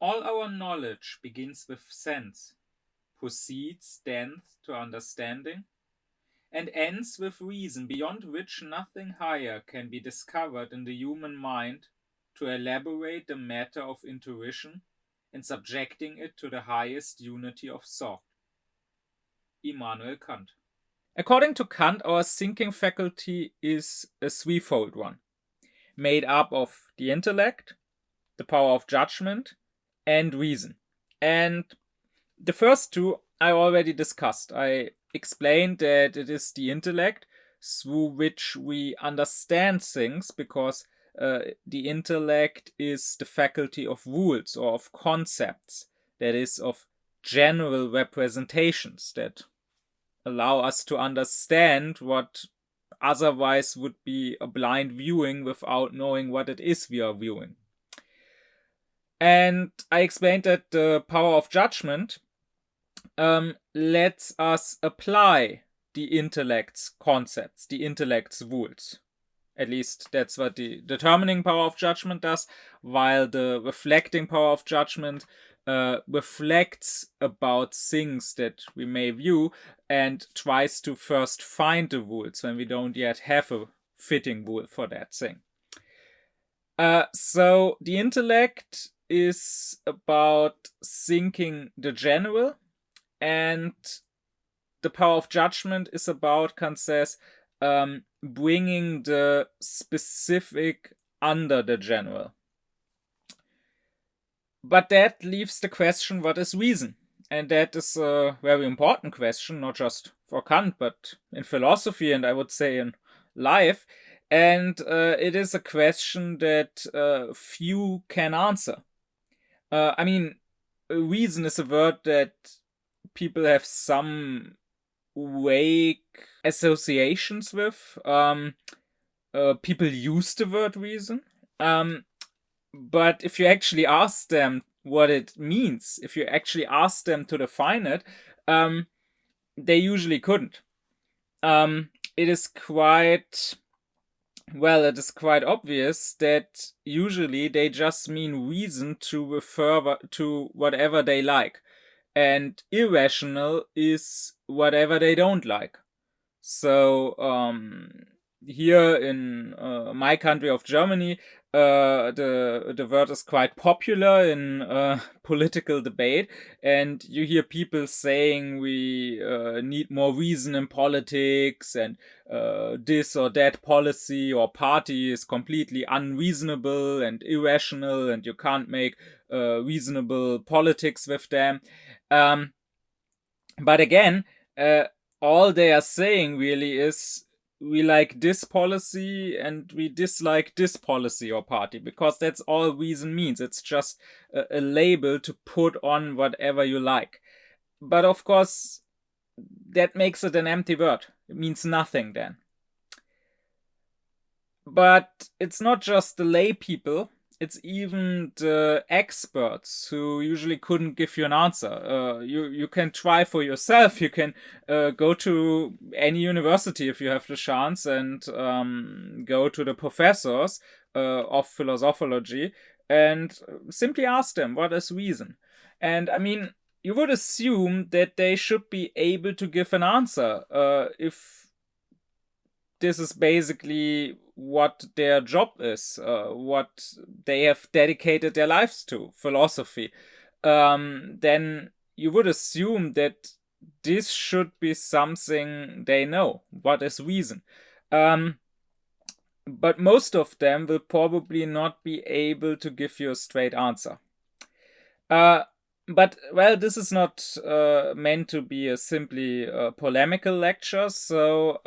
All our knowledge begins with sense, proceeds thence to understanding, and ends with reason, beyond which nothing higher can be discovered in the human mind to elaborate the matter of intuition and subjecting it to the highest unity of thought. Immanuel Kant. According to Kant, our thinking faculty is a threefold one, made up of the intellect, the power of judgment, and reason. And the first two I already discussed. I explained that it is the intellect through which we understand things, because the intellect is the faculty of rules or of concepts, that is, of general representations that allow us to understand what otherwise would be a blind viewing without knowing what it is we are viewing. And I explained that the power of judgment lets us apply the intellect's concepts, the intellect's rules. At least that's what the determining power of judgment does, while the reflecting power of judgment reflects about things that we may view and tries to first find the rules when we don't yet have a fitting rule for that thing. So the intellect is about thinking the general, and the power of judgment is about, Kant says, bringing the specific under the general. But that leaves the question, what is reason? And that is a very important question, not just for Kant, but in philosophy, and I would say in life. And it is a question that few can answer. I mean, reason is a word that people have some vague associations with. People use the word reason. But if you actually ask them what it means, if you actually ask them to define it, they usually couldn't. It is quite obvious that usually they just mean reason to refer to whatever they like, and irrational is whatever they don't like. So here in my country of Germany, the word is quite popular in political debate, and you hear people saying we need more reason in politics, and this or that policy or party is completely unreasonable and irrational, and you can't make reasonable politics with them. But again, all they are saying really is we like this policy and we dislike this policy or party, because that's all reason means. It's just a label to put on whatever you like. But of course, that makes it an empty word. It means nothing then. But it's not just the lay people, it's even the experts who usually couldn't give you an answer. You can try for yourself. You can go to any university if you have the chance, and go to the professors of philosophology and simply ask them, what is reason? And I mean, you would assume that they should be able to give an answer if this is basically what their job is, what they have dedicated their lives to, philosophy. Then you would assume that this should be something they know. What is reason? But most of them will probably not be able to give you a straight answer. But, well, this is not meant to be a simply polemical lecture, so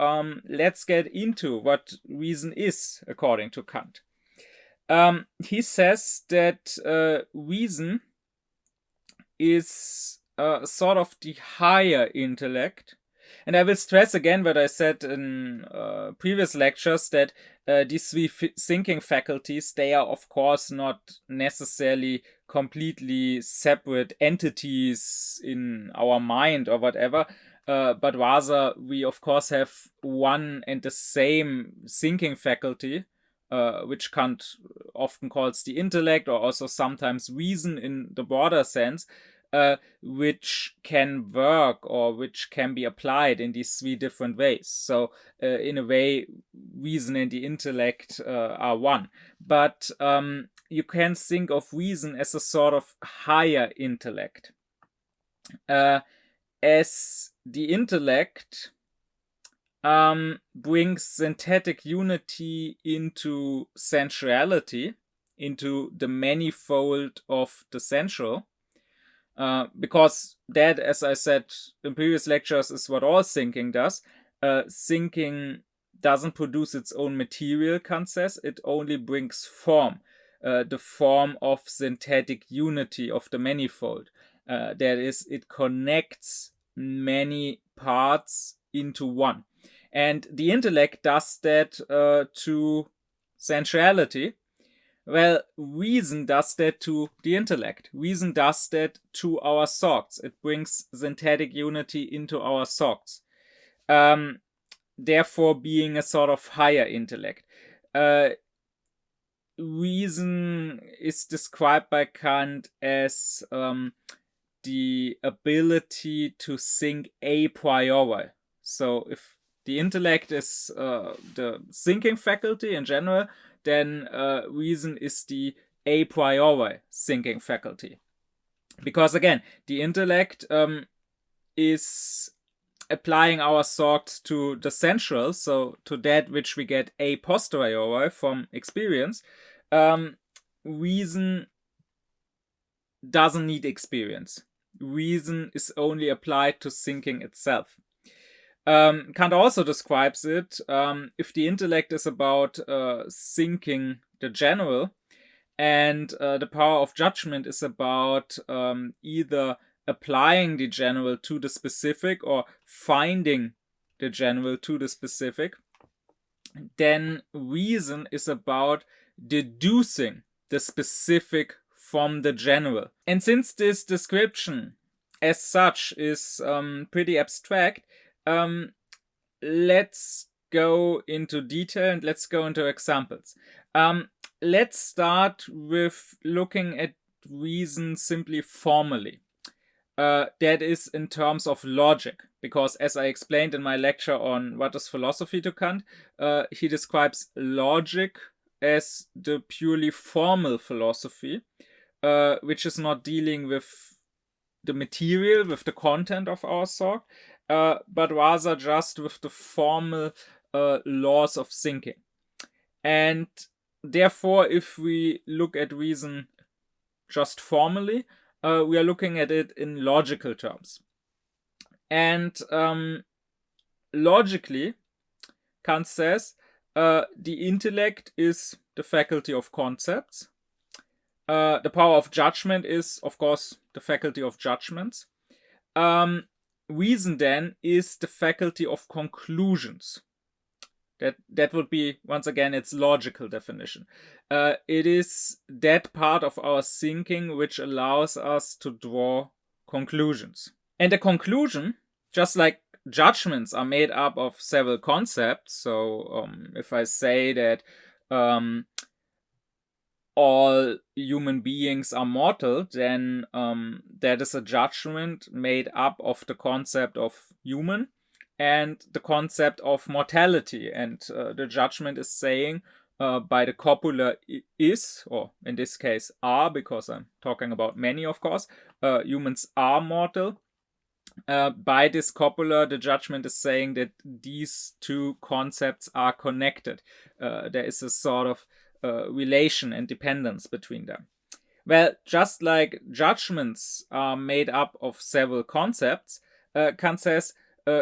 let's get into what reason is, according to Kant. He says that reason is sort of the higher intellect. And I will stress again what I said in previous lectures, that these three thinking faculties, they are of course not necessarily completely separate entities in our mind or whatever, but rather we of course have one and the same thinking faculty, which Kant often calls the intellect, or also sometimes reason in the broader sense, which can work or which can be applied in these three different ways. So in a way, reason and the intellect are one. But you can think of reason as a sort of higher intellect. As the intellect brings synthetic unity into sensuality, into the manifold of the sensual, because that, as I said in previous lectures, is what all thinking does. Thinking doesn't produce its own material, Kant says, it only brings form, the form of synthetic unity of the manifold. That is, it connects many parts into one. And the intellect does that to sensuality. Well, reason does that to the intellect. Reason does that to our thoughts. It brings synthetic unity into our thoughts. Therefore, being a sort of higher intellect. Reason is described by Kant as the ability to think a priori. So if the intellect is the thinking faculty in general, then reason is the a priori thinking faculty. Because again, the intellect is applying our thoughts to the sensual, so to that which we get a posteriori from experience. Reason doesn't need experience. Reason is only applied to thinking itself. Kant also describes it, if the intellect is about thinking the general, and the power of judgment is about either applying the general to the specific or finding the general to the specific, then reason is about deducing the specific from the general. And since this description as such is pretty abstract, let's go into detail and let's go into examples. Let's start with looking at reason simply formally. That is in terms of logic, because as I explained in my lecture on what is philosophy to Kant, he describes logic as the purely formal philosophy, which is not dealing with the material, with the content of our thought, but rather just with the formal laws of thinking. And therefore, if we look at reason just formally, we are looking at it in logical terms. And logically, Kant says, the intellect is the faculty of concepts. The power of judgment is, of course, the faculty of judgments. Reason, then, is the faculty of conclusions. That would be, once again, its logical definition. It is that part of our thinking which allows us to draw conclusions. And a conclusion, just like judgments are made up of several concepts, so if I say that all human beings are mortal, then that is a judgment made up of the concept of human and the concept of mortality. And the judgment is saying by the copula is, or in this case are, because I'm talking about many, of course, humans are mortal. By this copula, the judgment is saying that these two concepts are connected. There is a sort of relation and dependence between them. Well, just like judgments are made up of several concepts, Kant says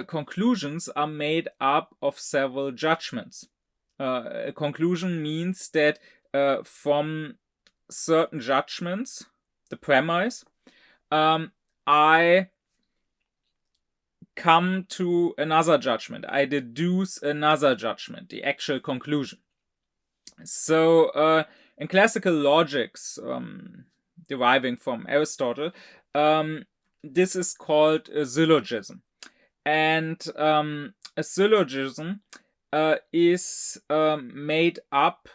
conclusions are made up of several judgments. A conclusion means that from certain judgments, the premise, I come to another judgment. I deduce another judgment, the actual conclusion. So in classical logics, deriving from Aristotle, this is called a syllogism. And a syllogism is made up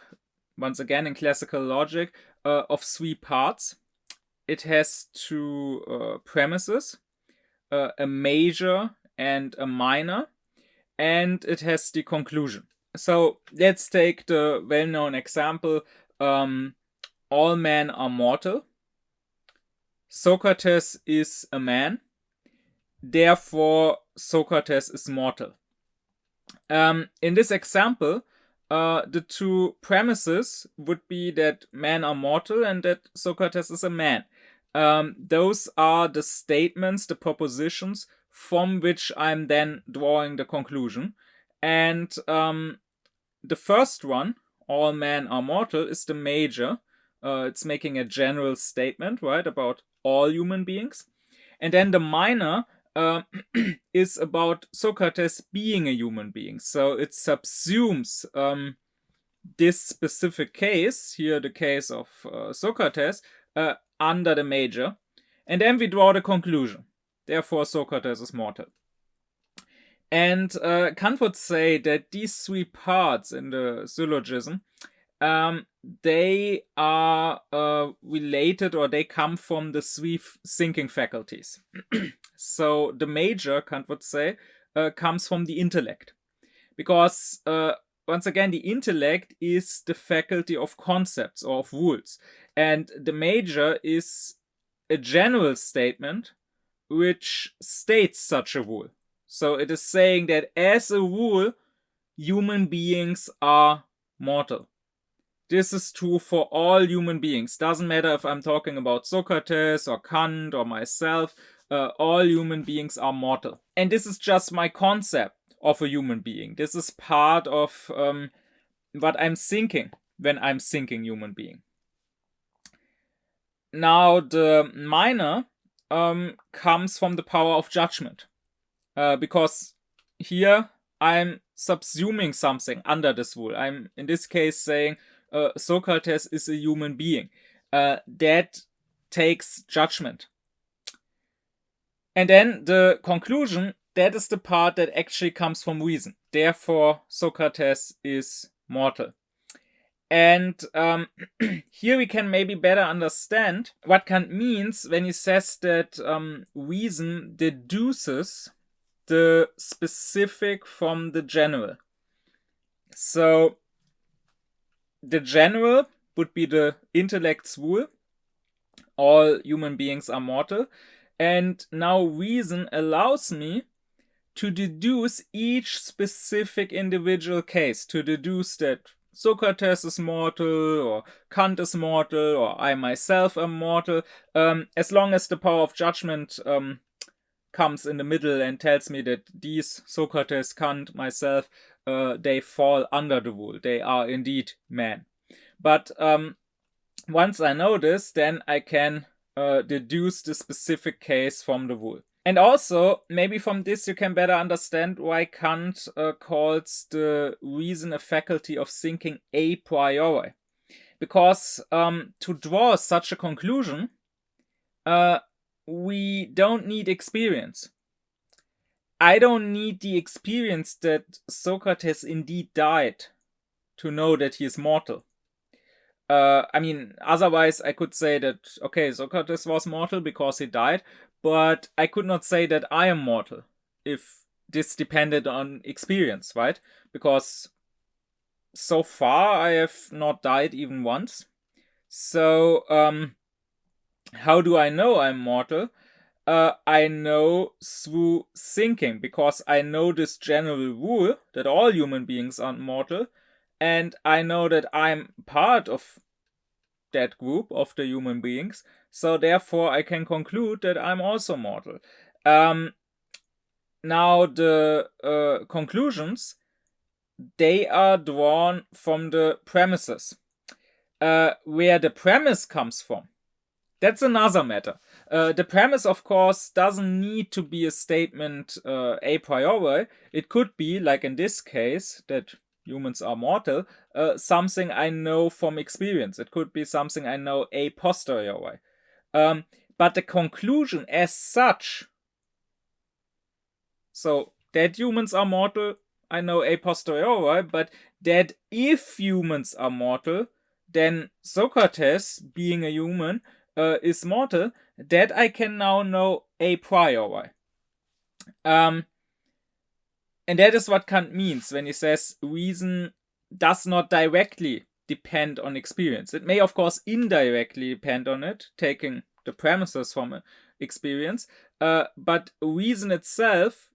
once again in classical logic, of three parts. It has two premises, a major and a minor, and it has the conclusion. So let's take the well-known example, all men are mortal. Socrates is a man, therefore Socrates is mortal. In this example, the two premises would be that men are mortal and that Socrates is a man. Those are the statements, the propositions from which I'm then drawing the conclusion. And the first one, all men are mortal, is the major. It's making a general statement, right, about all human beings. And then the minor is about Socrates being a human being. So it subsumes this specific case, here the case of Socrates, under the major. And then we draw the conclusion. Therefore, Socrates is mortal. And Kant would say that these three parts in the syllogism, they are related, or they come from the three thinking faculties. So the major, Kant would say, comes from the intellect. Because, once again, the intellect is the faculty of concepts or of rules. And the major is a general statement which states such a rule. So it is saying that as a rule, human beings are mortal. This is true for all human beings. Doesn't matter if I'm talking about Socrates or Kant or myself. All human beings are mortal. And this is just my concept of a human being. This is part of what I'm thinking when I'm thinking human being. Now, the minor comes from the power of judgment. Because here I'm subsuming something under this rule. I'm, in this case, saying Socrates is a human being. That takes judgment. And then the conclusion, that is the part that actually comes from reason. Therefore, Socrates is mortal. And here we can maybe better understand what Kant means when he says that reason deduces the specific from the general. So the general would be the intellect's rule. All human beings are mortal. And now reason allows me to deduce each specific individual case, to deduce that Socrates is mortal, or Kant is mortal, or I myself am mortal, as long as the power of judgment comes in the middle and tells me that these, Socrates, Kant, myself, they fall under the rule. They are indeed men. But once I know this, then I can deduce the specific case from the rule. And also, maybe from this you can better understand why Kant calls the reason a faculty of thinking a priori. Because to draw such a conclusion, we don't need experience. I don't need the experience that Socrates indeed died to know that he is mortal. I mean, otherwise I could say that, okay, Socrates was mortal because he died, but I could not say that I am mortal if this depended on experience, right? Because so far I have not died even once. So, how do I know I'm mortal? I know through thinking, because I know this general rule that all human beings are mortal, and I know that I'm part of that group of the human beings, so therefore I can conclude that I'm also mortal. Now the conclusions, they are drawn from the premises. Where the premise comes from, that's another matter. The premise, of course, doesn't need to be a statement a priori. It could be, like in this case, that humans are mortal, something I know from experience. It could be something I know a posteriori. But the conclusion as such, so that humans are mortal, I know a posteriori, but that if humans are mortal, then Socrates, being a human, is mortal, that I can now know a priori. And that is what Kant means when he says reason does not directly depend on experience. It may, of course, indirectly depend on it, taking the premises from experience, but reason itself,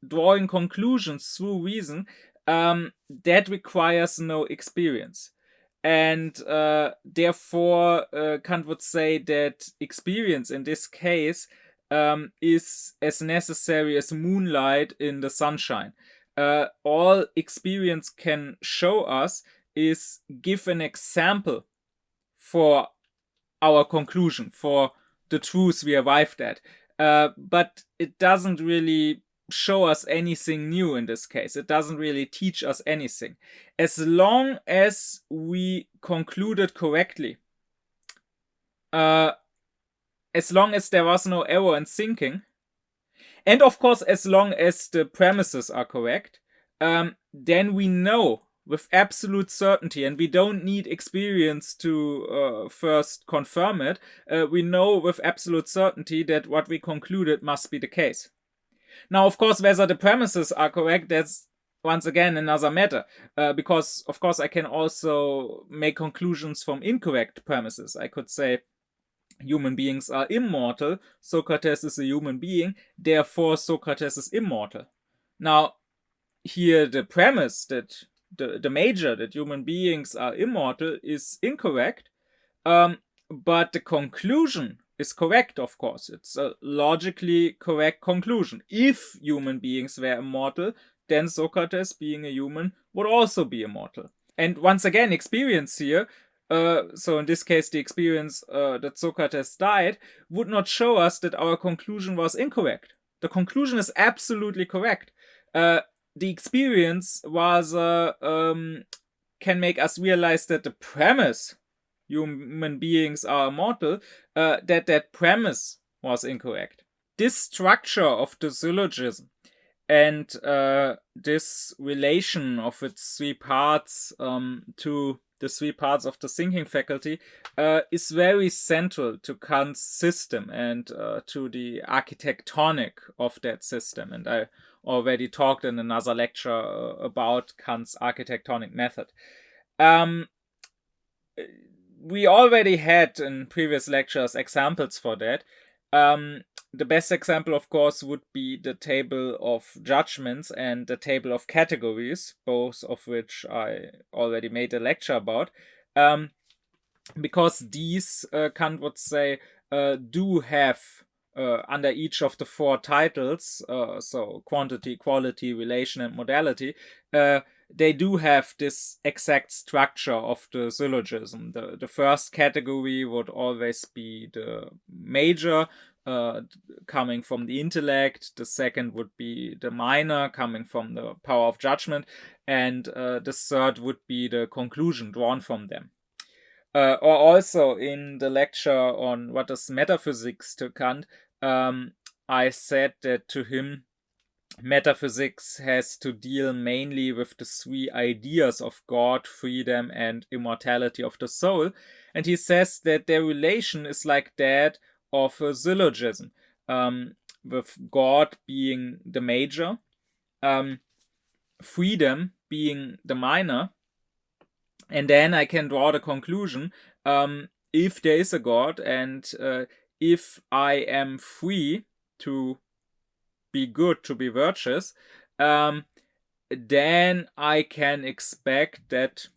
drawing conclusions through reason, that requires no experience. And therefore, Kant would say that experience in this case is as necessary as moonlight in the sunshine. All experience can show us is give an example for our conclusion, for the truth we arrived at. But it doesn't really show us anything new in this case. It doesn't really teach us anything. As long as we concluded correctly, as long as there was no error in thinking, and of course, as long as the premises are correct, then we know with absolute certainty, and we don't need experience to first confirm it. We know with absolute certainty that what we concluded must be the case. Now, of course, whether the premises are correct, that's once again another matter, because, of course, I can also make conclusions from incorrect premises. I could say human beings are immortal, Socrates is a human being, therefore Socrates is immortal. Now, here the premise that the major that human beings are immortal is incorrect, but the conclusion is correct, of course. It's a logically correct conclusion. If human beings were immortal, then Socrates, being a human, would also be immortal. And once again, experience here, so in this case, the experience that Socrates died, would not show us that our conclusion was incorrect. The conclusion is absolutely correct. The experience was can make us realize that the premise, human beings are immortal, that premise was incorrect. This structure of the syllogism and this relation of its three parts to the three parts of the thinking faculty is very central to Kant's system and to the architectonic of that system. And I already talked in another lecture about Kant's architectonic method. We already had in previous lectures examples for that. The best example, of course, would be the table of judgments and the table of categories, both of which I already made a lecture about. Because these, Kant would say, do have, under each of the four titles, so quantity, quality, relation, and modality, they do have this exact structure of the syllogism. The first category would always be the major, coming from the intellect. The second would be the minor, coming from the power of judgment. And the third would be the conclusion drawn from them. Or also in the lecture on what is metaphysics to Kant, I said that to him, metaphysics has to deal mainly with the three ideas of God, freedom, and immortality of the soul. And he says that their relation is like that of a syllogism, with God being the major, freedom being the minor, and then I can draw the conclusion, if there is a God and if I am free to be good, to be virtuous, then I can expect that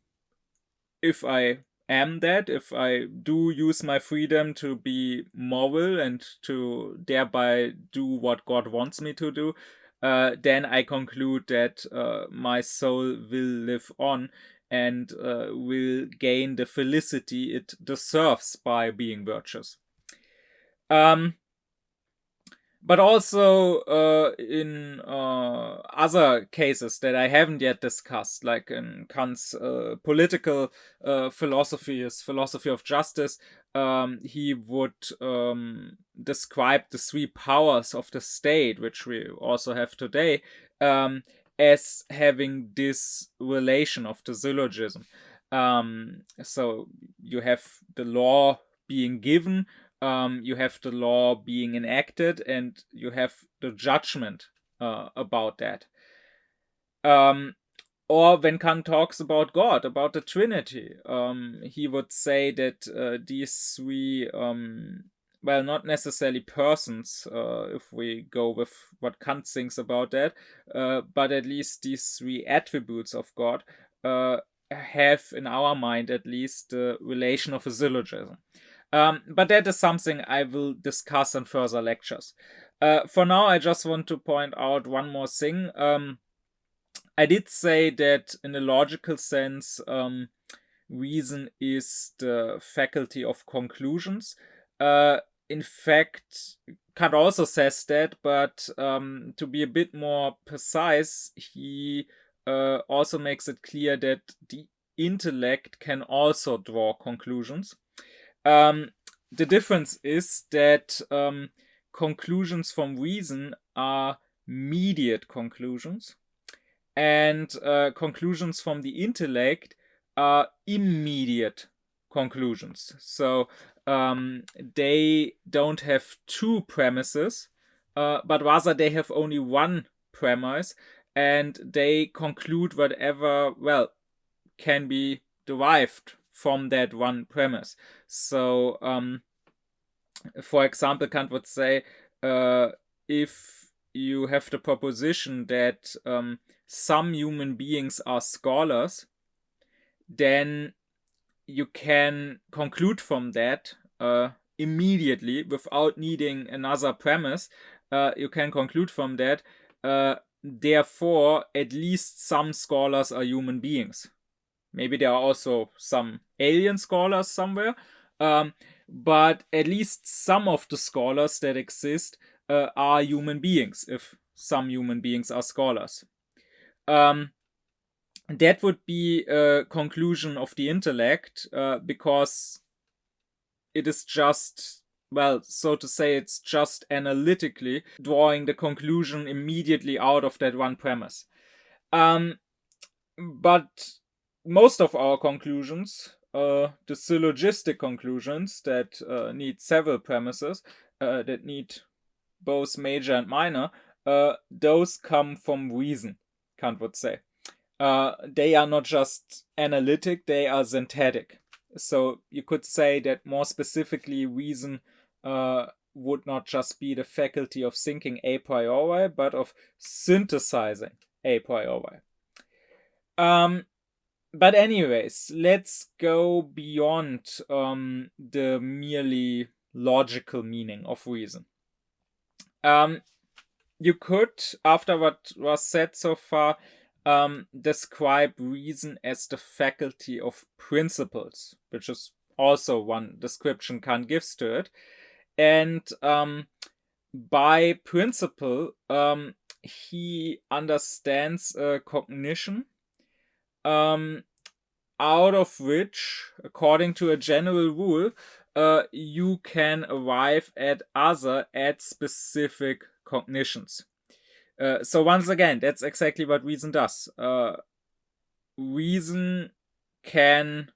if I am that, if I do use my freedom to be moral and to thereby do what God wants me to do, then I conclude that my soul will live on and will gain the felicity it deserves by being virtuous. But also in other cases that I haven't yet discussed, like in Kant's political philosophy, his philosophy of justice, he would describe the three powers of the state, which we also have today, as having this relation of the syllogism. So you have the law being given, you have the law being enacted, and you have the judgment about that. Or when Kant talks about God, about the Trinity, he would say that these three, well, not necessarily persons, if we go with what Kant thinks about that, but at least these three attributes of God have, in our mind at least, the relation of a syllogism. But that is something I will discuss in further lectures. For now, I just want to point out one more thing. I did say that in a logical sense, reason is the faculty of conclusions. In fact, Kant also says that, but to be a bit more precise, he also makes it clear that the intellect can also draw conclusions. The difference is that conclusions from reason are mediate conclusions, and conclusions from the intellect are immediate conclusions. So they don't have two premises, but rather they have only one premise, and they conclude whatever, well, can be derived from that one premise. So for example, Kant would say, if you have the proposition that some human beings are scholars, then you can conclude from that immediately without needing another premise. You can conclude from that, therefore, at least some scholars are human beings. Maybe there are also some alien scholars somewhere, but at least some of the scholars that exist are human beings, if some human beings are scholars. That would be a conclusion of the intellect, because it is just, well, so to say, it's just analytically drawing the conclusion immediately out of that one premise. But most of our conclusions, the syllogistic conclusions that need several premises, that need both major and minor, those come from reason, Kant would say. They are not just analytic, they are synthetic. So you could say that more specifically, reason would not just be the faculty of thinking a priori, but of synthesizing a priori. But anyways, let's go beyond the merely logical meaning of reason. You could, after what was said so far, describe reason as the faculty of principles, which is also one description Kant gives to it. And by principle, he understands cognition, out of which, according to a general rule, you can arrive at specific cognitions. So once again, that's exactly what reason does. Reason can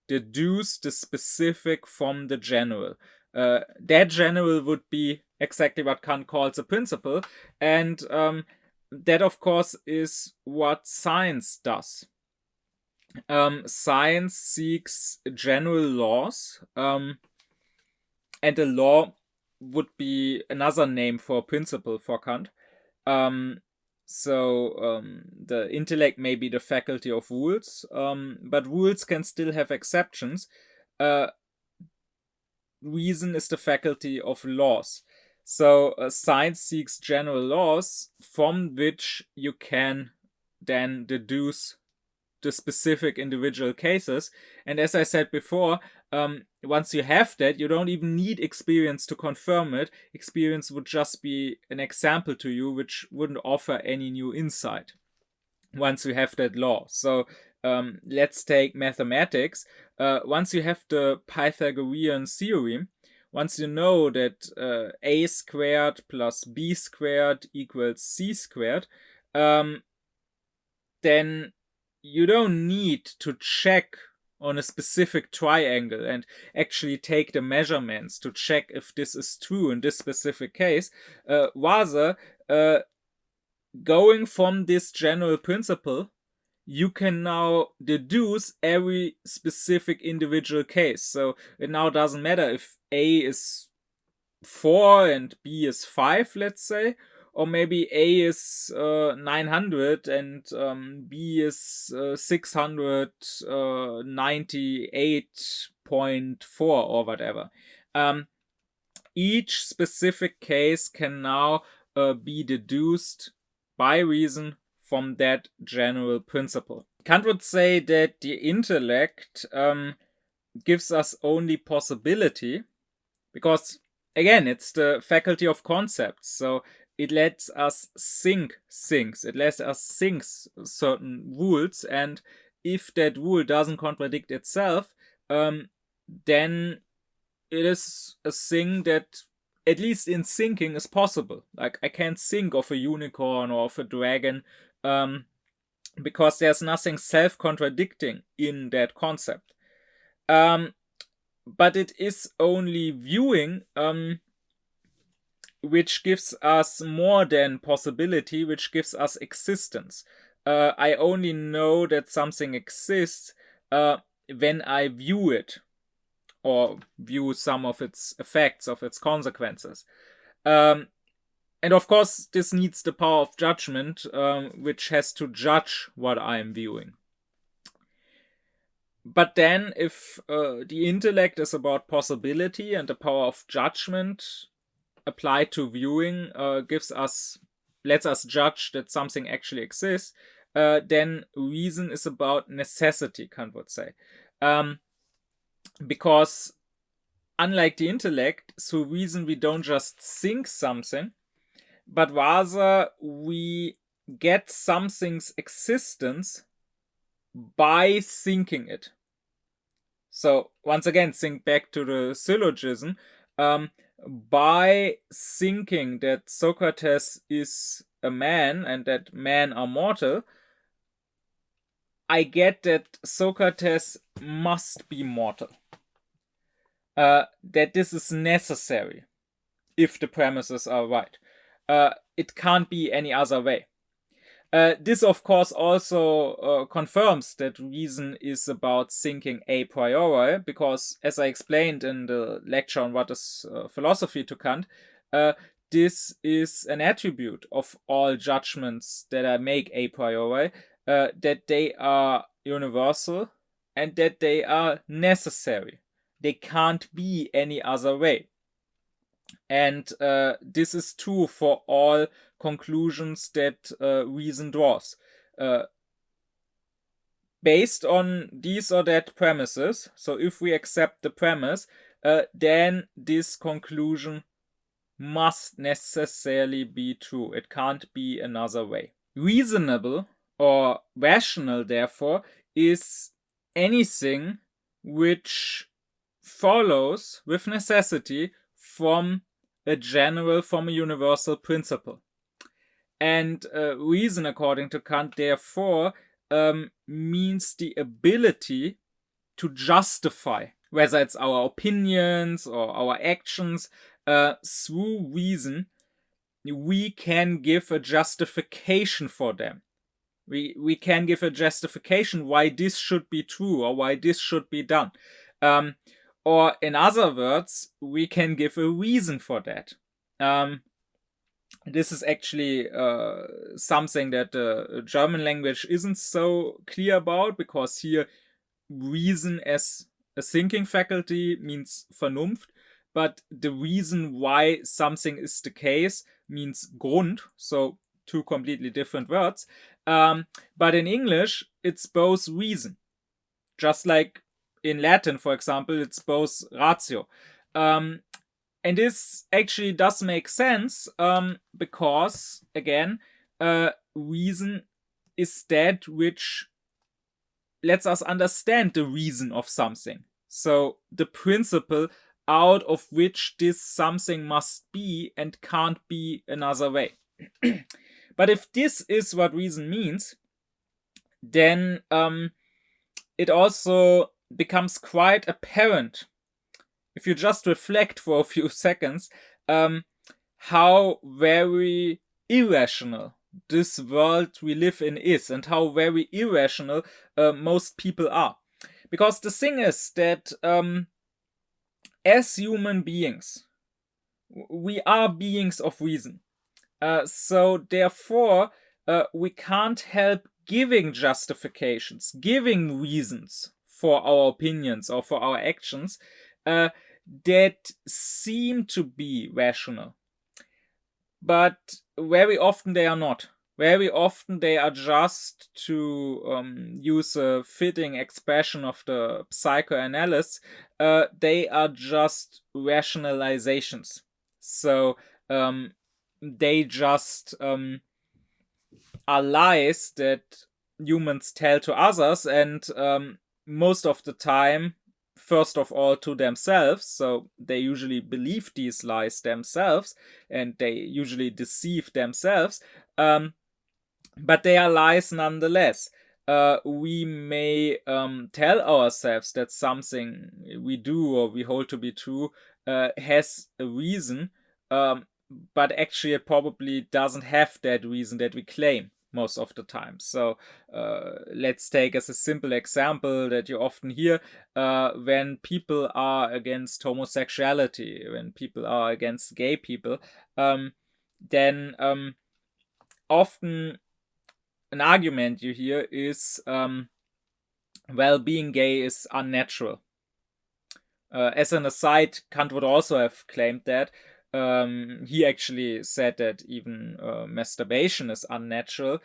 deduce the specific from the general. That general would be exactly what Kant calls a principle, and that, of course, is what science does. Science seeks general laws, and a law would be another name for a principle for Kant. So the intellect may be the faculty of rules, but rules can still have exceptions. Reason is the faculty of laws. So science seeks general laws from which you can then deduce the specific individual cases. And as I said before, once you have that, you don't even need experience to confirm it. Experience would just be an example to you, which wouldn't offer any new insight once you have that law. So let's take mathematics. Once you have the Pythagorean theorem, once you know that a squared plus b squared equals c squared, then you don't need to check on a specific triangle and actually take the measurements to check if this is true in this specific case. Rather, going from this general principle, you can now deduce every specific individual case. So it now doesn't matter if A is 4 and B is 5, let's say, or maybe A is 900 and B is 698.4 or whatever. Each specific case can now be deduced by reason from that general principle. Kant would say that the intellect gives us only possibility because, again, it's the faculty of concepts. So it lets us think things. It lets us think certain rules. And if that rule doesn't contradict itself, then it is a thing that, at least in thinking, is possible. Like, I can't think of a unicorn or of a dragon because there's nothing self-contradicting in that concept. But it is only viewing which gives us more than possibility, which gives us existence. I only know that something exists when I view it, or view some of its effects, of its consequences. And of course, this needs the power of judgment, which has to judge what I'm viewing. But then, if the intellect is about possibility and the power of judgment applied to viewing lets us judge that something actually exists, then reason is about necessity, Kant would say. Because unlike the intellect, through reason we don't just think something, but rather we get something's existence by thinking it. So once again, think back to the syllogism. By thinking that Socrates is a man and that men are mortal, I get that Socrates must be mortal. That this is necessary if the premises are right. It can't be any other way. This, of course, also confirms that reason is about thinking a priori, because, as I explained in the lecture on what is philosophy to Kant, this is an attribute of all judgments that I make a priori, that they are universal and that they are necessary. They can't be any other way. And this is true for all conclusions that reason draws. Based on these or that premises, so if we accept the premise, then this conclusion must necessarily be true. It can't be another way. Reasonable or rational, therefore, is anything which follows with necessity from a universal principle. And reason, according to Kant, therefore, means the ability to justify, whether it's our opinions or our actions. Through reason, we can give a justification for them. We can give a justification why this should be true or why this should be done. Or in other words, we can give a reason for that. This is actually something that the German language isn't so clear about, because here reason as a thinking faculty means Vernunft, but the reason why something is the case means Grund, so two completely different words. But in English, it's both reason. Just like in Latin, for example, it's both ratio. And this actually does make sense because, again, reason is that which lets us understand the reason of something. So the principle out of which this something must be and can't be another way. But if this is what reason means, then it also becomes quite apparent if you just reflect for a few seconds how very irrational this world we live in is, and how very irrational most people are. Because the thing is that as human beings, we are beings of reason. So therefore, we can't help giving justifications, giving reasons for our opinions or for our actions that seem to be rational. But very often they are not. Very often they are just, to use a fitting expression of the psychoanalysts, they are just rationalizations. So they just are lies that humans tell to others, and most of the time, first of all, to themselves. So they usually believe these lies themselves, and they usually deceive themselves. But they are lies nonetheless. We may tell ourselves that something we do or we hold to be true has a reason, but actually it probably doesn't have that reason that we claim most of the time. So let's take as a simple example that you often hear when people are against homosexuality, when people are against gay people, then often an argument you hear is, well, being gay is unnatural. As an aside, Kant would also have claimed that. He actually said that even masturbation is unnatural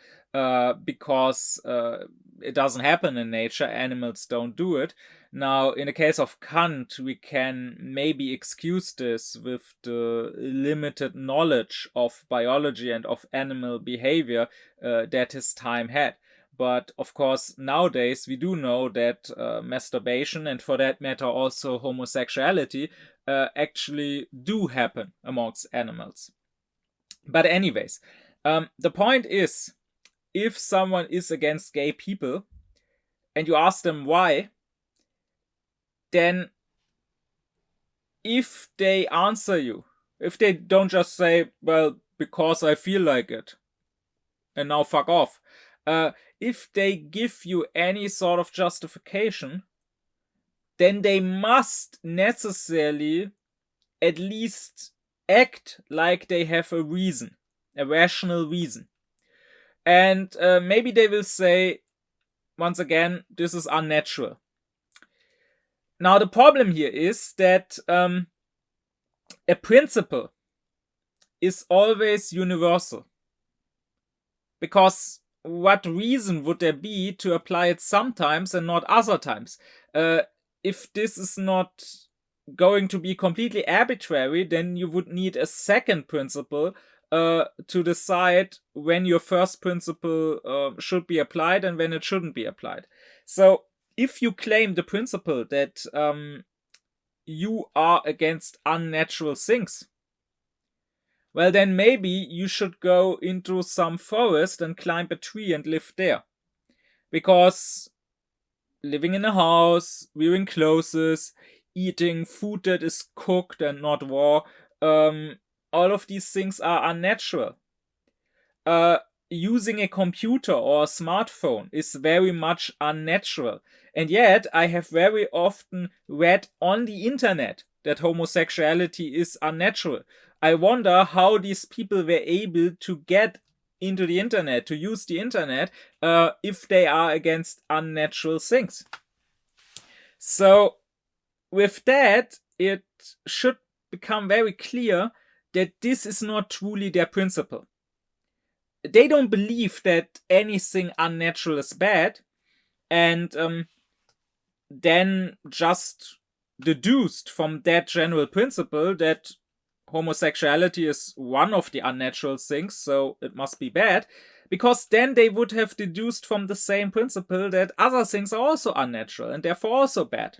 because it doesn't happen in nature. Animals don't do it. Now, in the case of Kant, we can maybe excuse this with the limited knowledge of biology and of animal behavior that his time had. But of course, nowadays we do know that masturbation, and for that matter also homosexuality, actually do happen amongst animals. But anyways, the point is, if someone is against gay people and you ask them why, then if they answer you, if they don't just say, well, because I feel like it, and now fuck off, if they give you any sort of justification, then they must necessarily at least act like they have a reason, a rational reason. And maybe they will say, once again, this is unnatural. Now, the problem here is that a principle is always universal. Because what reason would there be to apply it sometimes and not other times? If this is not going to be completely arbitrary, then you would need a second principle to decide when your first principle should be applied and when it shouldn't be applied. So if you claim the principle that you are against unnatural things, well, then maybe you should go into some forest and climb a tree and live there. Because living in a house, wearing clothes, eating food that is cooked and not raw, all of these things are unnatural. Using a computer or a smartphone is very much unnatural. And yet, I have very often read on the internet that homosexuality is unnatural. I wonder how these people were able to get into the internet, to use the internet, if they are against unnatural things. So, with that, it should become very clear that this is not truly their principle. They don't believe that anything unnatural is bad, and then just deduced from that general principle that homosexuality is one of the unnatural things, so it must be bad, because then they would have deduced from the same principle that other things are also unnatural and therefore also bad.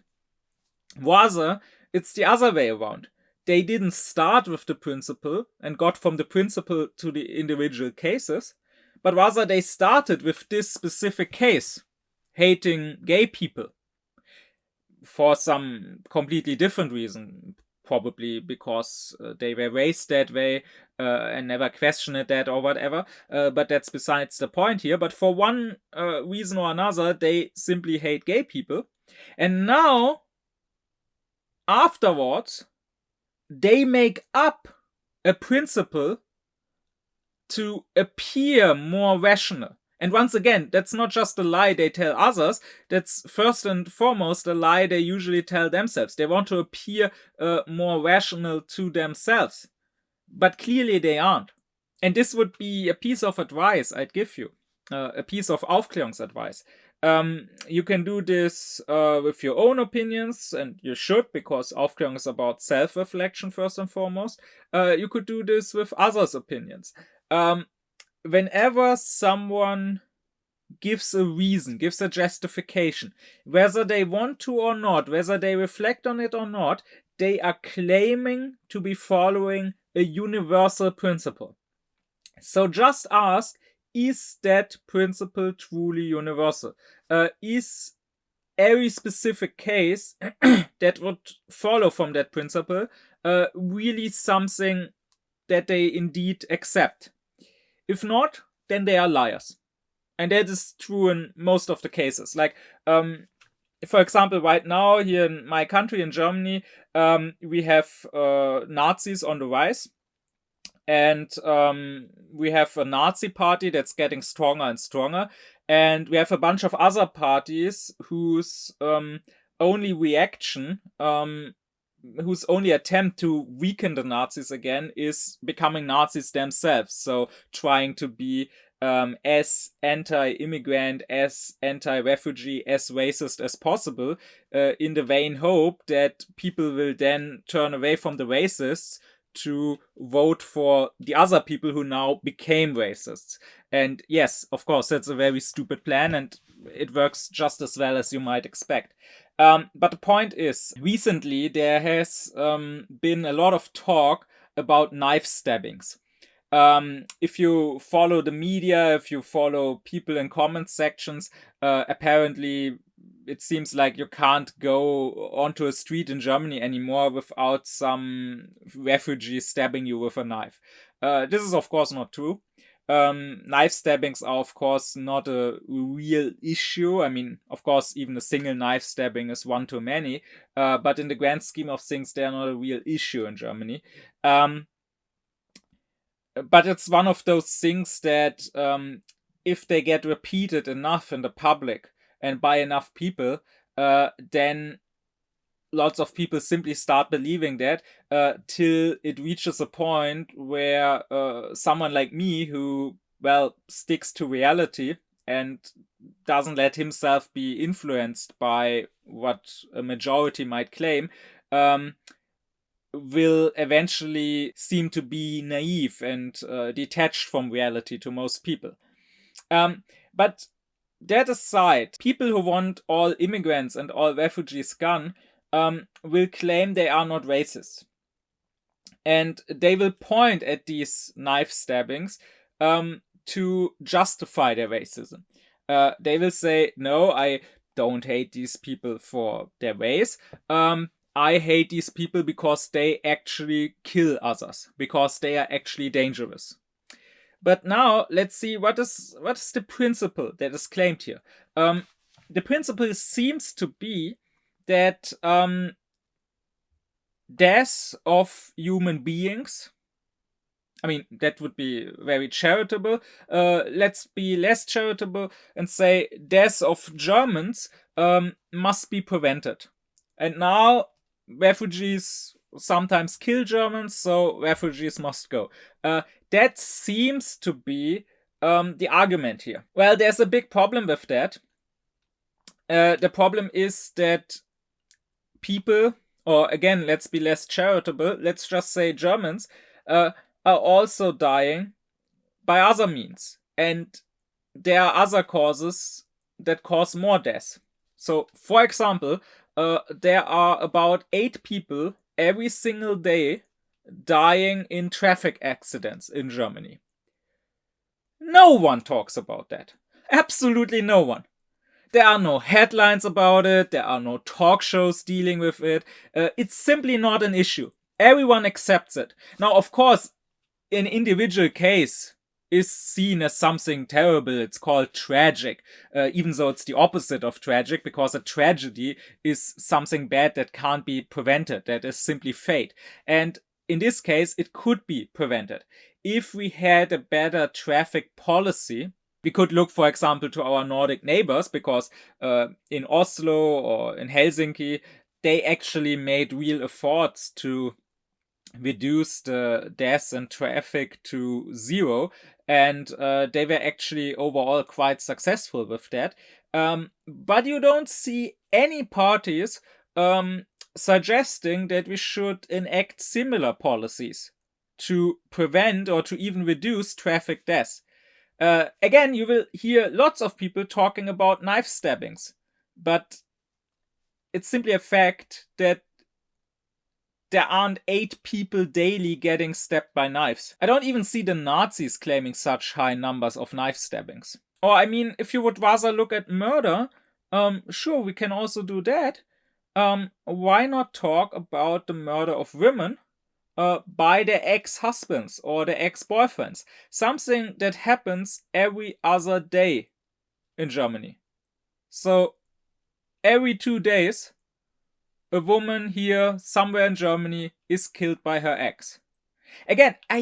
Rather, it's the other way around. They didn't start with the principle and got from the principle to the individual cases, but rather they started with this specific case, hating gay people. for some completely different reason, probably because they were raised that way and never questioned that or whatever. But that's besides the point here. But for one reason or another, they simply hate gay people. And now, afterwards, they make up a principle to appear more rational. And once again, that's not just a lie they tell others, that's first and foremost a lie they usually tell themselves. They want to appear more rational to themselves. But clearly they aren't. And this would be a piece of advice I'd give you, a piece of Aufklärungsadvice. You can do this with your own opinions, and you should, because Aufklärung is about self-reflection first and foremost. You could do this with others' opinions. Whenever someone gives a reason, gives a justification, whether they want to or not, whether they reflect on it or not, they are claiming to be following a universal principle. So just ask, is that principle truly universal? Is every specific case that would follow from that principle really something that they indeed accept? If not, then they are liars. And that is true in most of the cases. Like, for example, right now here in my country, in Germany, we have Nazis on the rise. And we have a Nazi party that's getting stronger and stronger. And we have a bunch of other parties whose only reaction, whose only attempt to weaken the Nazis again is becoming Nazis themselves. So trying to be as anti-immigrant, as anti-refugee, as racist as possible, in the vain hope that people will then turn away from the racists to vote for the other people who now became racists. And yes, of course, that's a very stupid plan, and it works just as well as you might expect. But the point is, recently there has been a lot of talk about knife stabbings. If you follow the media, if you follow people in comment sections, apparently it seems like you can't go onto a street in Germany anymore without some refugee stabbing you with a knife. This is of course not true. Knife stabbings are of course not a real issue. I mean, of course, even a single knife stabbing is one too many, but in the grand scheme of things, they are not a real issue in Germany. But it's one of those things that if they get repeated enough in the public and by enough people, then lots of people simply start believing that till it reaches a point where someone like me, who, well, sticks to reality and doesn't let himself be influenced by what a majority might claim, will eventually seem to be naive and detached from reality to most people. But that aside, people who want all immigrants and all refugees gone will claim they are not racist. And they will point at these knife stabbings to justify their racism. They will say, no, I don't hate these people for their race. I hate these people because they actually kill others, because they are actually dangerous. But now let's see what is the principle that is claimed here. The principle seems to be that death of human beings, I mean, that would be very charitable. Let's be less charitable and say death of Germans must be prevented. And now refugees sometimes kill Germans, so refugees must go. That seems to be the argument here. Well, there's a big problem with that. The problem is that people, or again, let's be less charitable, let's just say Germans, are also dying by other means. And there are other causes that cause more death. So, for example, there are about 8 people every single day dying in traffic accidents in Germany. No one talks about that. Absolutely no one. There are no headlines about it. There are no talk shows dealing with it. It's simply not an issue. Everyone accepts it. Now, of course, an individual case is seen as something terrible. It's called tragic, even though it's the opposite of tragic, because a tragedy is something bad that can't be prevented. That is simply fate. And in this case, it could be prevented. If we had a better traffic policy, we could look, for example, to our Nordic neighbors, because in Oslo or in Helsinki, they actually made real efforts to reduce the deaths and traffic to zero, and they were actually overall quite successful with that. But you don't see any parties suggesting that we should enact similar policies to prevent or to even reduce traffic deaths. Again, you will hear lots of people talking about knife stabbings, but it's simply a fact that there aren't 8 people daily getting stabbed by knives. I don't even see the Nazis claiming such high numbers of knife stabbings. Or, I mean, if you would rather look at murder, sure, we can also do that. Why not talk about the murder of women by their ex-husbands or their ex-boyfriends? Something that happens every other day in Germany. So, every 2 days, a woman here somewhere in Germany is killed by her ex. Again, I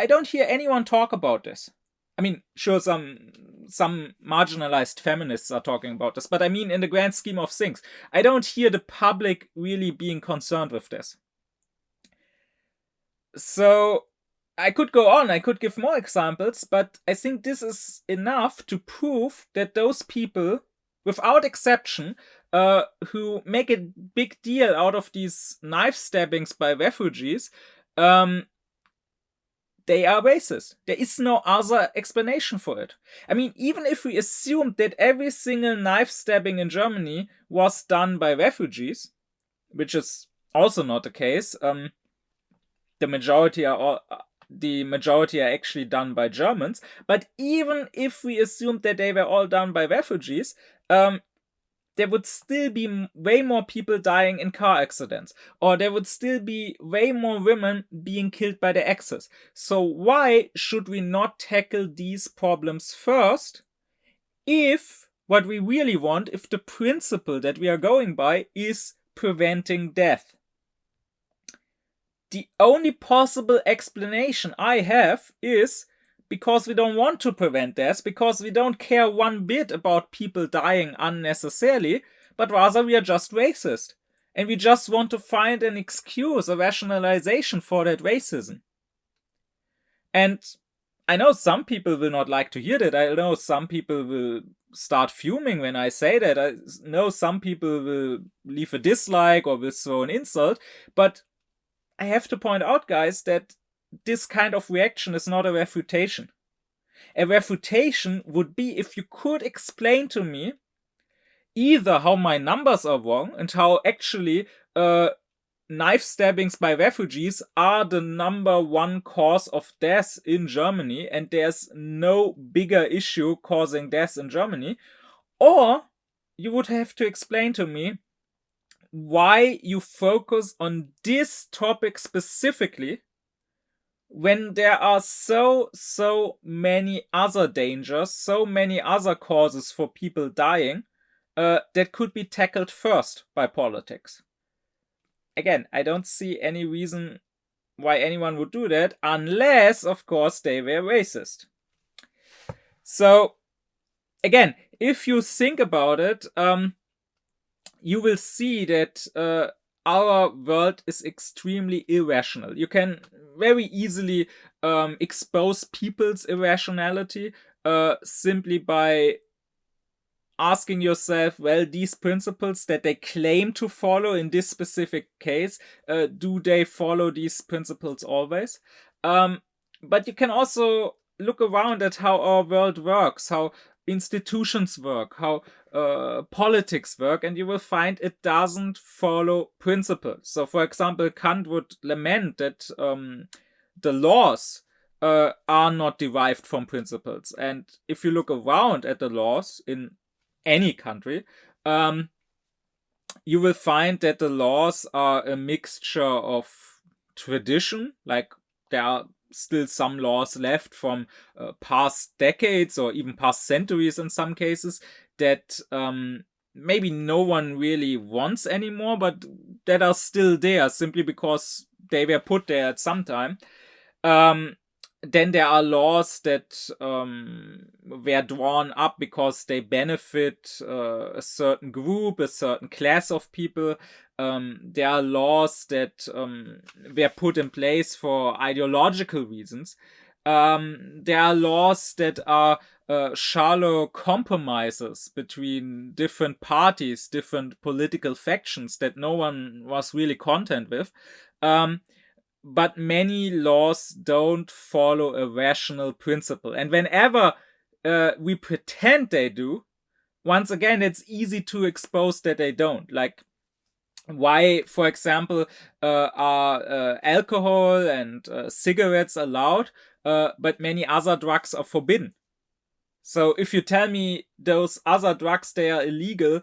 don't hear anyone talk about this. I mean, sure, some marginalized feminists are talking about this, but I mean, in the grand scheme of things, I don't hear the public really being concerned with this. So, I could go on, I could give more examples, but I think this is enough to prove that those people, without exception, who make a big deal out of these knife stabbings by refugees, they are racist. There is no other explanation for it. I mean, even if we assume that every single knife stabbing in Germany was done by refugees, which is also not the case, the majority are actually done by Germans. But even if we assume that they were all done by refugees, there would still be way more people dying in car accidents, or there would still be way more women being killed by their exes. So why should we not tackle these problems first if what we really want, if the principle that we are going by is preventing death? The only possible explanation I have is because we don't want to prevent death, because we don't care one bit about people dying unnecessarily, but rather we are just racist. And we just want to find an excuse, a rationalization for that racism. And I know some people will not like to hear that. I know some people will start fuming when I say that. I know some people will leave a dislike or will throw an insult, but I have to point out, guys, that this kind of reaction is not a refutation. A refutation would be if you could explain to me either how my numbers are wrong and how actually knife stabbings by refugees are the number one cause of death in Germany, and there's no bigger issue causing death in Germany, or you would have to explain to me why you focus on this topic specifically when there are so many other dangers, so many other causes for people dying that could be tackled first by politics. Again, I don't see any reason why anyone would do that, unless, of course, they were racist. So, again, if you think about it, you will see that our world is extremely irrational. You can very easily expose people's irrationality simply by asking yourself, well, these principles that they claim to follow in this specific case, do they follow these principles always? But you can also look around at how our world works, how institutions work, how politics work, and you will find it doesn't follow principles. So, for example, Kant would lament that the laws are not derived from principles. And if you look around at the laws in any country, you will find that the laws are a mixture of tradition, like there are still some laws left from past decades or even past centuries in some cases that maybe no one really wants anymore, but that are still there simply because they were put there at some time. Then there are laws that were drawn up because they benefit a certain group, a certain class of people. There are laws that were put in place for ideological reasons. There are laws that are shallow compromises between different parties, different political factions that no one was really content with. But many laws don't follow a rational principle. And whenever we pretend they do, once again, it's easy to expose that they don't. Like, why, for example, are alcohol and cigarettes allowed, but many other drugs are forbidden? So if you tell me those other drugs, they are illegal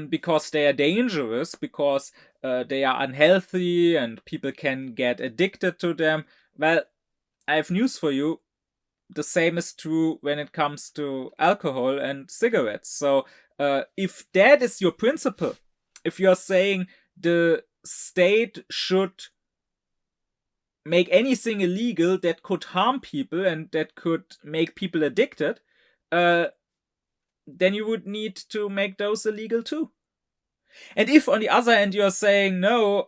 because they are dangerous, because they are unhealthy and people can get addicted to them, well, I have news for you. The same is true when it comes to alcohol and cigarettes. So if that is your principle, if you're saying the state should make anything illegal that could harm people and that could make people addicted, then you would need to make those illegal too. And if on the other hand you're saying no,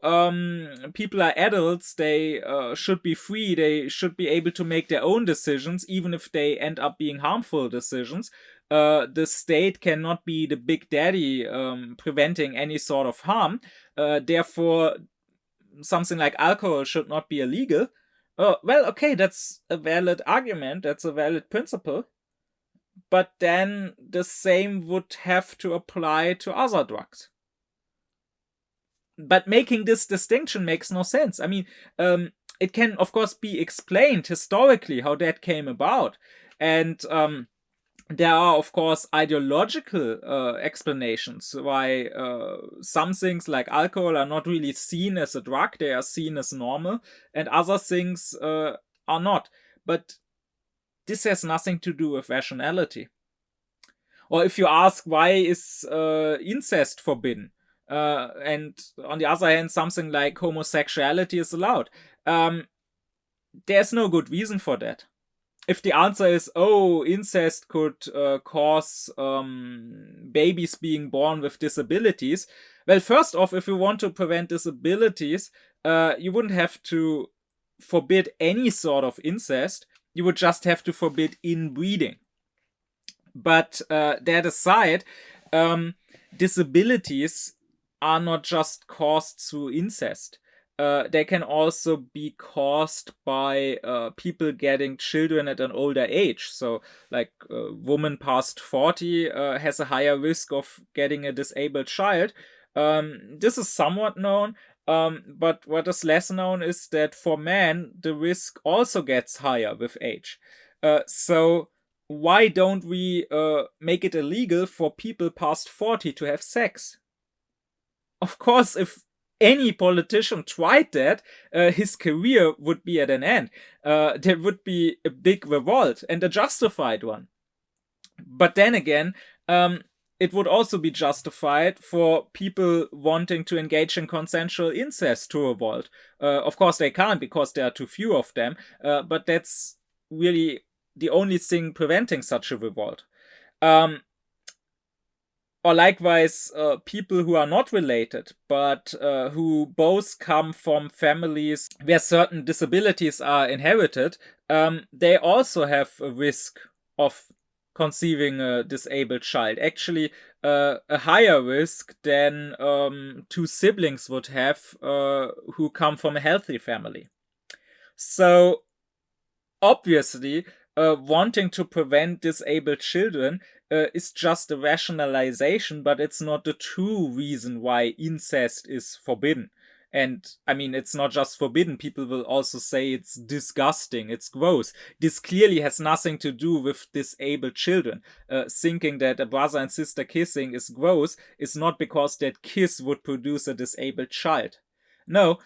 people are adults, they should be free, they should be able to make their own decisions, even if they end up being harmful decisions. The state cannot be the big daddy preventing any sort of harm. Therefore, something like alcohol should not be illegal. Well, okay, that's a valid argument, that's a valid principle. But then the same would have to apply to other drugs. But making this distinction makes no sense. I mean, it can, of course, be explained historically how that came about. And there are, of course, ideological explanations why some things like alcohol are not really seen as a drug, they are seen as normal, and other things are not. But this has nothing to do with rationality. Or if you ask, why is incest forbidden? And on the other hand, something like homosexuality is allowed. There's no good reason for that. If the answer is, oh, incest could cause babies being born with disabilities, well, first off, if you want to prevent disabilities, you wouldn't have to forbid any sort of incest. You would just have to forbid inbreeding. But that aside, disabilities are not just caused through incest. They can also be caused by people getting children at an older age. So, like a woman past 40 has a higher risk of getting a disabled child. This is somewhat known, but what is less known is that for men, the risk also gets higher with age. So why don't we make it illegal for people past 40 to have sex? Of course, if any politician tried that, his career would be at an end. There would be a big revolt, and a justified one. But then again, it would also be justified for people wanting to engage in consensual incest to revolt. Of course, they can't because there are too few of them, but that's really the only thing preventing such a revolt. Or likewise, people who are not related, but who both come from families where certain disabilities are inherited, they also have a risk of conceiving a disabled child. Actually, a higher risk than two siblings would have who come from a healthy family. So, obviously, wanting to prevent disabled children is just a rationalization, but it's not the true reason why incest is forbidden. And I mean, it's not just forbidden. People will also say it's disgusting, it's gross. This clearly has nothing to do with disabled children. Thinking that a brother and sister kissing is gross is not because that kiss would produce a disabled child. No,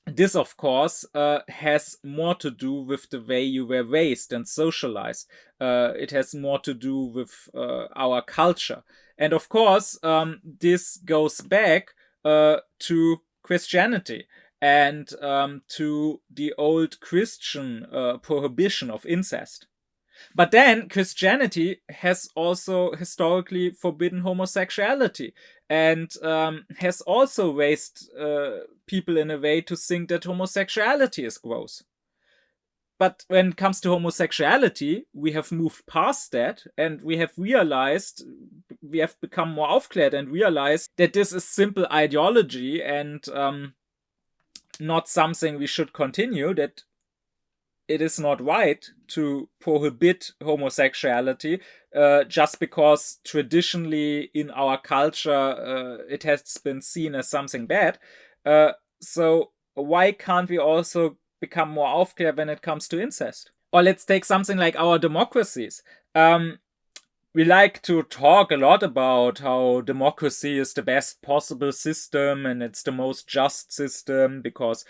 this, of course, has more to do with the way you were raised and socialized. It has more to do with our culture. And of course, this goes back to Christianity and to the old Christian prohibition of incest. But then Christianity has also historically forbidden homosexuality and has also raised people in a way to think that homosexuality is gross. But when it comes to homosexuality, we have moved past that and we have realized, we have become more aufklärt and realized that this is simple ideology and not something we should continue, that it is not right to prohibit homosexuality just because traditionally in our culture it has been seen as something bad. So why can't we also become more aufklärt when it comes to incest? Or let's take something like our democracies. We like to talk a lot about how democracy is the best possible system and it's the most just system because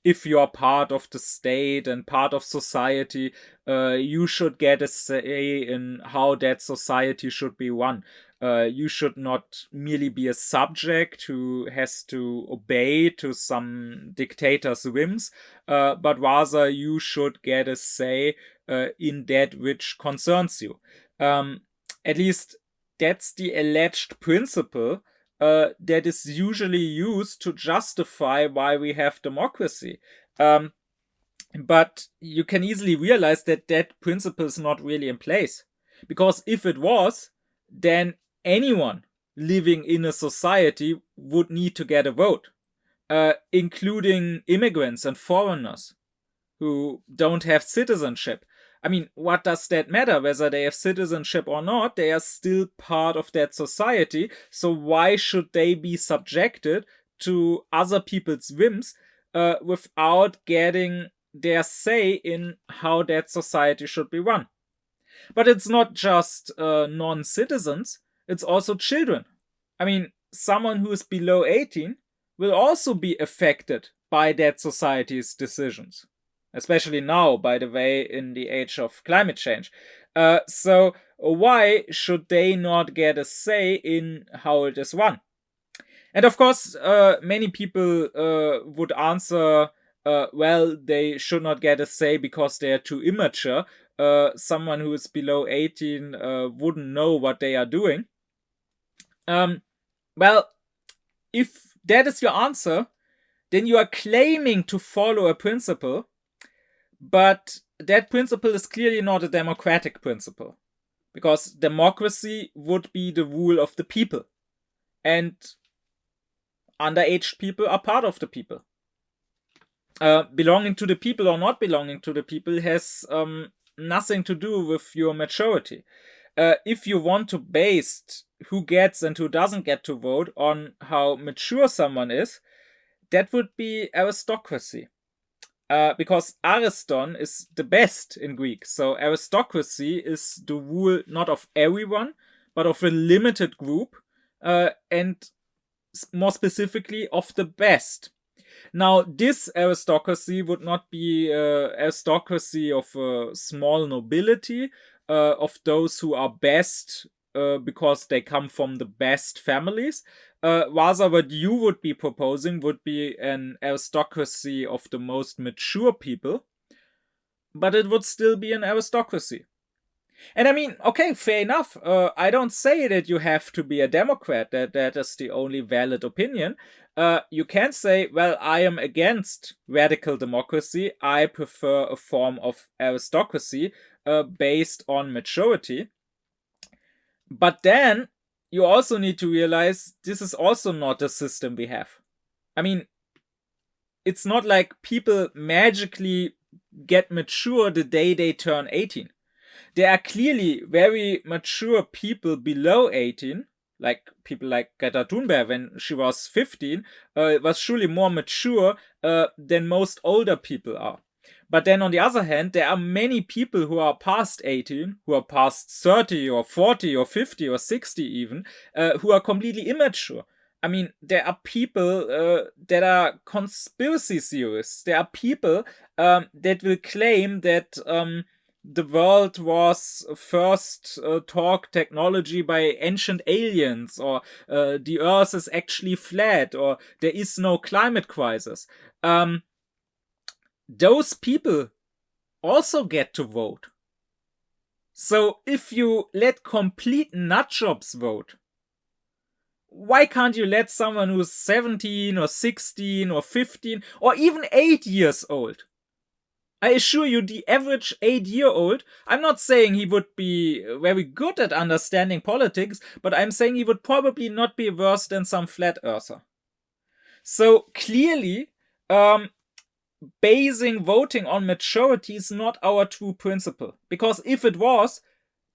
if you are part of the state and part of society, you should get a say in how that society should be run. You should not merely be a subject who has to obey to some dictator's whims, but rather you should get a say in that which concerns you. At least that's the alleged principle that is usually used to justify why we have democracy. But you can easily realize that that principle is not really in place. Because if it was, then anyone living in a society would need to get a vote, including immigrants and foreigners who don't have citizenship. I mean, what does that matter whether they have citizenship or not? They are still part of that society. So why should they be subjected to other people's whims without getting their say in how that society should be run? But it's not just non-citizens, it's also children. I mean, someone who is below 18 will also be affected by that society's decisions. Especially now, by the way, in the age of climate change. So why should they not get a say in how it is run? And of course, many people would answer, well, they should not get a say because they are too immature. Someone who is below 18 wouldn't know what they are doing. Well, if that is your answer, then you are claiming to follow a principle, but that principle is clearly not a democratic principle, because democracy would be the rule of the people, and underaged people are part of the people. Belonging to the people or not belonging to the people has nothing to do with your maturity. If you want to base who gets and who doesn't get to vote on how mature someone is, that would be aristocracy. Because Ariston is the best in Greek. So aristocracy is the rule not of everyone, but of a limited group, and more specifically of the best. Now, this aristocracy would not be aristocracy of small nobility, of those who are best because they come from the best families. Rather, what you would be proposing would be an aristocracy of the most mature people, but it would still be an aristocracy. And I mean, okay, fair enough. I don't say that you have to be a Democrat, that is the only valid opinion. You can say, well, I am against radical democracy. I prefer a form of aristocracy based on maturity. But then you also need to realize this is also not the system we have. I mean, it's not like people magically get mature the day they turn 18. There are clearly very mature people below 18, like people like Greta Thunberg when she was 15, was surely more mature than most older people are. But then on the other hand, there are many people who are past 18, who are past 30 or 40 or 50 or 60 even, who are completely immature. I mean, there are people that are conspiracy theorists. There are people that will claim that the world was first taught technology by ancient aliens, or the earth is actually flat, or there is no climate crisis. Those people also get to vote. So if you let complete nutjobs vote, why can't you let someone who's 17 or 16 or 15 or even 8 years old? I assure you, the average 8-year-old, I'm not saying he would be very good at understanding politics, but I'm saying he would probably not be worse than some flat earther. So clearly, basing voting on maturity is not our true principle. Because if it was,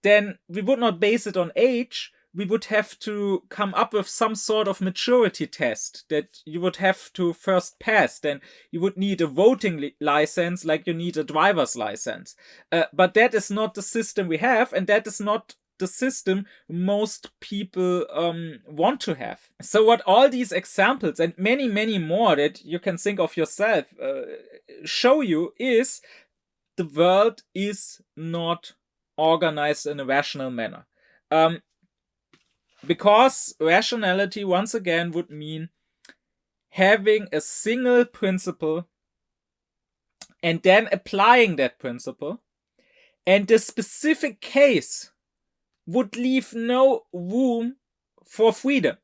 then we would not base it on age. We would have to come up with some sort of maturity test that you would have to first pass. Then you would need a voting license like you need a driver's license. But that is not the system we have, and that is not the system most people want to have. So what all these examples and many, many more that you can think of yourself show you is the world is not organized in a rational manner. Because rationality, once again, would mean having a single principle and then applying that principle, and the specific case would leave no room for freedom.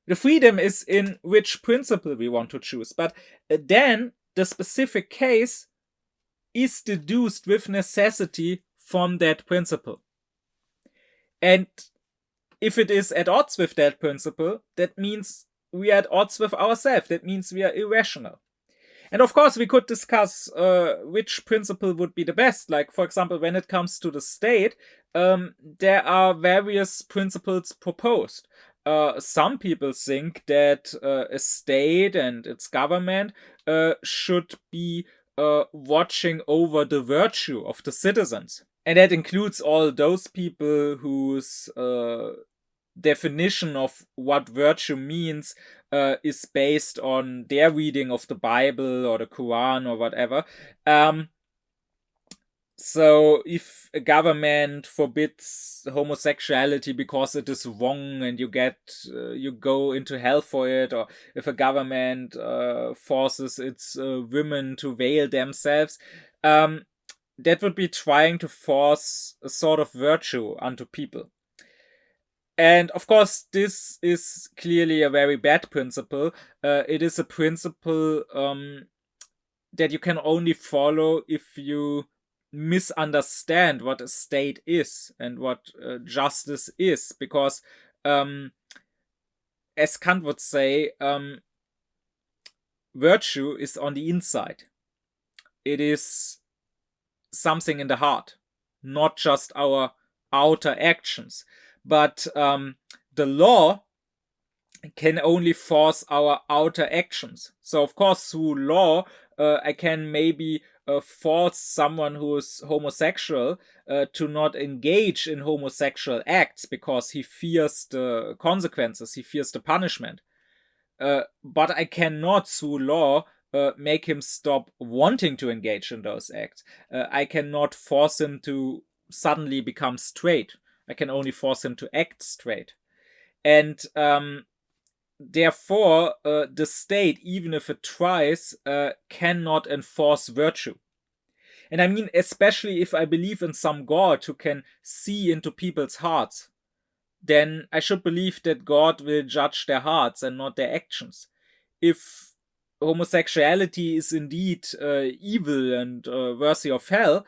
The freedom is in which principle we want to choose, but then the specific case is deduced with necessity from that principle. And if it is at odds with that principle, that means we are at odds with ourselves. That means we are irrational. And of course, we could discuss which principle would be the best. Like, for example, when it comes to the state, there are various principles proposed. Some people think that a state and its government should be watching over the virtue of the citizens. And that includes all those people whose definition of what virtue means is based on their reading of the Bible or the Quran or whatever. So if a government forbids homosexuality because it is wrong and you go into hell for it, or if a government forces its women to veil themselves, that would be trying to force a sort of virtue onto people. And of course, this is clearly a very bad principle. It is a principle that you can only follow if you misunderstand what a state is and what justice is. Because, as Kant would say, virtue is on the inside. It is something in the heart, not just our outer actions. But the law can only force our outer actions. So, of course, through law, I can maybe force someone who is homosexual to not engage in homosexual acts because he fears the consequences, he fears the punishment. But I cannot, through law, make him stop wanting to engage in those acts. I cannot force him to suddenly become straight. I can only force him to act straight. And therefore, the state, even if it tries, cannot enforce virtue. And I mean, especially if I believe in some God who can see into people's hearts, then I should believe that God will judge their hearts and not their actions. If homosexuality is indeed evil and worthy of hell,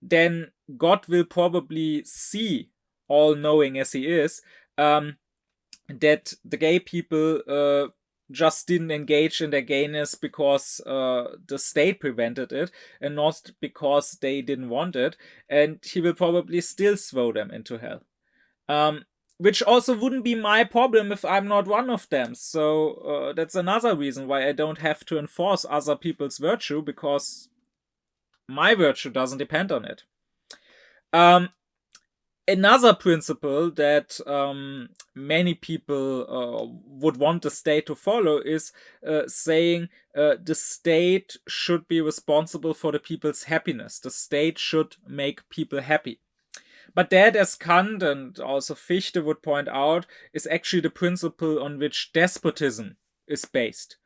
then God will probably see, all-knowing as he is, that the gay people just didn't engage in their gayness because the state prevented it and not because they didn't want it, and he will probably still throw them into hell. which also wouldn't be my problem if I'm not one of them. So that's another reason why I don't have to enforce other people's virtue, because my virtue doesn't depend on it. Another principle that many people would want the state to follow is saying the state should be responsible for the people's happiness. The state should make people happy. But that, as Kant and also Fichte would point out, is actually the principle on which despotism is based.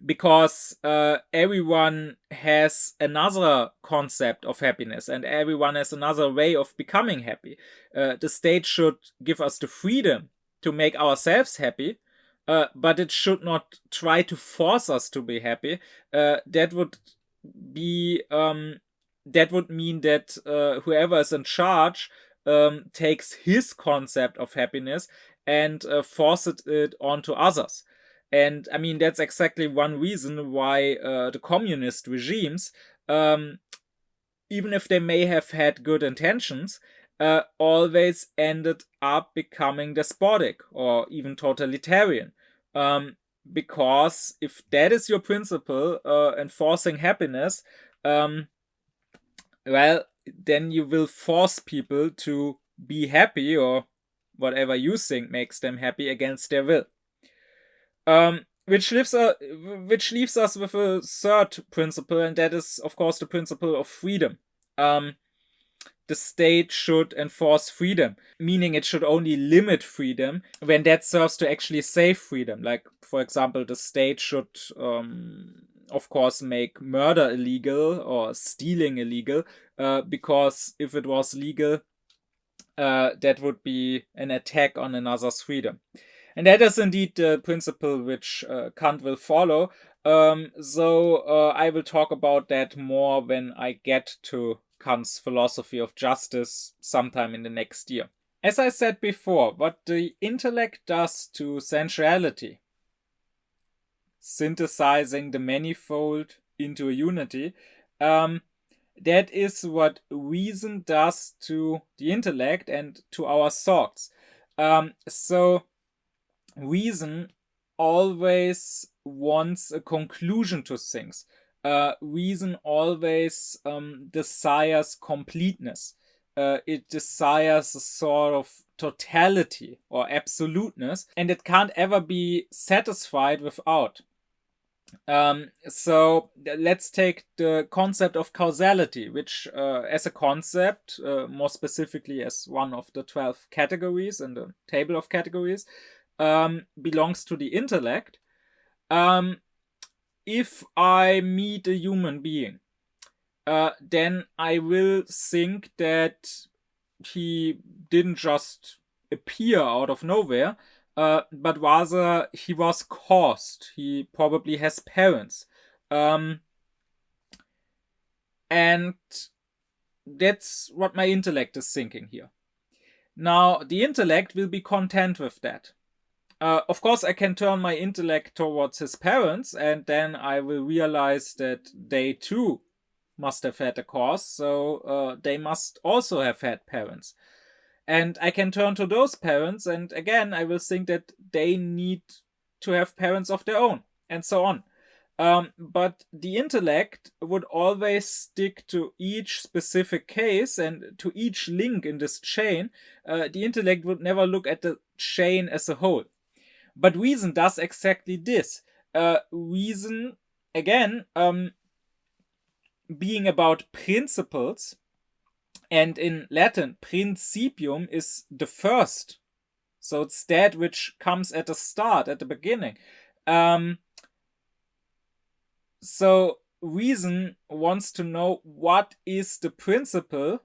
Because everyone has another concept of happiness and everyone has another way of becoming happy. The state should give us the freedom to make ourselves happy, but it should not try to force us to be happy. That would mean that whoever is in charge takes his concept of happiness and forces it onto others. And I mean, that's exactly one reason why the communist regimes, even if they may have had good intentions, always ended up becoming despotic or even totalitarian. Because if that is your principle, enforcing happiness, well, then you will force people to be happy or whatever you think makes them happy against their will. Which leaves us with a third principle, and that is, of course, the principle of freedom. The state should enforce freedom, meaning it should only limit freedom when that serves to actually save freedom. Like, for example, the state should, of course, make murder illegal or stealing illegal, because if it was legal, that would be an attack on another's freedom. And that is indeed the principle which Kant will follow. So I will talk about that more when I get to Kant's philosophy of justice sometime in the next year. As I said before, what the intellect does to sensuality, synthesizing the manifold into a unity, that is what reason does to the intellect and to our thoughts. So reason always wants a conclusion to things. Reason always desires completeness. It desires a sort of totality or absoluteness, and it can't ever be satisfied without. So let's take the concept of causality, which as a concept, more specifically as one of the 12 categories in the table of categories, belongs to the intellect. If I meet a human being, then I will think that he didn't just appear out of nowhere, but rather he was caused. He probably has parents. And that's what my intellect is thinking here. Now, the intellect will be content with that. Of course, I can turn my intellect towards his parents, and then I will realize that they too must have had a cause, so they must also have had parents. And I can turn to those parents, and again, I will think that they need to have parents of their own, and so on. But the intellect would always stick to each specific case and to each link in this chain. The intellect would never look at the chain as a whole. But reason does exactly this. Reason, again, being about principles, and in Latin, principium is the first. So it's that which comes at the start, at the beginning. So reason wants to know what is the principle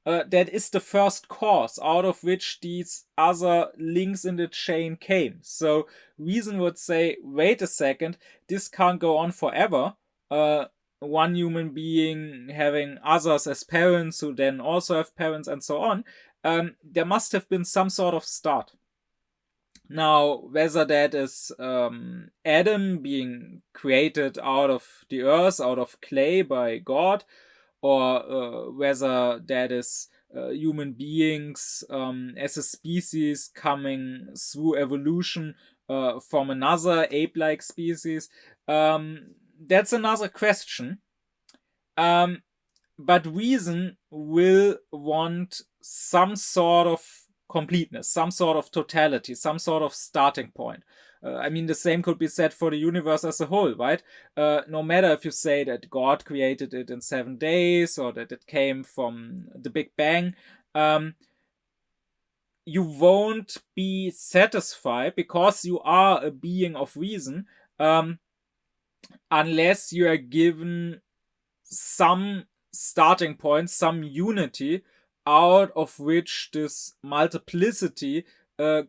that is the first cause out of which these other links in the chain came. So reason would say, wait a second, this can't go on forever. One human being having others as parents who then also have parents and so on. There must have been some sort of start. Now, whether that is Adam being created out of the earth, out of clay by God, or whether that is human beings as a species coming through evolution from another ape-like species. That's another question. But reason will want some sort of completeness, some sort of totality, some sort of starting point. I mean, the same could be said for the universe as a whole, right? No matter if you say that God created it in 7 days or that it came from the Big Bang, you won't be satisfied because you are a being of reason, unless you are given some starting point, some unity out of which this multiplicity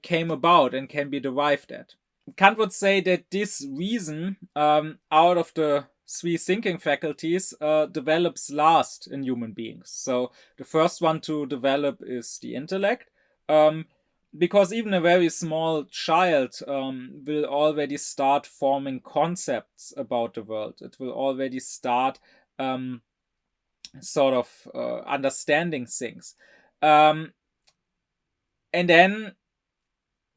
came about and can be derived at. Kant would say that this reason, out of the 3 thinking faculties, develops last in human beings. So the first one to develop is the intellect, because even a very small child will already start forming concepts about the world. It will already start sort of understanding things. And then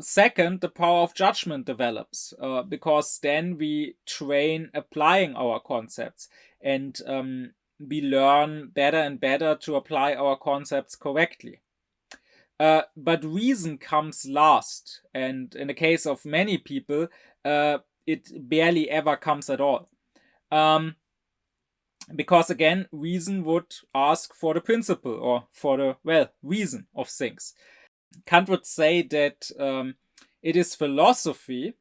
second, the power of judgment develops, because then we train applying our concepts, and we learn better and better to apply our concepts correctly. But reason comes last, and in the case of many people, it barely ever comes at all. Because again, reason would ask for the principle or for the, reason of things. Kant would say that it is philosophy,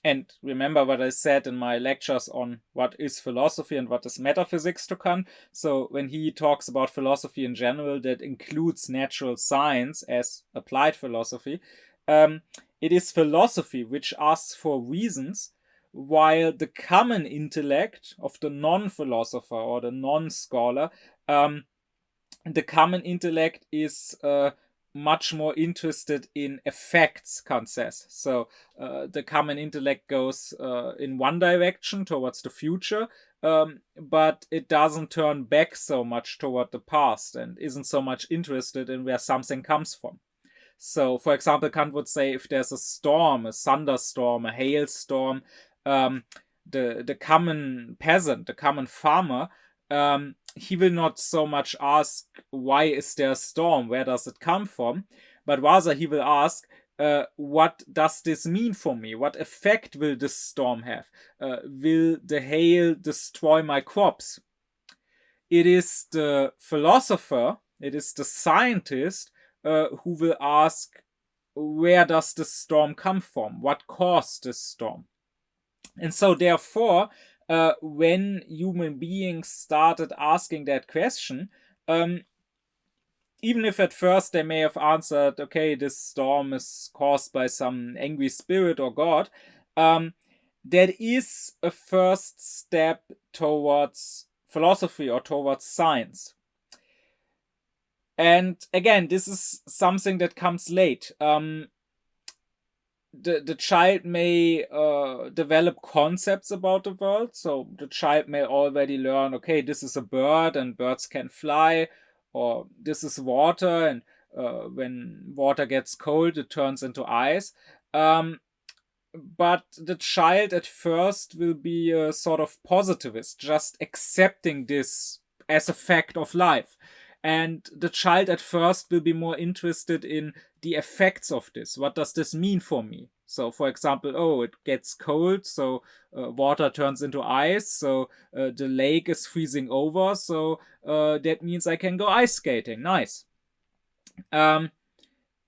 and remember what I said in my lectures on what is philosophy and what is metaphysics to Kant. So when he talks about philosophy in general, that includes natural science as applied philosophy. It is philosophy which asks for reasons, while the common intellect of the non-philosopher or the non-scholar, the common intellect is much more interested in effects, Kant says. So the common intellect goes in one direction towards the future, but it doesn't turn back so much toward the past and isn't so much interested in where something comes from. So, for example, Kant would say if there's a storm, a thunderstorm, a hailstorm, the common peasant, the common farmer, he will not so much ask, why is there a storm? Where does it come from? But rather he will ask, what does this mean for me? What effect will this storm have? Will the hail destroy my crops? It is the philosopher, it is the scientist who will ask, where does the storm come from? What caused this storm? And so therefore, when human beings started asking that question, even if at first they may have answered, okay, this storm is caused by some angry spirit or God, that is a first step towards philosophy or towards science. And again, this is something that comes late. The child may develop concepts about the world. So the child may already learn, okay, this is a bird and birds can fly, or this is water and when water gets cold, it turns into ice. But the child at first will be a sort of positivist, just accepting this as a fact of life. And the child at first will be more interested in the effects of this. What does this mean for me? So, for example, it gets cold, so water turns into ice, so the lake is freezing over, so that means I can go ice skating. Nice. But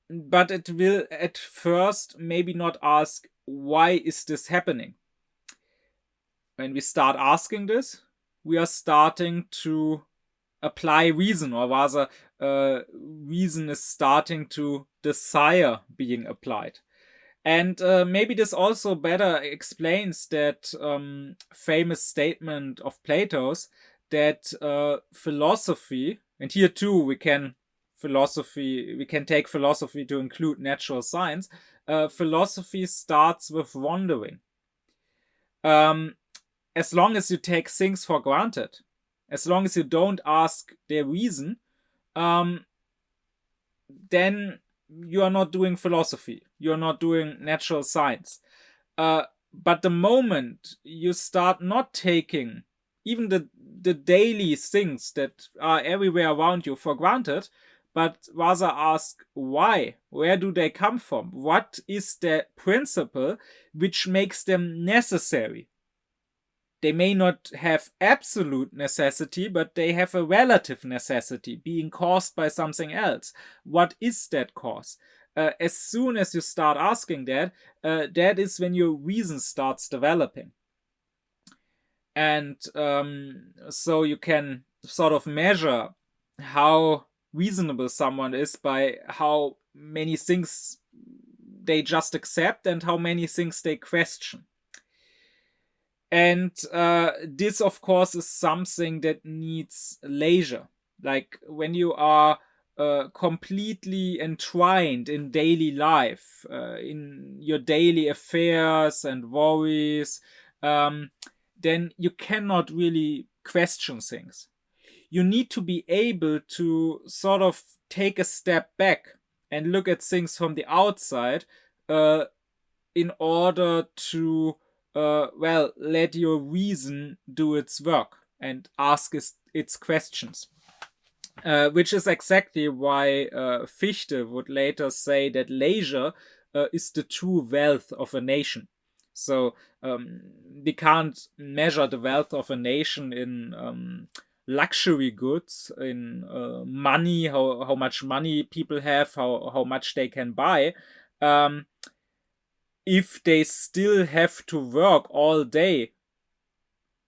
it will at first maybe not ask, why is this happening? When we start asking this, we are starting to apply reason, or rather reason is starting to desire being applied. And maybe this also better explains that famous statement of Plato's that philosophy, and here too we can take philosophy to include natural science. Philosophy starts with wondering. As long as you take things for granted, As long as you don't ask their reason, then you are not doing philosophy. You are not doing natural science. But the moment you start not taking even the daily things that are everywhere around you for granted, but rather ask why, where do they come from, what is the principle which makes them necessary. They may not have absolute necessity, but they have a relative necessity being caused by something else. What is that cause? As soon as you start asking that, that is when your reason starts developing. And so you can sort of measure how reasonable someone is by how many things they just accept and how many things they question. And this, of course, is something that needs leisure. Like when you are completely entwined in daily life, in your daily affairs and worries, then you cannot really question things. You need to be able to sort of take a step back and look at things from the outside in order to let your reason do its work and ask its questions. Which is exactly why Fichte would later say that leisure is the true wealth of a nation. So we can't measure the wealth of a nation in luxury goods, in money, how much money people have, how much they can buy. If they still have to work all day,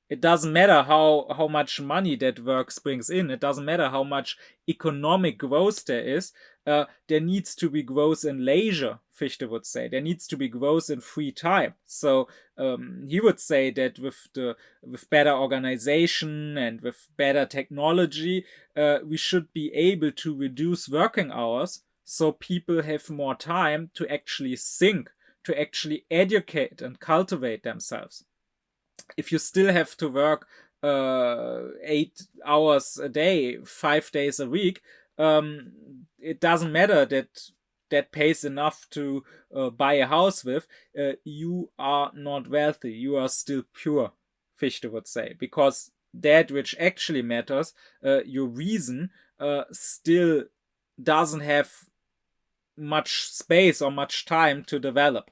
it doesn't matter how much money that work brings in. It doesn't matter how much economic growth there is. There needs to be growth in leisure, Fichte would say. There needs to be growth in free time. So he would say that with better organization and with better technology, we should be able to reduce working hours so people have more time to actually think, to actually educate and cultivate themselves. If you still have to work 8 hours a day, 5 days a week, it doesn't matter that pays enough to buy a house with. You are not wealthy. You are still pure, Fichte would say, because that which actually matters, your reason, still doesn't have much space or much time to develop.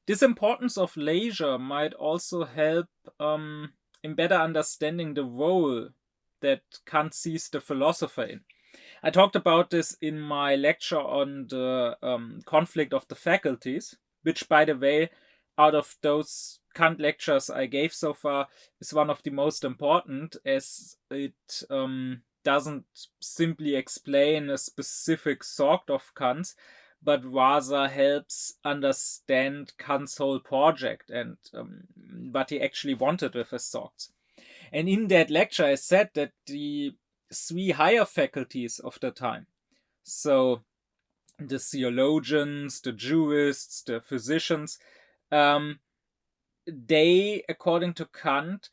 This importance of leisure might also help in better understanding the role that Kant sees the philosopher in. I talked about this in my lecture on the conflict of the faculties, which, by the way, out of those Kant lectures I gave so far, is one of the most important, as it doesn't simply explain a specific sort of Kant, but rather helps understand Kant's whole project and what he actually wanted with his thoughts. And in that lecture, I said that the 3 higher faculties of the time, so the theologians, the jurists, the physicians, they, according to Kant,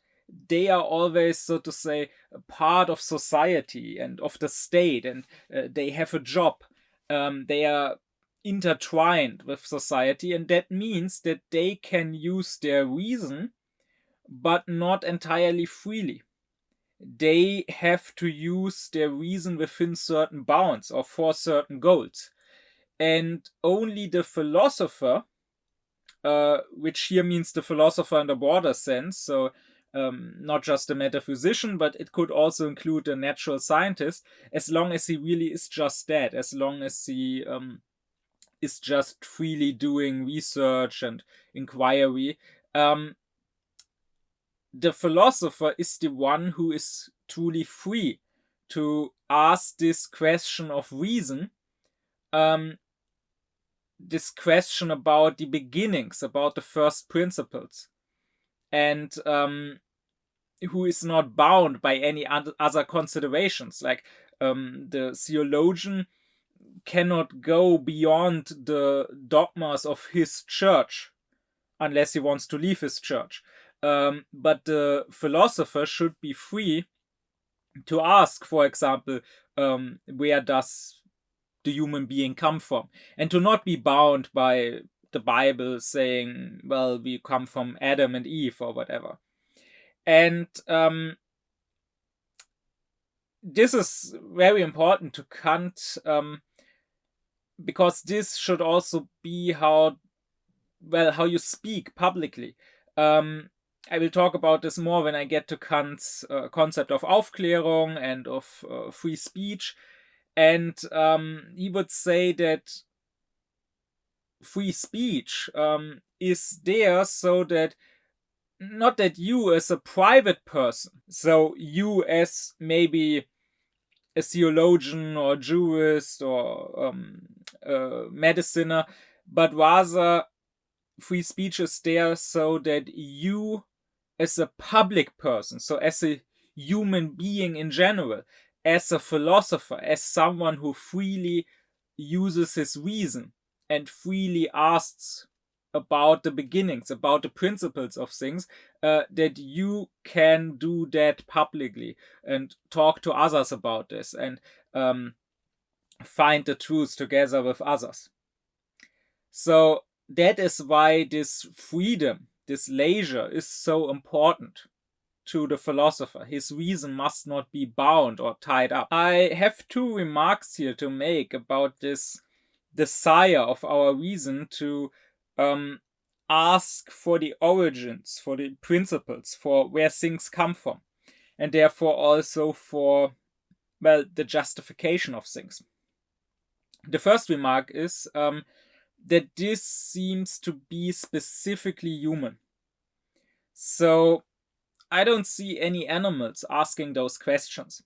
they are always, so to say, a part of society and of the state, and they have a job. They are intertwined with society, and that means that they can use their reason, but not entirely freely. They have to use their reason within certain bounds or for certain goals. And only the philosopher, which here means the philosopher in the broader sense, so not just a metaphysician, but it could also include a natural scientist, as long as he really is just that, as long as he is just freely doing research and inquiry. The philosopher is the one who is truly free to ask this question of reason, this question about the beginnings, about the first principles, and who is not bound by any other considerations. Like the theologian cannot go beyond the dogmas of his church unless he wants to leave his church. But the philosopher should be free to ask, for example, where does the human being come from, and to not be bound by the Bible saying, well, we come from Adam and Eve or whatever. And this is very important to Kant, because this should also be how you speak publicly. I will talk about this more when I get to Kant's concept of Aufklärung and of free speech. And he would say that free speech is there so that, not that you as a private person, so you as maybe a theologian or jurist or a mediciner, but rather free speech is there so that you as a public person, so as a human being in general, as a philosopher, as someone who freely uses his reason and freely asks about the beginnings, about the principles of things, that you can do that publicly and talk to others about this and find the truth together with others. So that is why this freedom, this leisure, is so important to the philosopher. His reason must not be bound or tied up. I have two remarks here to make about this desire of our reason to ask for the origins, for the principles, for where things come from, and therefore also for, well, the justification of things. The first remark is that this seems to be specifically human. So I don't see any animals asking those questions.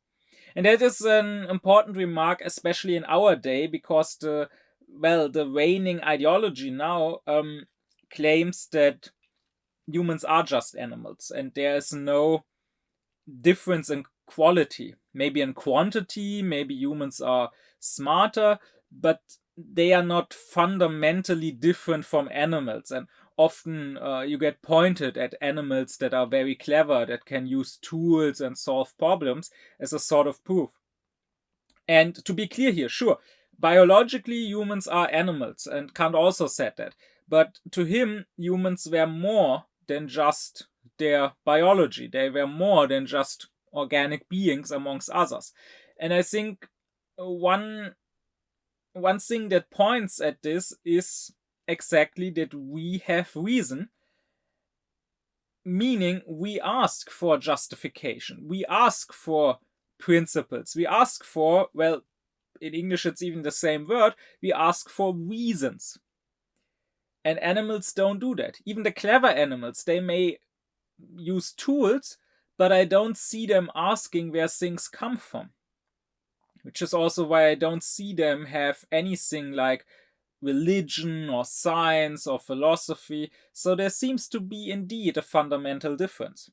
And that is an important remark, especially in our day, because the reigning ideology now claims that humans are just animals and there is no difference in quality. Maybe in quantity, maybe humans are smarter, but they are not fundamentally different from animals. And often you get pointed at animals that are very clever, that can use tools and solve problems as a sort of proof. And to be clear here, sure, biologically humans are animals, and Kant also said that. But to him, humans were more than just their biology. They were more than just organic beings amongst others. And I think one thing that points at this is exactly that we have reason, meaning we ask for justification, we ask for principles, we ask for, well, in English it's even the same word, we ask for reasons. And animals don't do that. Even the clever animals, they may use tools, but I don't see them asking where things come from. Which is also why I don't see them have anything like religion or science or philosophy. So there seems to be indeed a fundamental difference.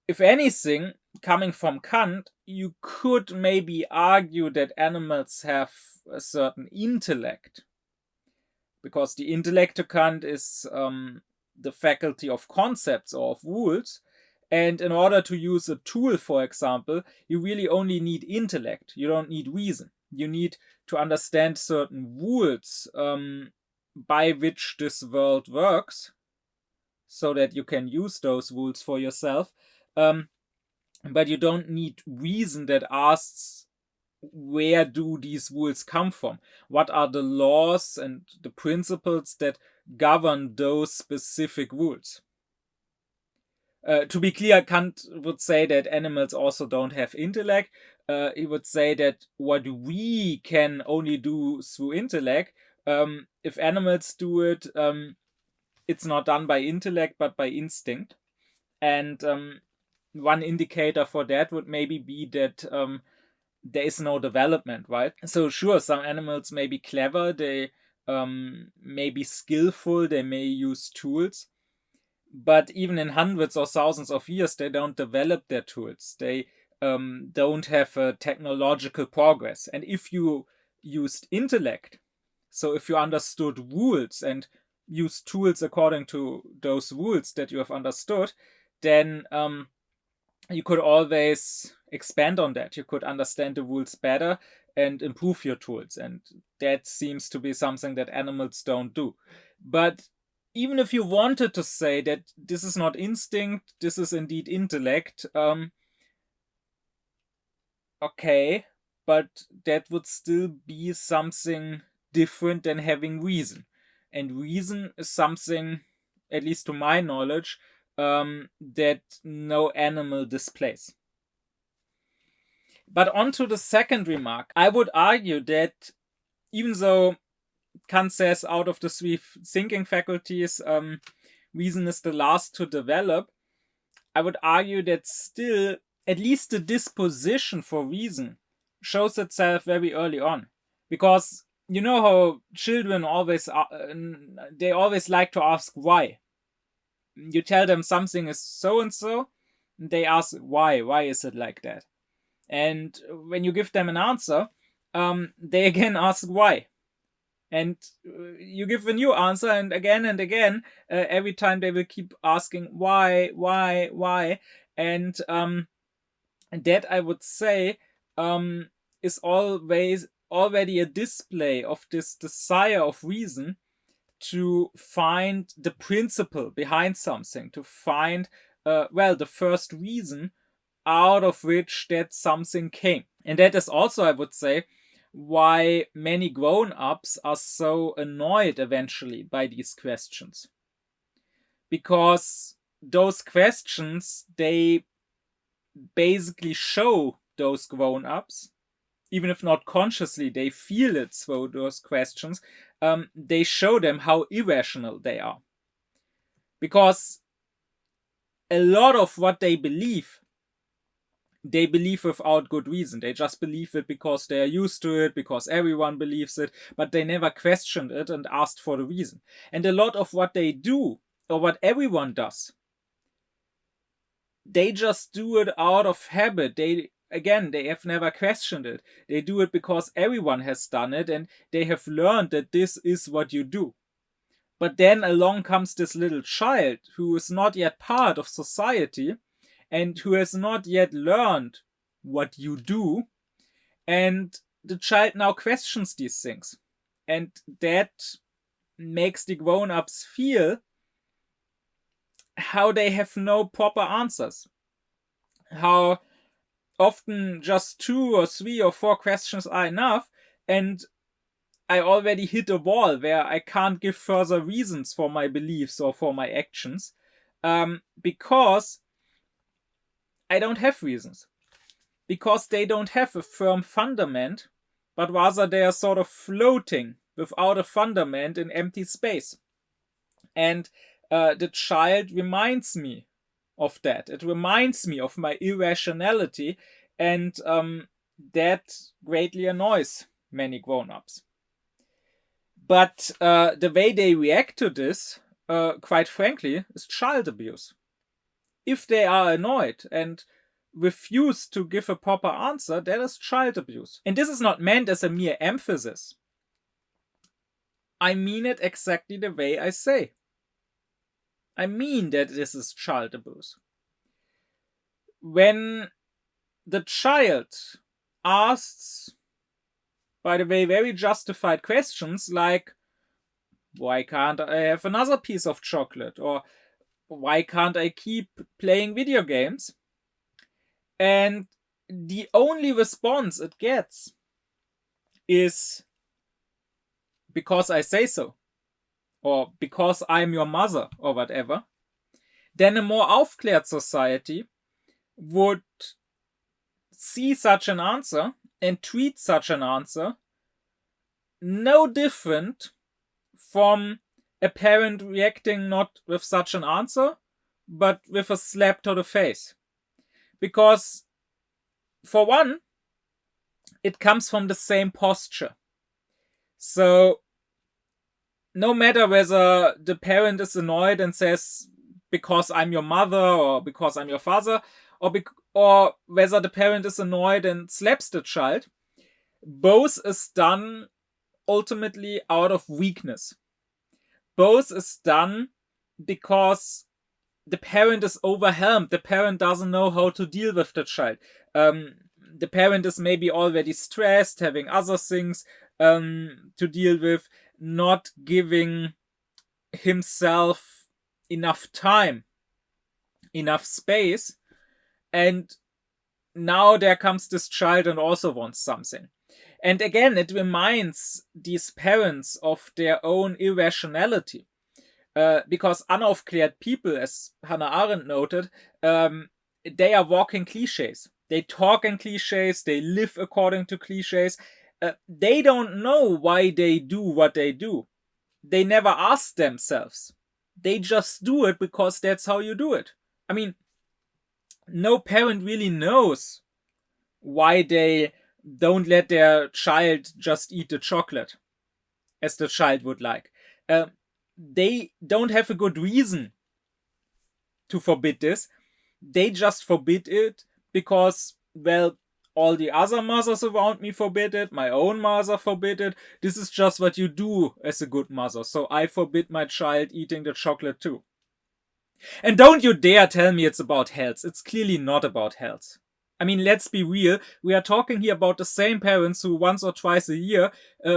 If anything, coming from Kant, you could maybe argue that animals have a certain intellect. Because the intellect to Kant is the faculty of concepts or of rules. And in order to use a tool, for example, you really only need intellect. You don't need reason. You need to understand certain rules by which this world works so that you can use those rules for yourself. But you don't need reason that asks, where do these rules come from? What are the laws and the principles that govern those specific rules? To be clear, Kant would say that animals also don't have intellect. He would say that what we can only do through intellect, if animals do it, it's not done by intellect but by instinct. And one indicator for that would maybe be that there is no development, right? So sure, some animals may be clever, they may be skillful, they may use tools, but even in hundreds or thousands of years, they don't develop their tools. They don't have a technological progress. And if you used intellect, so if you understood rules and used tools according to those rules that you have understood, then you could always expand on that. You could understand the rules better and improve your tools. And that seems to be something that animals don't do. But even if you wanted to say that this is not instinct, this is indeed intellect, okay, but that would still be something different than having reason. And reason is something, at least to my knowledge, that no animal displays. But on to the second remark. I would argue that even though Kant says out of the three thinking faculties, reason is the last to develop, I would argue that still, at least the disposition for reason shows itself very early on. Because you know how children always like to ask why. You tell them something is so and so, they ask why is it like that? And when you give them an answer, they again ask why. And you give a new answer, and again, every time they will keep asking why. And that, I would say, is always already a display of this desire of reason to find the principle behind something, to find, the first reason out of which that something came. And that is also, I would say, why many grown-ups are so annoyed eventually by these questions. Because those questions, they basically show those grown-ups, even if not consciously, they feel it through those questions, they show them how irrational they are. Because a lot of what they believe without good reason. They just believe it because they are used to it, because everyone believes it, but they never questioned it and asked for the reason. And a lot of what they do, or what everyone does, they just do it out of habit. They have never questioned it. They do it because everyone has done it, and they have learned that this is what you do. But then along comes this little child who is not yet part of society, and who has not yet learned what you do, and the child now questions these things. And that makes the grown-ups feel how they have no proper answers. How often just 2 or 3 or 4 questions are enough, and I already hit a wall where I can't give further reasons for my beliefs or for my actions, because I don't have reasons. Because they don't have a firm fundament, but rather they are sort of floating without a fundament in empty space. And the child reminds me of that. It reminds me of my irrationality, and that greatly annoys many grown-ups. But the way they react to this, quite frankly, is child abuse. If they are annoyed and refuse to give a proper answer, that is child abuse. And this is not meant as a mere emphasis. I mean it exactly the way I say. I mean that this is child abuse. When the child asks, by the way, very justified questions like, why can't I have another piece of chocolate? Or why can't I keep playing video games? And the only response it gets is, because I say so, or because I'm your mother, or whatever, then a more aufklärt society would see such an answer and treat such an answer no different from a parent reacting not with such an answer, but with a slap to the face. Because, for one, it comes from the same posture. So, no matter whether the parent is annoyed and says, because I'm your mother, or because I'm your father, or whether the parent is annoyed and slaps the child, both is done ultimately out of weakness. Both is done because the parent is overwhelmed. The parent doesn't know how to deal with the child. The parent is maybe already stressed, having other things to deal with, not giving himself enough time, enough space, and now there comes this child and also wants something. And again, it reminds these parents of their own irrationality. Because unaufklärt people, as Hannah Arendt noted, they are walking cliches. They talk in cliches, they live according to cliches. They don't know why they do what they do. They never ask themselves. They just do it because that's how you do it. I mean, no parent really knows why they don't let their child just eat the chocolate as the child would like. They don't have a good reason to forbid this. They just forbid it because, well, all the other mothers around me forbid it, my own mother forbid it. This is just what you do as a good mother, so I forbid my child eating the chocolate too. And don't you dare tell me it's about health. It's clearly not about health. I mean, let's be real. We are talking here about the same parents who once or twice a year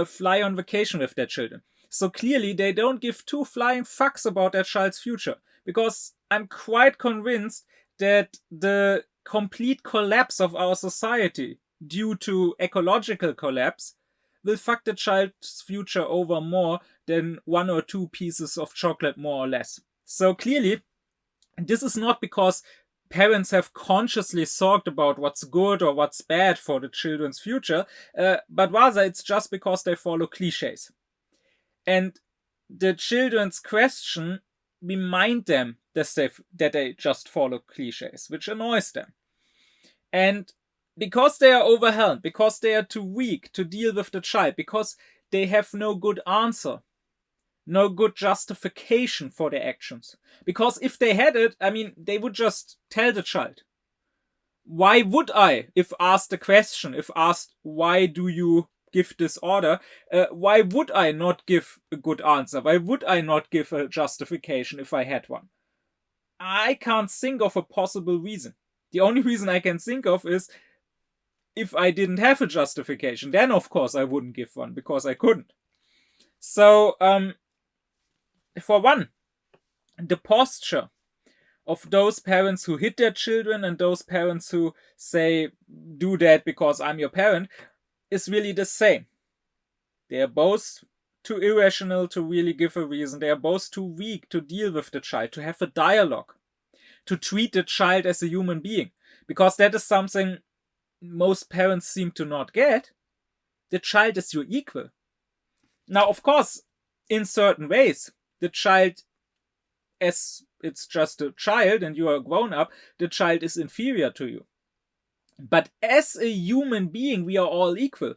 fly on vacation with their children. So clearly they don't give two flying fucks about their child's future. Because I'm quite convinced that the complete collapse of our society due to ecological collapse will fuck the child's future over more than 1 or 2 pieces of chocolate more or less. So clearly, this is not because parents have consciously thought about what's good or what's bad for the children's future, but rather it's just because they follow cliches. And the children's question remind them that they just follow cliches, which annoys them. And because they are overwhelmed, because they are too weak to deal with the child, because they have no good answer, no good justification for their actions. Because if they had it, I mean, they would just tell the child. Why would I, if asked a question, if asked, why do you give this order, why would I not give a good answer? Why would I not give a justification if I had one? I can't think of a possible reason. The only reason I can think of is if I didn't have a justification, then of course I wouldn't give one because I couldn't. So, for one, the posture of those parents who hit their children and those parents who say, do that because I'm your parent, is really the same. They are both too irrational to really give a reason. They are both too weak to deal with the child, to have a dialogue, to treat the child as a human being. Because that is something most parents seem to not get. The child is your equal. Now, of course, in certain ways, the child, as it's just a child and you are a grown-up, the child is inferior to you. But as a human being, we are all equal.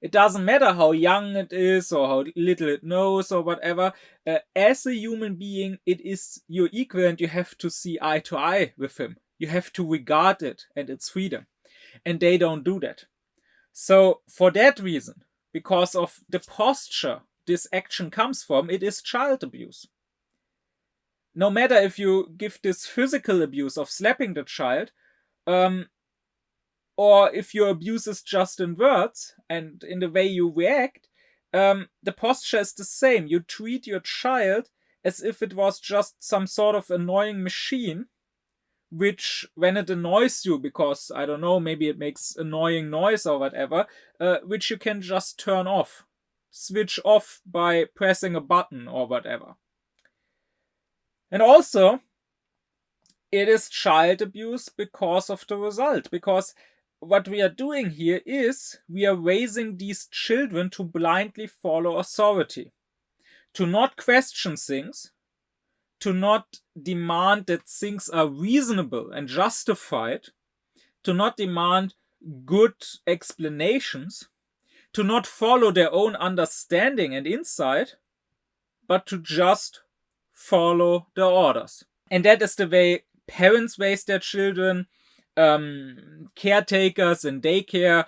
It doesn't matter how young it is or how little it knows or whatever. As a human being, it is your equal and you have to see eye to eye with him. You have to regard it and its freedom. And they don't do that. So for that reason, because of the posture this action comes from, it is child abuse. No matter if you give this physical abuse of slapping the child, or if your abuse is just in words and in the way you react, the posture is the same. You treat your child as if it was just some sort of annoying machine, which, when it annoys you, because, I don't know, maybe it makes annoying noise or whatever, which you can just turn off, switch off by pressing a button or whatever. And also, it is child abuse because of the result, because what we are doing here is we are raising these children to blindly follow authority, to not question things, to not demand that things are reasonable and justified, to not demand good explanations, to not follow their own understanding and insight, but to just follow the orders. And that is the way parents raise their children, caretakers in daycare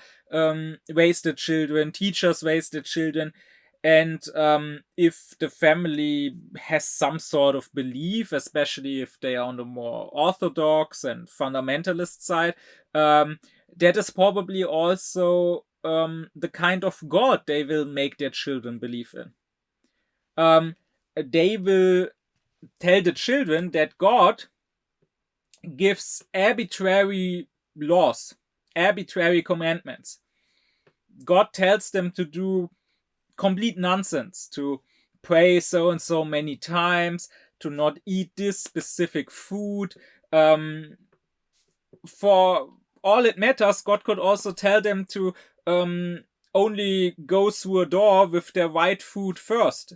raise the children, teachers raise the children. And if the family has some sort of belief, especially if they are on the more orthodox and fundamentalist side, that is probably also the kind of God they will make their children believe in. They will tell the children that God gives arbitrary laws, arbitrary commandments. God tells them to do complete nonsense, to pray so and so many times, to not eat this specific food. For all it matters, God could also tell them to only go through a door with their right foot first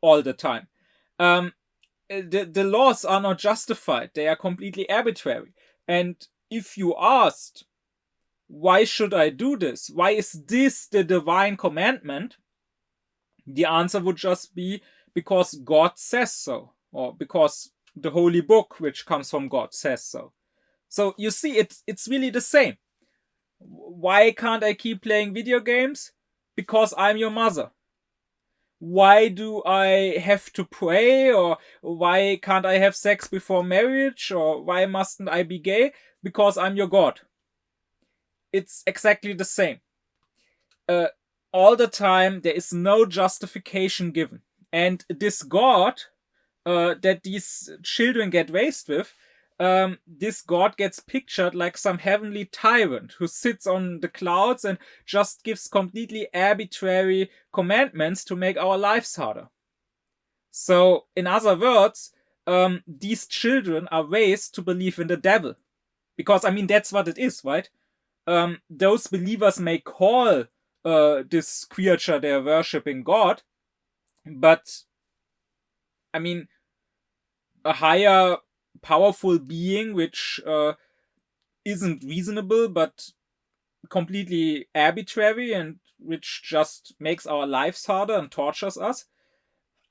all the time. The laws are not justified. They are completely arbitrary. And if you asked, why should I do this? Why is this the divine commandment? The answer would just be because God says so, or because the holy book, which comes from God, says so. So you see, it's really the same. Why can't I keep playing video games? Because I'm your mother. Why do I have to pray? Or why can't I have sex before marriage? Or why mustn't I be gay? Because I'm your God. It's exactly the same. All the time, there is no justification given. And this God that these children get raised with, this God gets pictured like some heavenly tyrant who sits on the clouds and just gives completely arbitrary commandments to make our lives harder. So, in other words, these children are raised to believe in the devil. Because, I mean, that's what it is, right? Those believers may call this creature they're worshipping God, but, I mean, a higher powerful being which isn't reasonable but completely arbitrary and which just makes our lives harder and tortures us,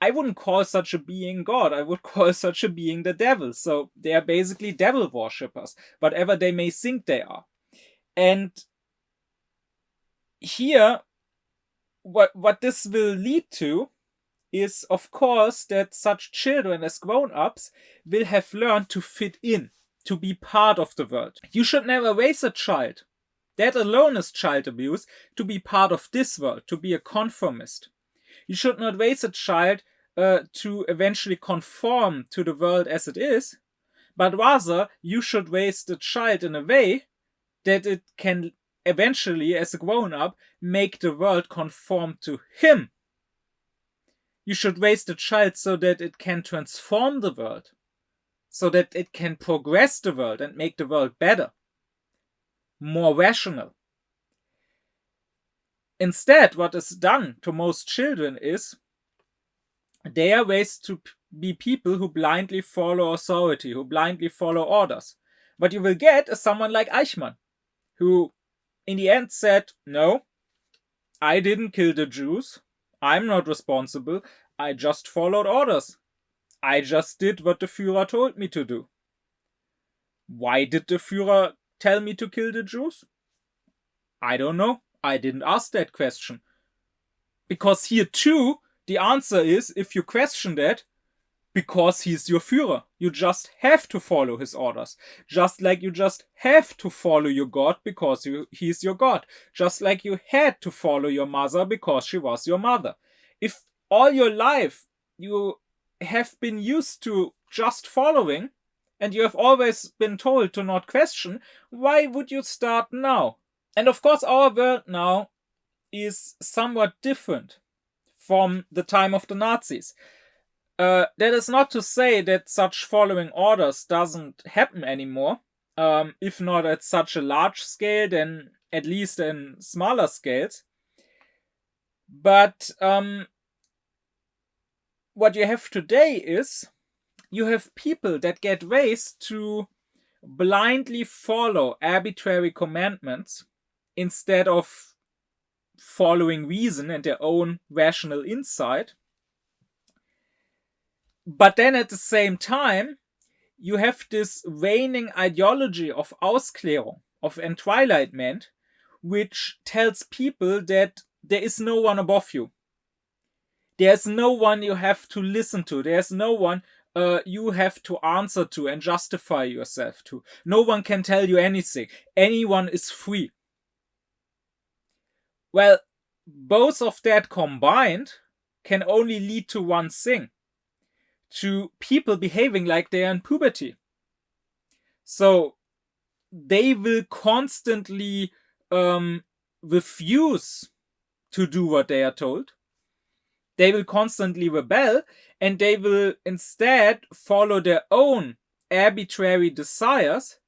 I wouldn't call such a being God. I would call such a being the devil. So they are basically devil worshippers, whatever they may think they are. And here, what this will lead to is, of course, that such children as grown-ups will have learned to fit in, to be part of the world. You should never raise a child. That alone is child abuse, to be part of this world, to be a conformist. You should not raise a child to eventually conform to the world as it is, but rather you should raise the child in a way that it can eventually, as a grown-up, make the world conform to him. You should raise the child so that it can transform the world, so that it can progress the world and make the world better, more rational. Instead, what is done to most children is they are raised to be people who blindly follow authority, who blindly follow orders. What you will get is someone like Eichmann, who in the end said, no, I didn't kill the Jews. I'm not responsible. I just followed orders. I just did what the Führer told me to do. Why did the Führer tell me to kill the Jews? I don't know. I didn't ask that question. Because here too, the answer is, if you question that, because he's your Führer. You just have to follow his orders. Just like you just have to follow your God because he's your God. Just like you had to follow your mother because she was your mother. If all your life you have been used to just following and you have always been told to not question, why would you start now? And of course, our world now is somewhat different from the time of the Nazis. That is not to say that such following orders doesn't happen anymore. If not at such a large scale, then at least in smaller scales. But what you have today is you have people that get raised to blindly follow arbitrary commandments instead of following reason and their own rational insight. But then at the same time, you have this reigning ideology of Ausklärung, of Entwilightment, which tells people that there is no one above you. There's no one you have to listen to. There's no one you have to answer to and justify yourself to. No one can tell you anything. Anyone is free. Well, both of that combined can only lead to one thing: to people behaving like they are in puberty. So they will constantly refuse to do what they are told. They will constantly rebel, and they will instead follow their own arbitrary desires.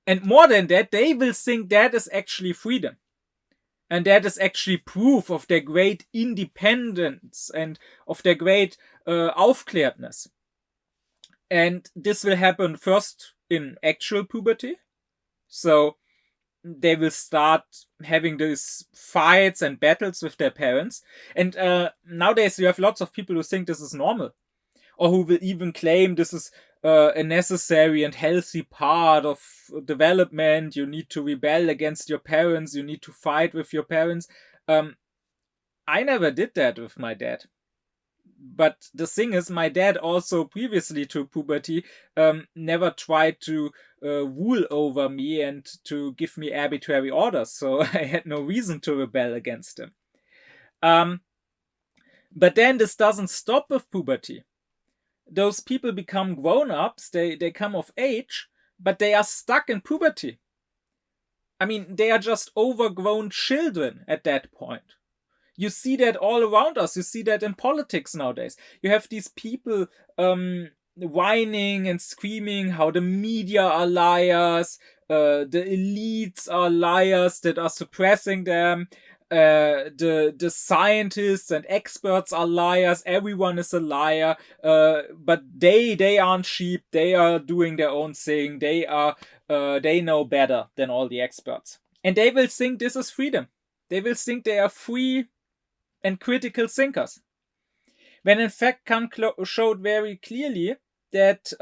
And more than that, they will think that is actually freedom. And that is actually proof of their great independence and of their great Aufklärtness. And this will happen first in actual puberty. So they will start having these fights and battles with their parents. And nowadays you have lots of people who think this is normal, or who will even claim this is a necessary and healthy part of development. You need to rebel against your parents. You need to fight with your parents. I never did that with my dad. But the thing is, my dad also previously to puberty never tried to rule over me and to give me arbitrary orders. So I had no reason to rebel against him. But then this doesn't stop with puberty. Those people become grown-ups, they come of age, but they are stuck in puberty. I mean, they are just overgrown children at that point. You see that all around us. You see that in politics nowadays. You have these people whining and screaming how the media are liars, the elites are liars that are suppressing them, the scientists and experts are liars, everyone is a liar, but they aren't sheep, they are doing their own thing, they know better than all the experts. And they will think this is freedom. They will think they are free and critical thinkers. When in fact Kant showed very clearly that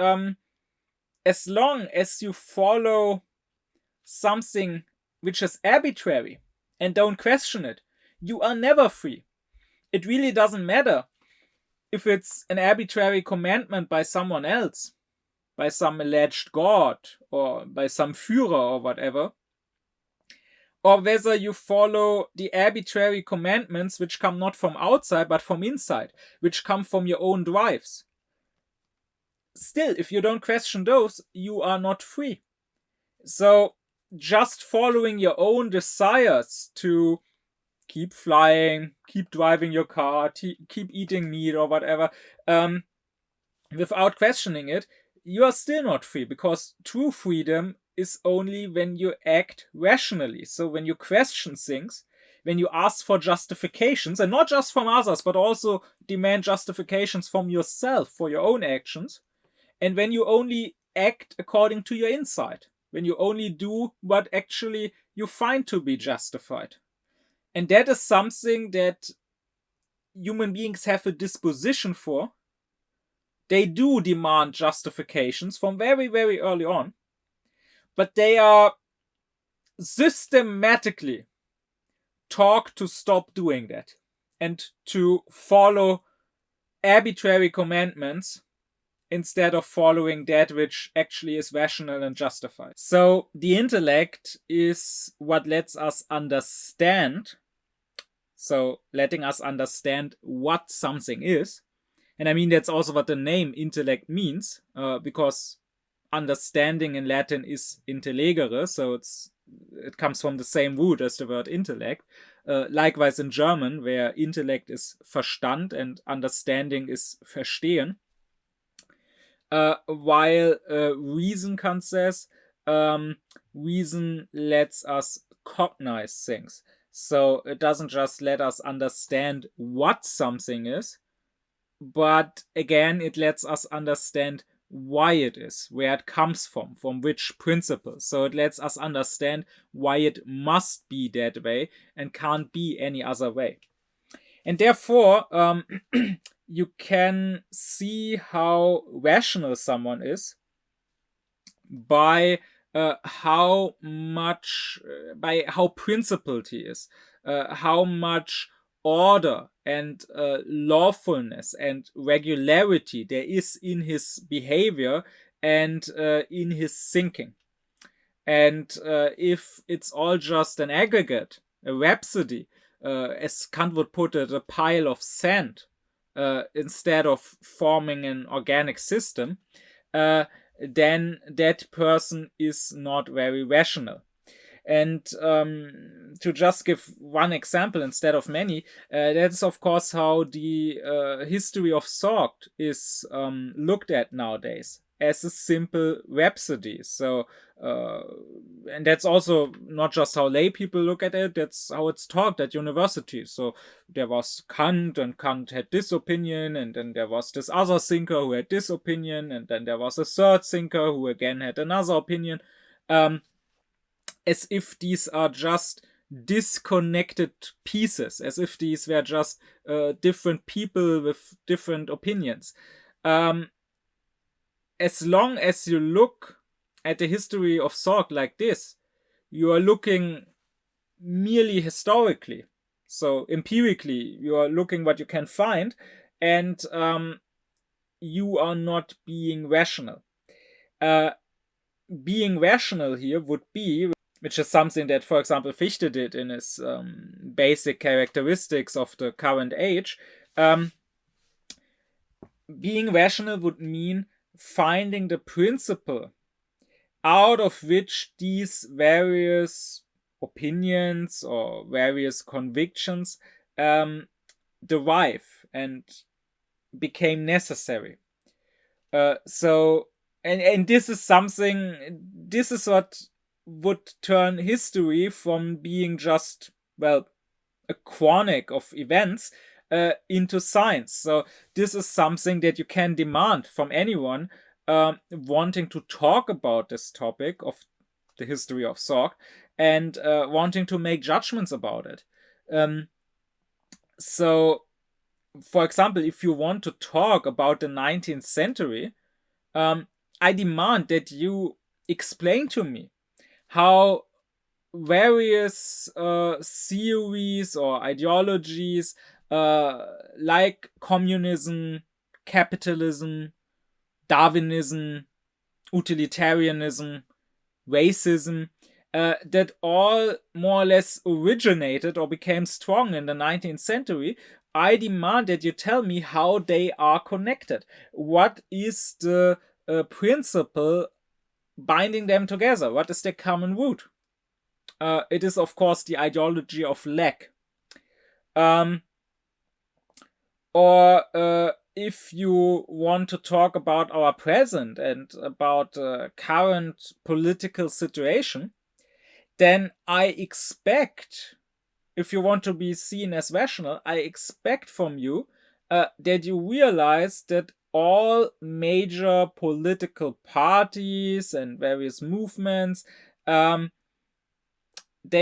as long as you follow something which is arbitrary and don't question it, you are never free. It really doesn't matter if it's an arbitrary commandment by someone else, by some alleged god, or by some Führer or whatever, or whether you follow the arbitrary commandments which come not from outside but from inside, which come from your own drives. Still, if you don't question those, you are not free. So just following your own desires to keep flying, keep driving your car, keep eating meat or whatever, without questioning it, you are still not free, because true freedom is only when you act rationally. So when you question things, when you ask for justifications, and not just from others, but also demand justifications from yourself for your own actions, and when you only act according to your insight, when you only do what actually you find to be justified. And that is something that human beings have a disposition for. They do demand justifications from very, very early on, but they are systematically taught to stop doing that and to follow arbitrary commandments instead of following that which actually is rational and justified. So the intellect is what lets us understand, so letting us understand what something is. And I mean, that's also what the name intellect means, because understanding in Latin is intellegere, so it comes from the same root as the word intellect. Likewise in German, where intellect is Verstand and understanding is Verstehen. While reason, Kant says, reason lets us cognize things. So it doesn't just let us understand what something is, but again, it lets us understand why it is, where it comes from which principles. So it lets us understand why it must be that way and can't be any other way. And therefore, you can see how rational someone is by how principled he is, how much order and lawfulness and regularity there is in his behavior and in his thinking. And if it's all just an aggregate, a rhapsody, as Kant would put it, a pile of sand, instead of forming an organic system, then that person is not very rational. And to just give one example instead of many, that's of course how the history of thought is looked at nowadays, as a simple rhapsody. So, and that's also not just how lay people look at it, that's how it's taught at universities. So there was Kant, and Kant had this opinion, and then there was this other thinker who had this opinion, and then there was a third thinker who again had another opinion. As if these are just disconnected pieces, as if these were just different people with different opinions. As long as you look at the history of thought like this, you are looking merely historically. So empirically, you are looking what you can find, and you are not being rational. Being rational here would be, which is something that, for example, Fichte did in his basic characteristics of the current age. Being rational would mean finding the principle out of which these various opinions or various convictions derive and became necessary. So, and this is something, this is what would turn history from being just, well, a chronic of events into science. So this is something that you can demand from anyone wanting to talk about this topic of the history of thought and wanting to make judgments about it. So, for example, if you want to talk about the 19th century, I demand that you explain to me how various theories or ideologies like communism, capitalism, Darwinism, utilitarianism, racism, that all more or less originated or became strong in the 19th century. I demand that you tell me how they are connected. What is the principle binding them together? What is their common root? It is, of course, the ideology of lack. Or if you want to talk about our present and about the current political situation, then I expect, if you want to be seen as rational, I expect from you that you realize that all major political parties and various movements, they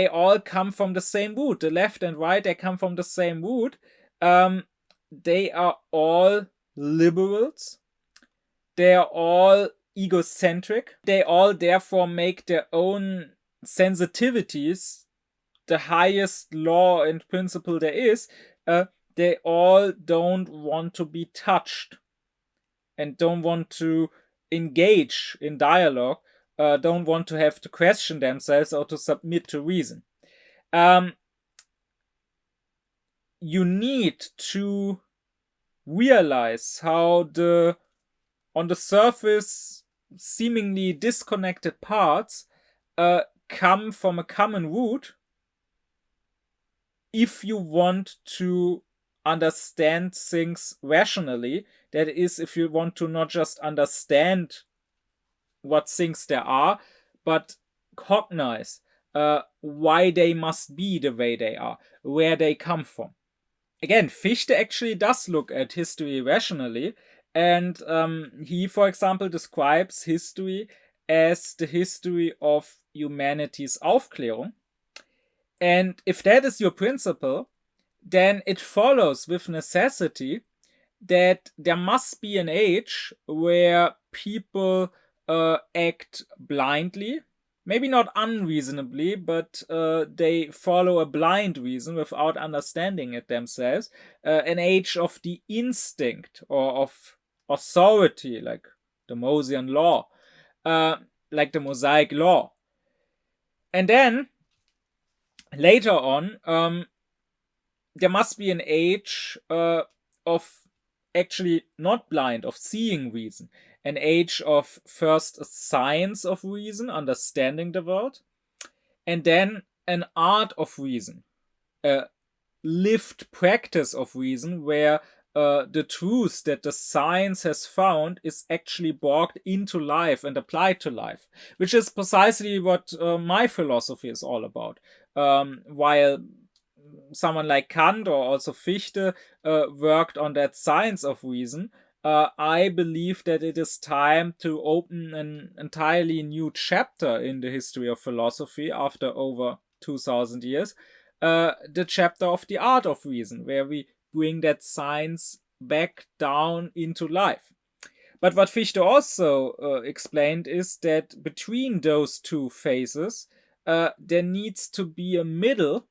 all come from the same root. The left and right, they come from the same root. They are all liberals. They are all egocentric. They all therefore make their own sensitivities the highest law and principle there is. They all don't want to be touched and don't want to engage in dialogue, don't want to have to question themselves or to submit to reason. You need to realize how the, on the surface, seemingly disconnected parts come from a common root if you want to understand things rationally. That is, if you want to not just understand what things there are, but cognize why they must be the way they are, where they come from. Again, Fichte actually does look at history rationally, and he, for example, describes history as the history of humanity's Aufklärung. And if that is your principle, then it follows with necessity that there must be an age where people act blindly, maybe not unreasonably, but they follow a blind reason without understanding it themselves, an age of the instinct or of authority, like the Mosaic law, uh, like the Mosaic law. And then later on, there must be an age of actually not blind, of seeing reason, an age of first a science of reason, understanding the world, and then an art of reason, a lived practice of reason, where the truth that the science has found is actually brought into life and applied to life, which is precisely what my philosophy is all about. While someone like Kant or also Fichte worked on that science of reason, I believe that it is time to open an entirely new chapter in the history of philosophy after over 2000 years, the chapter of the art of reason, where we bring that science back down into life. But what Fichte also explained is that between those two phases, there needs to be a middle,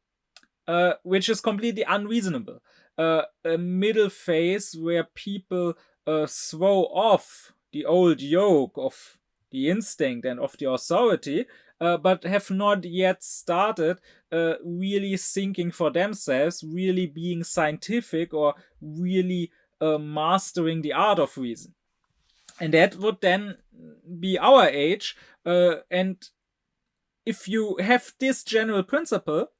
which is completely unreasonable. A middle phase where people throw off the old yoke of the instinct and of the authority, but have not yet started really thinking for themselves, really being scientific, or really mastering the art of reason. And that would then be our age. And if you have this general principle,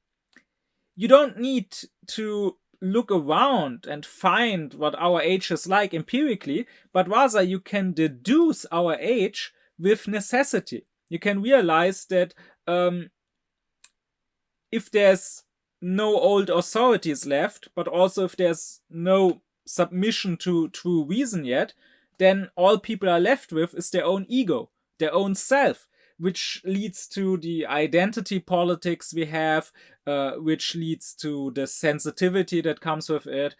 you don't need to look around and find what our age is like empirically, but rather you can deduce our age with necessity. You can realize that if there's no old authorities left, but also if there's no submission to true reason yet, then all people are left with is their own ego, their own self, which leads to the identity politics we have, which leads to the sensitivity that comes with it,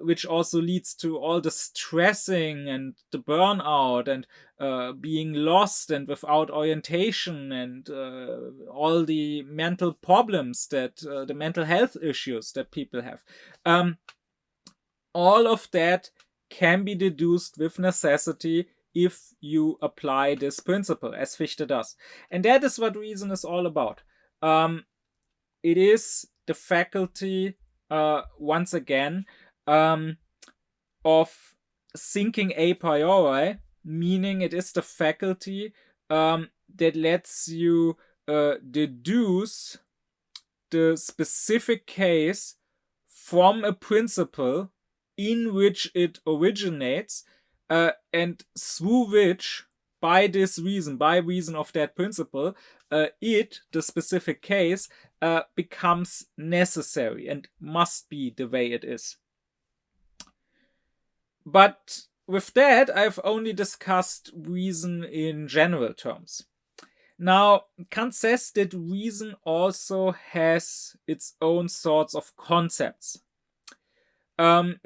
which also leads to all the stressing and the burnout and being lost and without orientation and all the mental problems that the mental health issues that people have. All of that can be deduced with necessity if you apply this principle, as Fichte does. And that is what reason is all about. It is the faculty, once again, of thinking a priori, meaning it is the faculty that lets you deduce the specific case from a principle in which it originates, and through which, by this reason, by reason of that principle, it, the specific case, becomes necessary and must be the way it is. But with that, I've only discussed reason in general terms. Now, Kant says that reason also has its own sorts of concepts.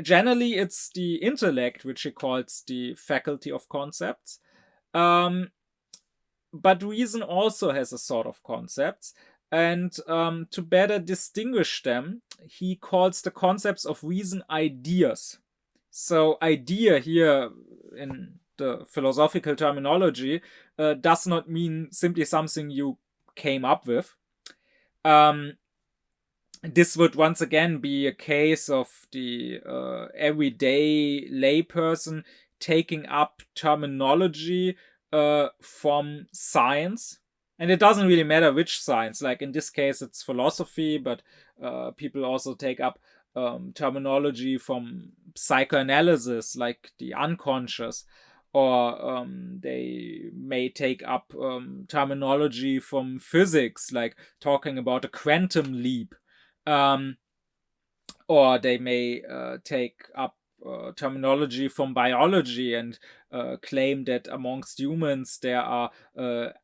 Generally, it's the intellect, which he calls the faculty of concepts. But reason also has a sort of concepts. And to better distinguish them, he calls the concepts of reason ideas. So, idea here in the philosophical terminology does not mean simply something you came up with. This would once again be a case of the everyday layperson taking up terminology from science. And it doesn't really matter which science. Like in this case, it's philosophy, but people also take up terminology from psychoanalysis, like the unconscious, or they may take up terminology from physics, like talking about a quantum leap. Or they may take up terminology from biology and claim that amongst humans there are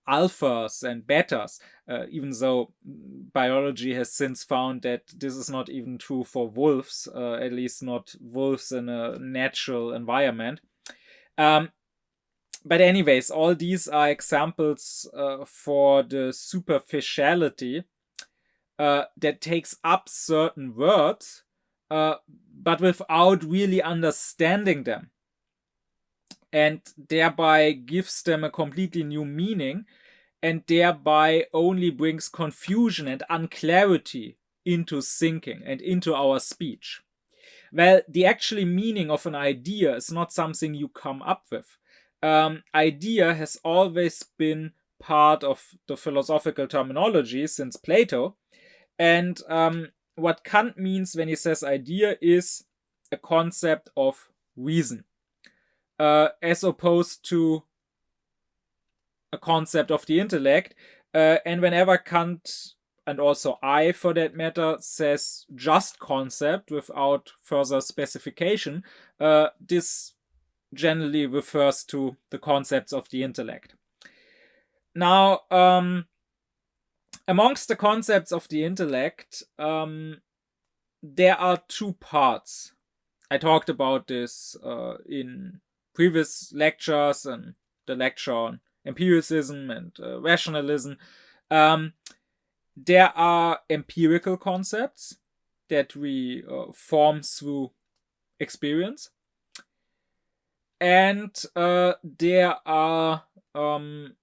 alphas and betas, even though biology has since found that this is not even true for wolves, at least not wolves in a natural environment. But anyways, all these are examples for the superficiality that takes up certain words, but without really understanding them, and thereby gives them a completely new meaning, and thereby only brings confusion and unclarity into thinking and into our speech. Well, the actual meaning of an idea is not something you come up with. Idea has always been part of the philosophical terminology since Plato. And what Kant means when he says idea is a concept of reason, as opposed to a concept of the intellect. And whenever Kant, and also I for that matter, says just concept without further specification, this generally refers to the concepts of the intellect. Now, amongst the concepts of the intellect, there are two parts. I talked about this in previous lectures and the lecture on empiricism and rationalism. There are empirical concepts that we form through experience, and there are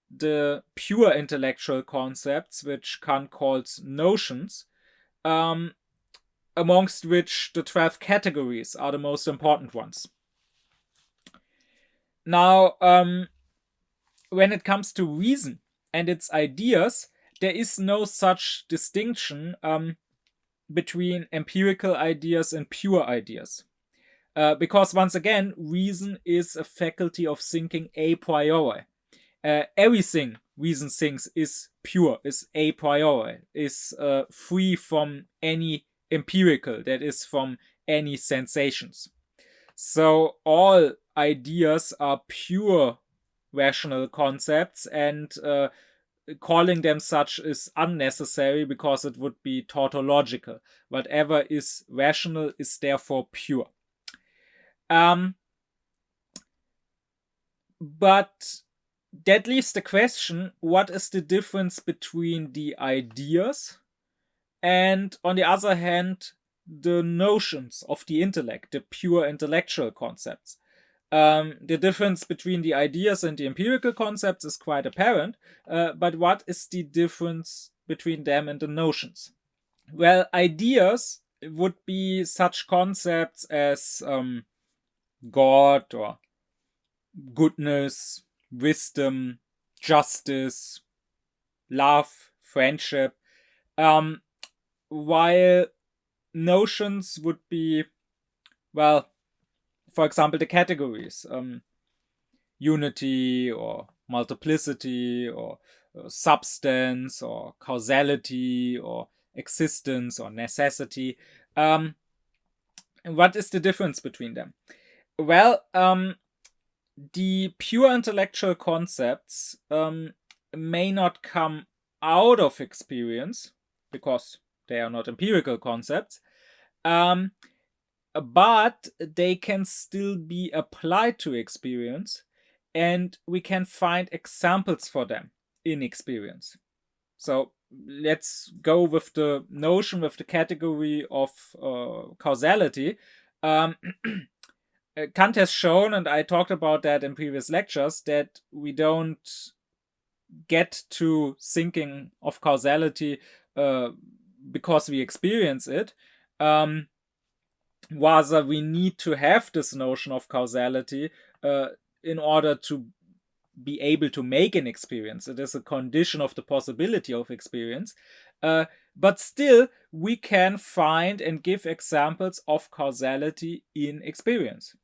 the pure intellectual concepts, which Kant calls notions, amongst which the 12 categories are the most important ones. Now, when it comes to reason and its ideas, there is no such distinction between empirical ideas and pure ideas. Because once again, reason is a faculty of thinking a priori. Everything reason thinks is pure, is a priori, is free from any empirical, that is, from any sensations. So all ideas are pure rational concepts, and calling them such is unnecessary because it would be tautological. Whatever is rational is therefore pure. But that leaves the question, what is the difference between the ideas and, on the other hand, the notions of the intellect, the pure intellectual concepts? The difference between the ideas and the empirical concepts is quite apparent, but what is the difference between them and the notions? Well, ideas would be such concepts as God or goodness, wisdom, justice, love, friendship, while notions would be, well, for example, the categories, unity or multiplicity or substance or causality or existence or necessity. What is the difference between them? Well, the pure intellectual concepts may not come out of experience because they are not empirical concepts, but they can still be applied to experience, and we can find examples for them in experience. So let's go with the notion, with the category of causality. Kant has shown, and I talked about that in previous lectures, that we don't get to thinking of causality because we experience it. Rather, we need to have this notion of causality in order to be able to make an experience. It is a condition of the possibility of experience. But still, we can find and give examples of causality in experience.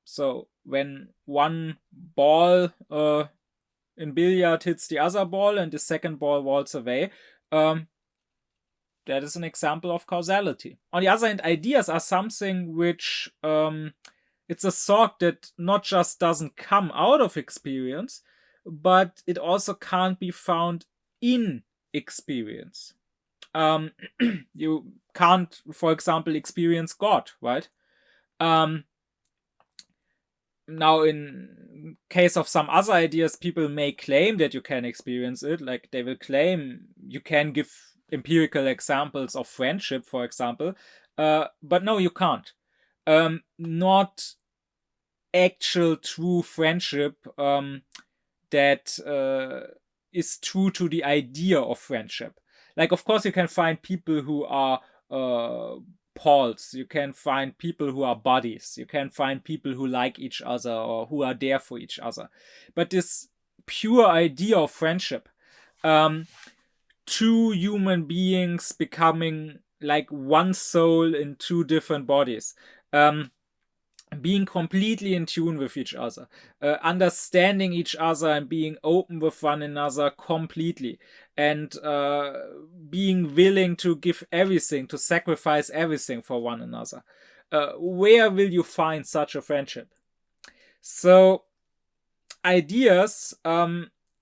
So when one ball in billiard hits the other ball and the second ball rolls away, that is an example of causality. On the other hand, ideas are something which it's a thought that not just doesn't come out of experience, but it also can't be found in experience. You can't, for example, experience God, right? Now, in case of some other ideas, people may claim that you can experience it. Like they will claim you can give empirical examples of friendship, for example. But no, you can't. Not actual true friendship that is true to the idea of friendship. Like, of course, you can find people who are poles. You can find people who are buddies. You can find people who like each other or who are there for each other. But this pure idea of friendship, two human beings becoming like one soul in two different bodies, being completely in tune with each other, understanding each other and being open with one another completely, and being willing to give everything, to sacrifice everything for one another. Where will you find such a friendship? So, ideas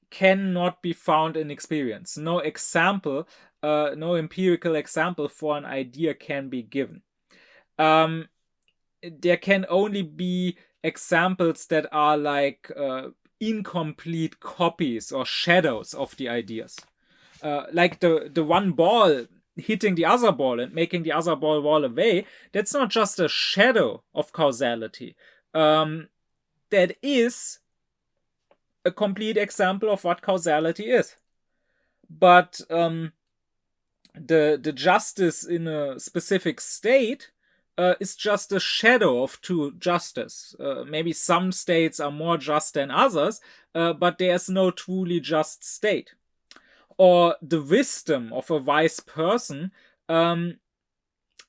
cannot be found in experience. No example, no empirical example for an idea can be given. There can only be examples that are like incomplete copies or shadows of the ideas. Like the one ball hitting the other ball and making the other ball roll away, that's not just a shadow of causality. That is a complete example of what causality is. But the justice in a specific state is just a shadow of true justice. Maybe some states are more just than others, but there's no truly just state. Or the wisdom of a wise person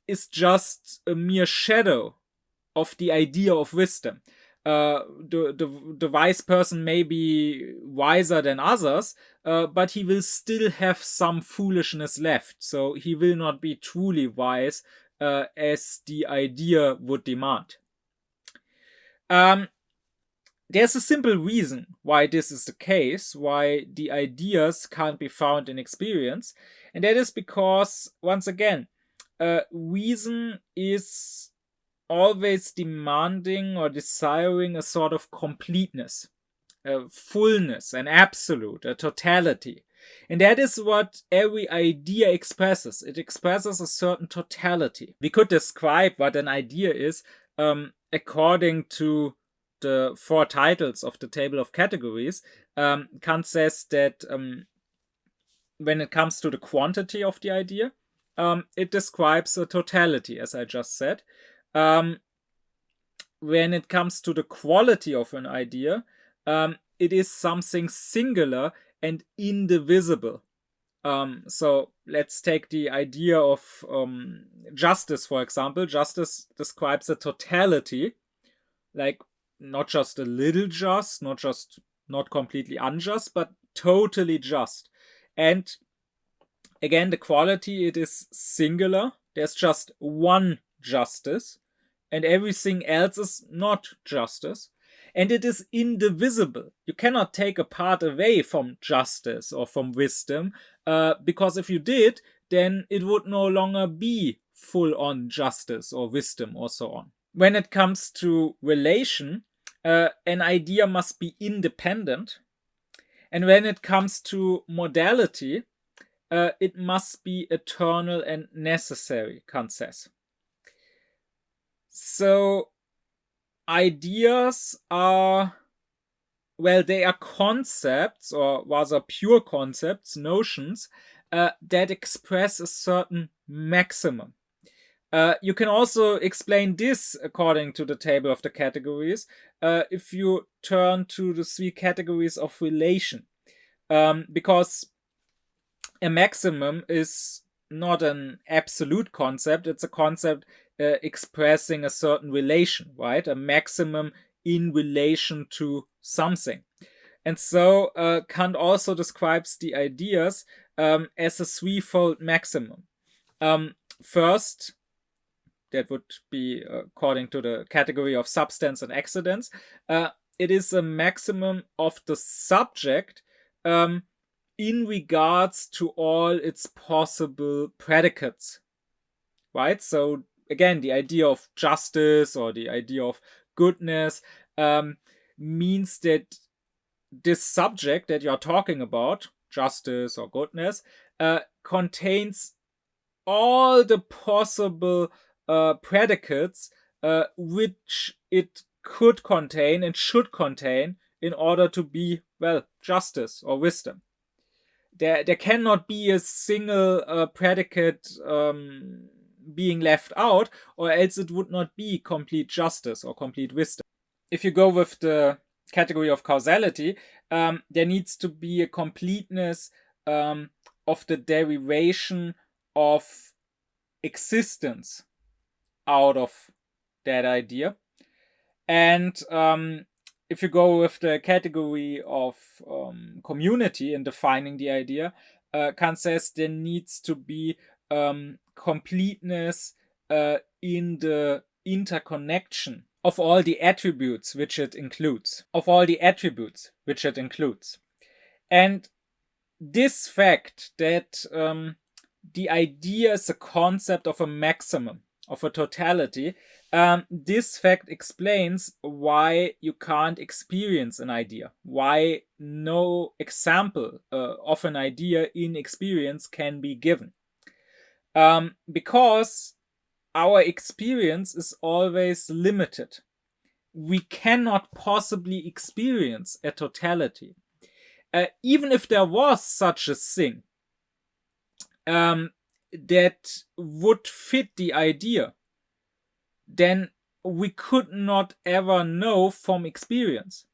is just a mere shadow of the idea of wisdom. The wise person may be wiser than others, but he will still have some foolishness left. So he will not be truly wise as the idea would demand. There's a simple reason why this is the case, why the ideas can't be found in experience, and that is because, once again, reason is always demanding or desiring a sort of completeness, a fullness, an absolute, a totality. And that is what every idea expresses. It expresses a certain totality. We could describe what an idea is according to the four titles of the table of categories. Kant says that when it comes to the quantity of the idea, it describes a totality, as I just said. When it comes to the quality of an idea, it is something singular and indivisible. So let's take the idea of justice, for example. Justice describes a totality, like not just a little just, not completely unjust, but totally just. And again, the quality, it is singular. There's just one justice, and everything else is not justice. And it is indivisible. You cannot take a part away from justice or from wisdom, because if you did, then it would no longer be full-on justice or wisdom or so on. When it comes to relation, an idea must be independent. And when it comes to modality, it must be eternal and necessary, Kant says. So, ideas are, well, they are concepts, or rather pure concepts, notions, that express a certain maximum. You can also explain this according to the table of the categories if you turn to the three categories of relation. Because a maximum is not an absolute concept, it's a concept expressing a certain relation, right? A maximum in relation to something. And so Kant also describes the ideas as a threefold maximum. First, that would be according to the category of substance and accidents, it is a maximum of the subject in regards to all its possible predicates, right? So again, the idea of justice or the idea of goodness means that this subject that you're talking about, justice or goodness, contains all the possible predicates which it could contain and should contain in order to be, well, justice or wisdom. There cannot be a single predicate being left out, or else it would not be complete justice or complete wisdom. If you go with the category of causality, there needs to be a completeness of the derivation of existence out of that idea. And if you go with the category of community in defining the idea, Kant says there needs to be completeness in the interconnection of all the attributes which it includes. And this fact that the idea is a concept of a maximum, of a totality, this fact explains why you can't experience an idea, why no example of an idea in experience can be given. Because our experience is always limited. We cannot possibly experience a totality. Even if there was such a thing that would fit the idea, then we could not ever know from experience.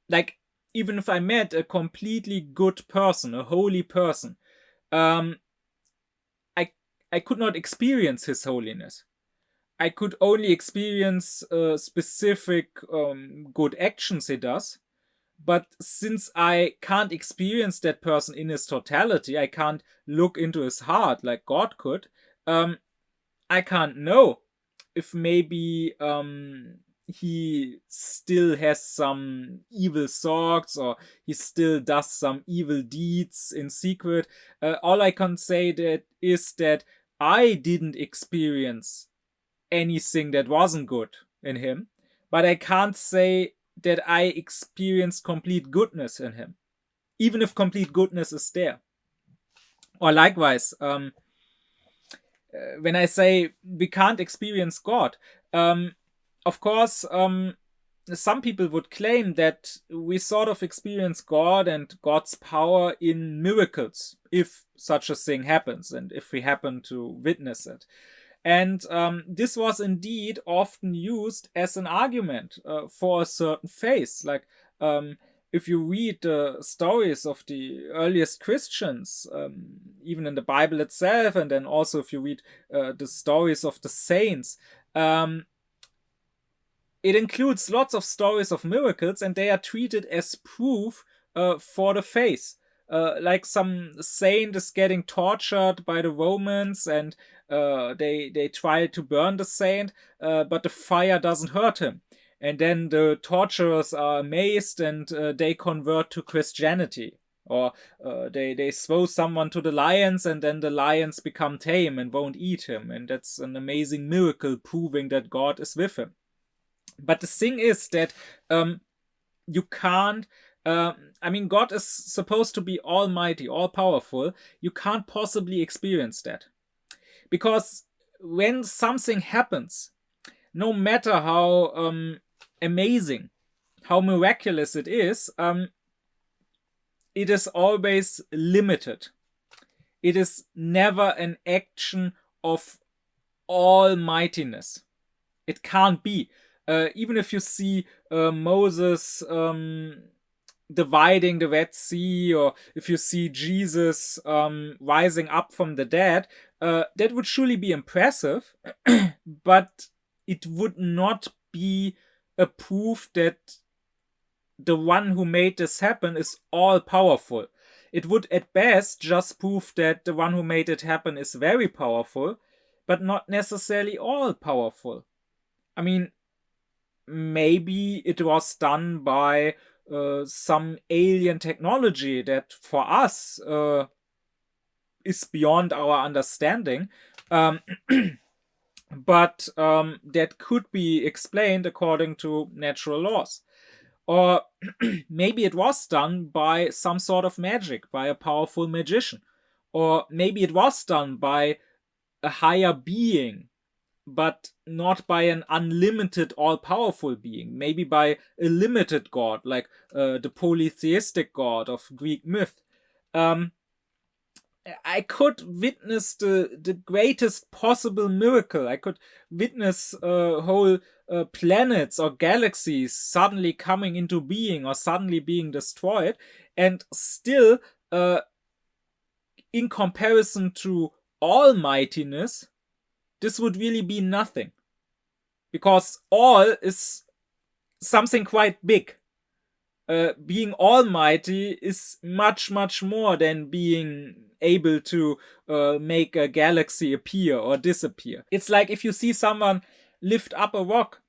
Like, even if I met a completely good person, a holy person, I could not experience his holiness. I could only experience specific good actions he does. But since I can't experience that person in his totality, I can't look into his heart like God could, I can't know if maybe he still has some evil thoughts, or he still does some evil deeds in secret. All I can say is that I didn't experience anything that wasn't good in him, but I can't say that I experienced complete goodness in him, even if complete goodness is there. Or likewise, when I say we can't experience God, of course, some people would claim that we sort of experience God and God's power in miracles, if such a thing happens and if we happen to witness it. And this was indeed often used as an argument for a certain faith. Like, if you read the stories of the earliest Christians, even in the Bible itself, and then also if you read the stories of the saints, it includes lots of stories of miracles, and they are treated as proof for the faith. Like some saint is getting tortured by the Romans, and they try to burn the saint, but the fire doesn't hurt him. And then the torturers are amazed, and they convert to Christianity. Or they throw someone to the lions, and then the lions become tame and won't eat him. And that's an amazing miracle proving that God is with him. But the thing is that you can't, God is supposed to be almighty, all-powerful. You can't possibly experience that. Because when something happens, no matter how amazing, how miraculous it is always limited. It is never an action of almightiness. It can't be. Even if you see Moses dividing the Red Sea, or if you see Jesus rising up from the dead, that would surely be impressive, but it would not be a proof that the one who made this happen is all powerful. It would at best just prove that the one who made it happen is very powerful, but not necessarily all powerful. I mean, maybe it was done by some alien technology that for us is beyond our understanding. but that could be explained according to natural laws. Or maybe it was done by some sort of magic, by a powerful magician. Or maybe it was done by a higher being, but not by an unlimited, all-powerful being. Maybe by a limited god, like the polytheistic god of Greek myth. I could witness the greatest possible miracle. I could witness whole planets or galaxies suddenly coming into being or suddenly being destroyed, and still, in comparison to almightiness, this would really be nothing. Because all is something quite big. Being almighty is much, much more than being able to make a galaxy appear or disappear. It's like if you see someone lift up a rock,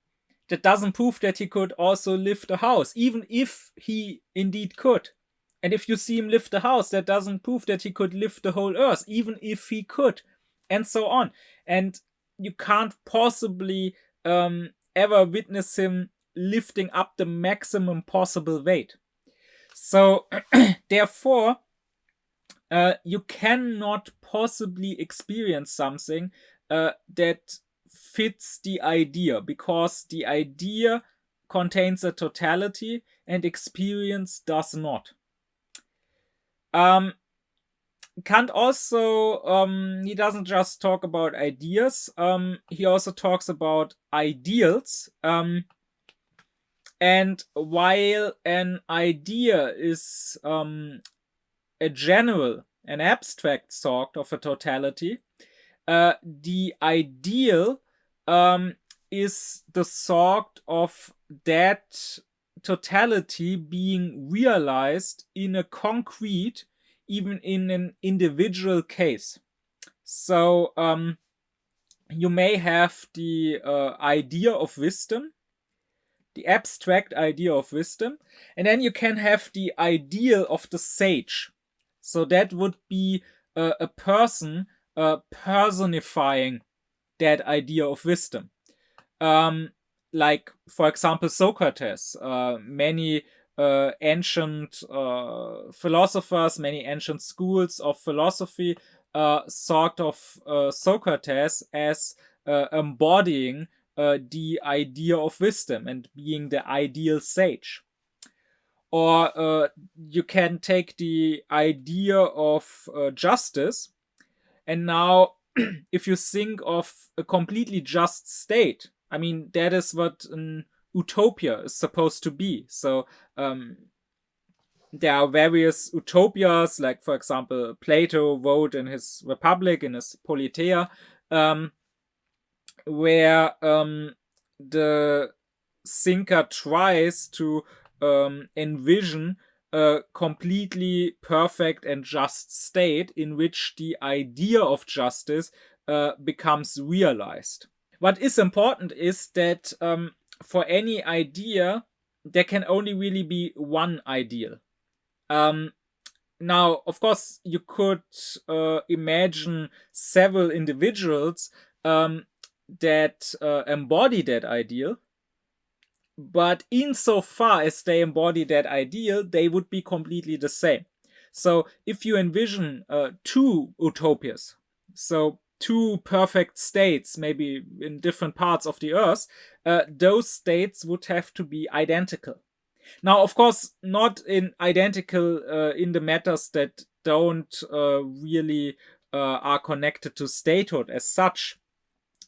that doesn't prove that he could also lift a house, even if he indeed could. And if you see him lift a house, that doesn't prove that he could lift the whole earth, even if he could, and so on. And you can't possibly ever witness him lifting up the maximum possible weight. So, therefore, you cannot possibly experience something that fits the idea, because the idea contains a totality and experience does not. Kant also, he doesn't just talk about ideas, he also talks about ideals. And while an idea is a general, an abstract sort of a totality, the ideal is the sort of that totality being realized in a concrete, even in an individual case. So you may have the idea of wisdom, the abstract idea of wisdom, and then you can have the ideal of the sage. So that would be a person personifying that idea of wisdom. Like, for example, Socrates. Many ancient philosophers, many ancient schools of philosophy thought of Socrates as embodying the idea of wisdom and being the ideal sage. Or you can take the idea of justice, and now if you think of a completely just state, I mean, that is what an utopia is supposed to be. So there are various utopias, like, for example, Plato wrote in his Republic, in his Politeia, where the thinker tries to envision a completely perfect and just state in which the idea of justice becomes realized. What is important is that for any idea, there can only really be one ideal. Now, of course, you could imagine several individuals that embody that ideal, but insofar as they embody that ideal, they would be completely the same. So if you envision two utopias, so two perfect states, maybe in different parts of the earth, those states would have to be identical. Now, of course, not identical in the matters that don't really are connected to statehood as such.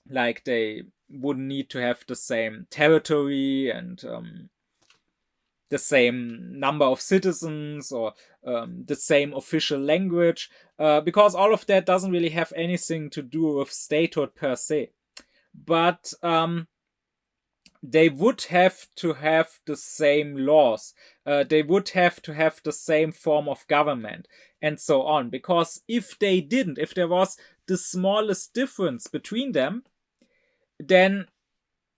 Like, they wouldn't need to have the same territory and the same number of citizens or the same official language, because all of that doesn't really have anything to do with statehood per se. But they would have to have the same laws. They would have to have the same form of government and so on. Because if they didn't, if there was the smallest difference between them, then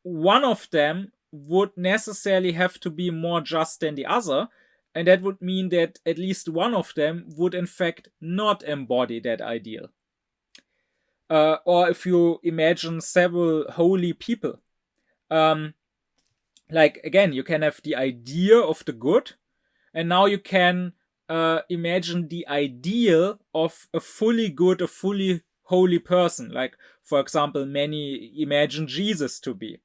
one of them would necessarily have to be more just than the other, and that would mean that at least one of them would in fact not embody that ideal. or if you imagine several holy people, like again, you can have the idea of the good, and now you can imagine the ideal of a fully good, a fully holy person. Like, for example, many imagine Jesus to be.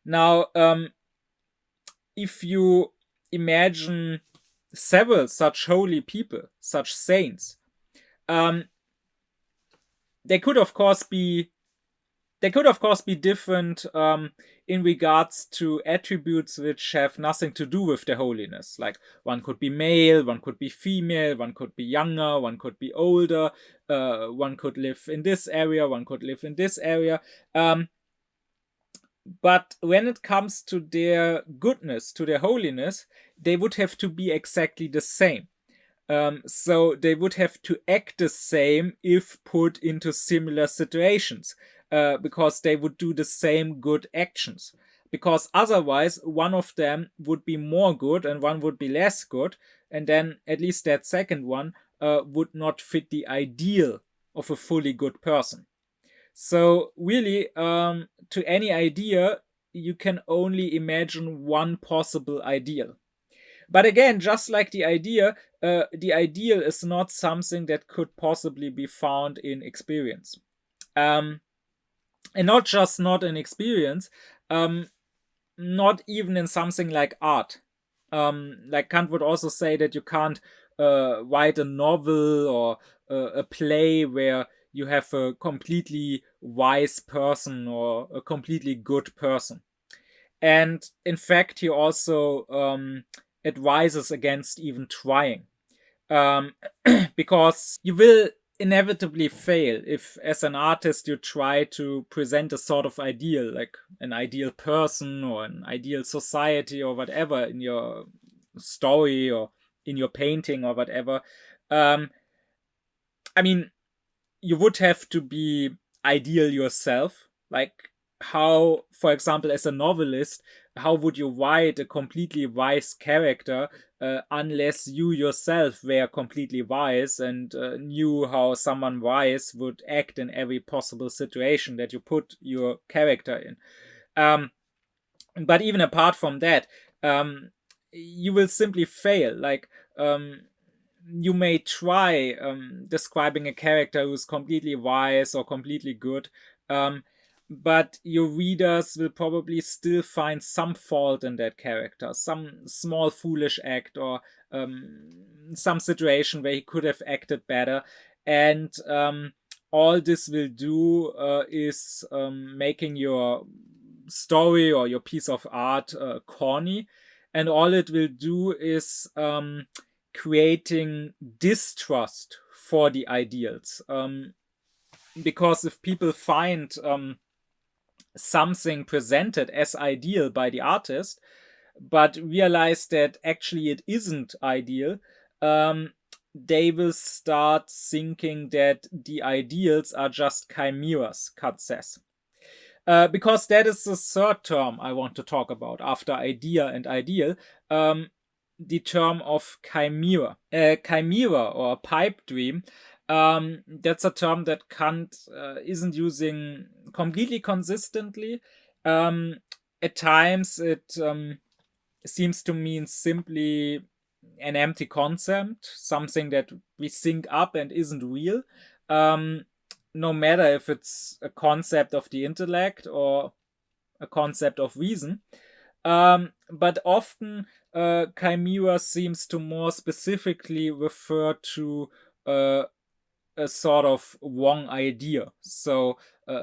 Now, if you imagine several such holy people, such saints, they could of course be different in regards to attributes which have nothing to do with their holiness. Like, one could be male, one could be female, one could be younger, one could be older, one could live in this area, one could live in this area. But when it comes to their goodness, to their holiness, they would have to be exactly the same. So they would have to act the same if put into similar situations, because they would do the same good actions. Because otherwise, one of them would be more good and one would be less good, and then at least that second one would not fit the ideal of a fully good person. So really, to any idea, you can only imagine one possible ideal. But again, just like the ideal is not something that could possibly be found in experience. And not just not in experience, not even in something like art. Like Kant would also say that you can't write a novel or a play where you have a completely wise person or a completely good person. And in fact, he also advises against even trying, because you will inevitably fail if, as an artist, you try to present a sort of ideal, like an ideal person or an ideal society or whatever, in your story or in your painting or whatever. I mean, you would have to be ideal yourself. Like, how, for example, as a novelist, how would you write a completely wise character unless you yourself were completely wise and knew how someone wise would act in every possible situation that you put your character in? But even apart from that, you will simply fail. Like, you may try describing a character who's completely wise or completely good, but your readers will probably still find some fault in that character, some small foolish act, or some situation where he could have acted better. And all this will do is making your story or your piece of art corny. And all it will do is creating distrust for the ideals. Because if people find something presented as ideal by the artist, but realize that actually it isn't ideal, they will start thinking that the ideals are just chimeras, Kant says. Because that is the third term I want to talk about after idea and ideal. The term of chimera. Chimera, or pipe dream, that's a term that Kant isn't using completely consistently. At times it seems to mean simply an empty concept, something that we think up and isn't real. No matter if it's a concept of the intellect or a concept of reason. But often chimera seems to more specifically refer to a sort of wrong idea. So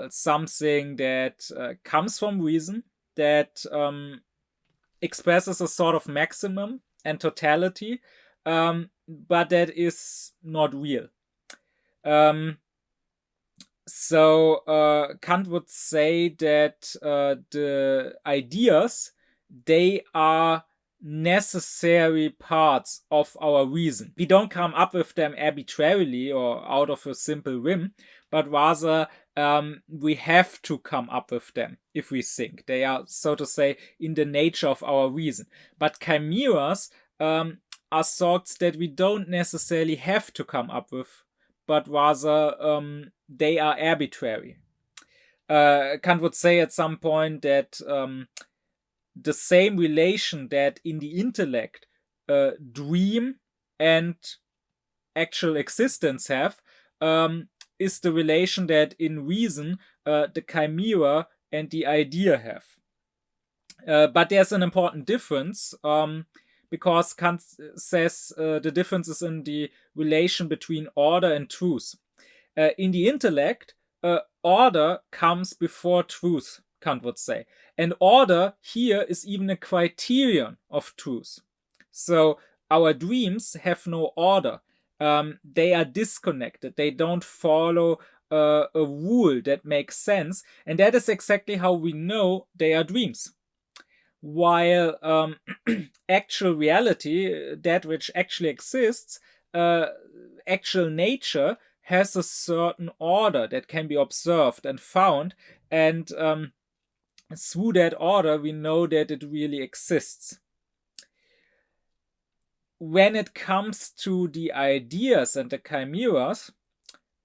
something that comes from reason, that expresses a sort of maximum and totality, but that is not real. So Kant would say that the ideas, they are necessary parts of our reason. We don't come up with them arbitrarily or out of a simple whim, but rather we have to come up with them if we think. They are, so to say, in the nature of our reason. But chimeras are thoughts that we don't necessarily have to come up with, but rather they are arbitrary. Kant would say at some point that the same relation that in the intellect dream and actual existence have is the relation that in reason the chimera and the idea have. But there's an important difference because Kant says the difference is in the relation between order and truth. In the intellect, order comes before truth, Kant would say. And order here is even a criterion of truth. So our dreams have no order. They are disconnected. They don't follow a rule that makes sense. And that is exactly how we know they are dreams. While actual reality, that which actually exists, actual nature, has a certain order that can be observed and found, and through that order we know that it really exists. When it comes to the ideas and the chimeras,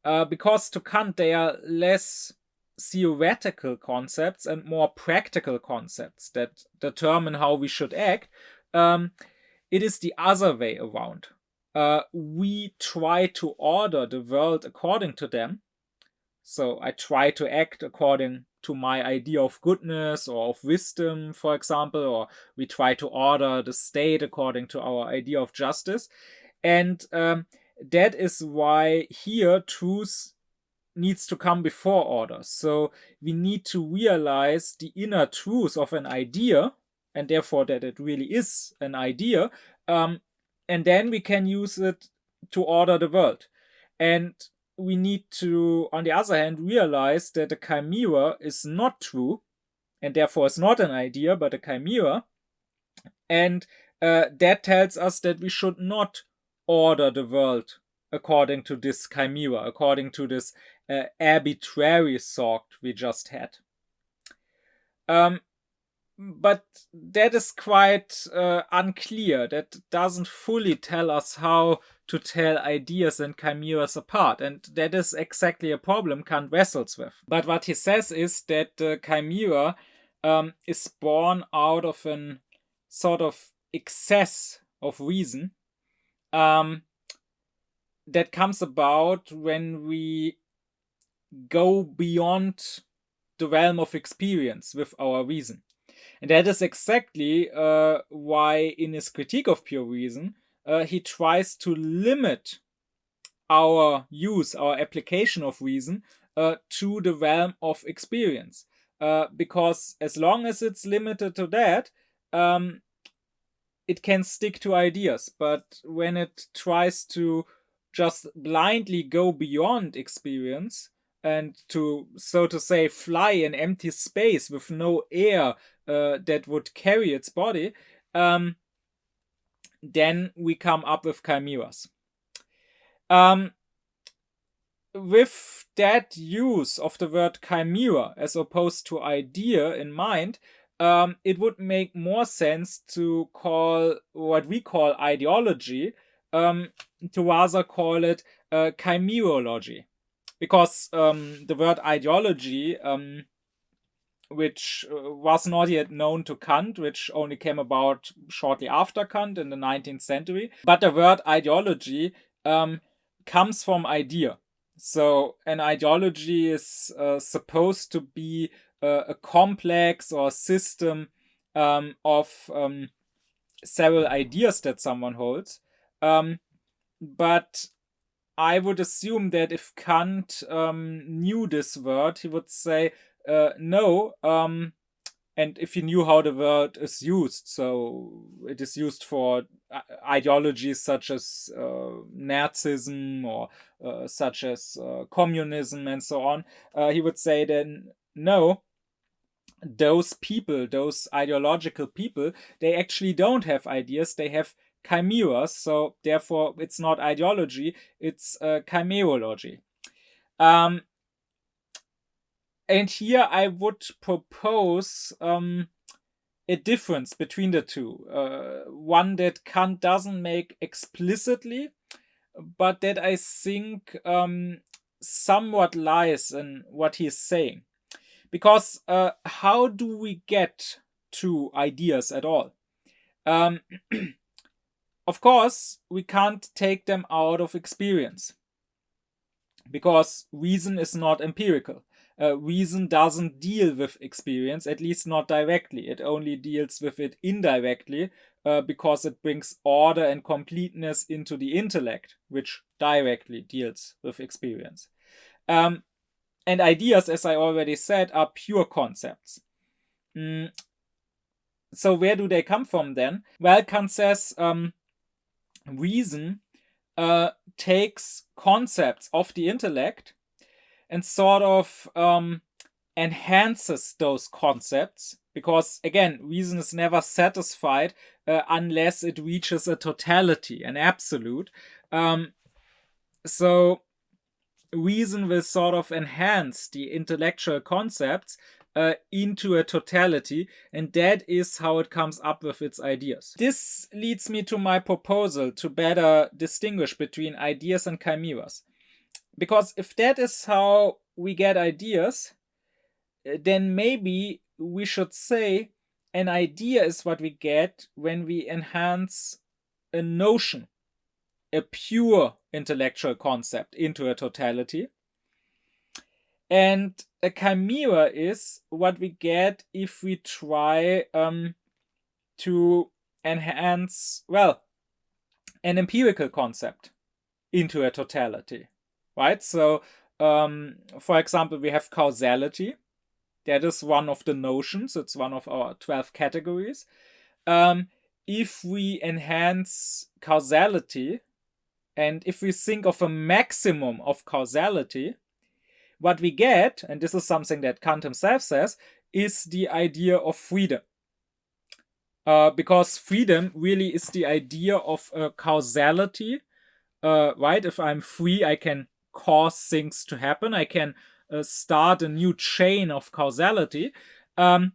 because to Kant they are less theoretical concepts and more practical concepts that determine how we should act, it is the other way around. We try to order the world according to them. So I try to act according to my idea of goodness or of wisdom, for example, or we try to order the state according to our idea of justice. And that is why here truth needs to come before order. So we need to realize the inner truth of an idea, and therefore that it really is an idea, and then we can use it to order the world. And we need to, on the other hand, realize that a chimera is not true, and therefore is not an idea, but a chimera. And that tells us that we should not order the world according to this chimera, according to this arbitrary thought we just had. But that is quite unclear. That doesn't fully tell us how to tell ideas and chimeras apart. And that is exactly a problem Kant wrestles with. But what he says is that the chimera is born out of an sort of excess of reason that comes about when we go beyond the realm of experience with our reason. And that is exactly why in his critique of pure reason, he tries to limit our use, our application of reason to the realm of experience. Because as long as it's limited to that, it can stick to ideas. But when it tries to just blindly go beyond experience and to, so to say, fly in empty space with no air that would carry its body, then we come up with chimeras. With that use of the word chimera as opposed to idea in mind, it would make more sense to call what we call ideology, to rather call it chimerology. Because the word ideology, which was not yet known to Kant, which only came about shortly after Kant in the 19th century. But the word ideology comes from idea. So an ideology is supposed to be a complex or system of several ideas that someone holds. But I would assume that if Kant knew this word, he would say, no, and if he knew how the word is used, so it is used for ideologies such as Nazism or such as communism and so on, he would say then, no, those people, those ideological people, they actually don't have ideas, they have chimeras, so therefore it's not ideology, it's chimerology. And here I would propose a difference between the two. One that Kant doesn't make explicitly, but that I think somewhat lies in what he's saying. Because how do we get to ideas at all? Of course, we can't take them out of experience, because reason is not empirical. Reason doesn't deal with experience, at least not directly. It only deals with it indirectly, because it brings order and completeness into the intellect, which directly deals with experience. And ideas, as I already said, are pure concepts. So where do they come from then? Well, Kant says reason takes concepts of the intellect and sort of enhances those concepts, because again, reason is never satisfied unless it reaches a totality, an absolute. So reason will sort of enhance the intellectual concepts into a totality, and that is how it comes up with its ideas. This leads me to my proposal to better distinguish between ideas and chimeras. Because if that is how we get ideas, then maybe we should say an idea is what we get when we enhance a notion, a pure intellectual concept, into a totality. And a chimera is what we get if we try to enhance, well, an empirical concept into a totality, right? So, for example, we have causality. That is one of the notions. It's one of our 12 categories. If we enhance causality, and if we think of a maximum of causality, what we get, and this is something that Kant himself says, is the idea of freedom. Because freedom really is the idea of causality, right? If I'm free, I can cause things to happen. I can start a new chain of causality, but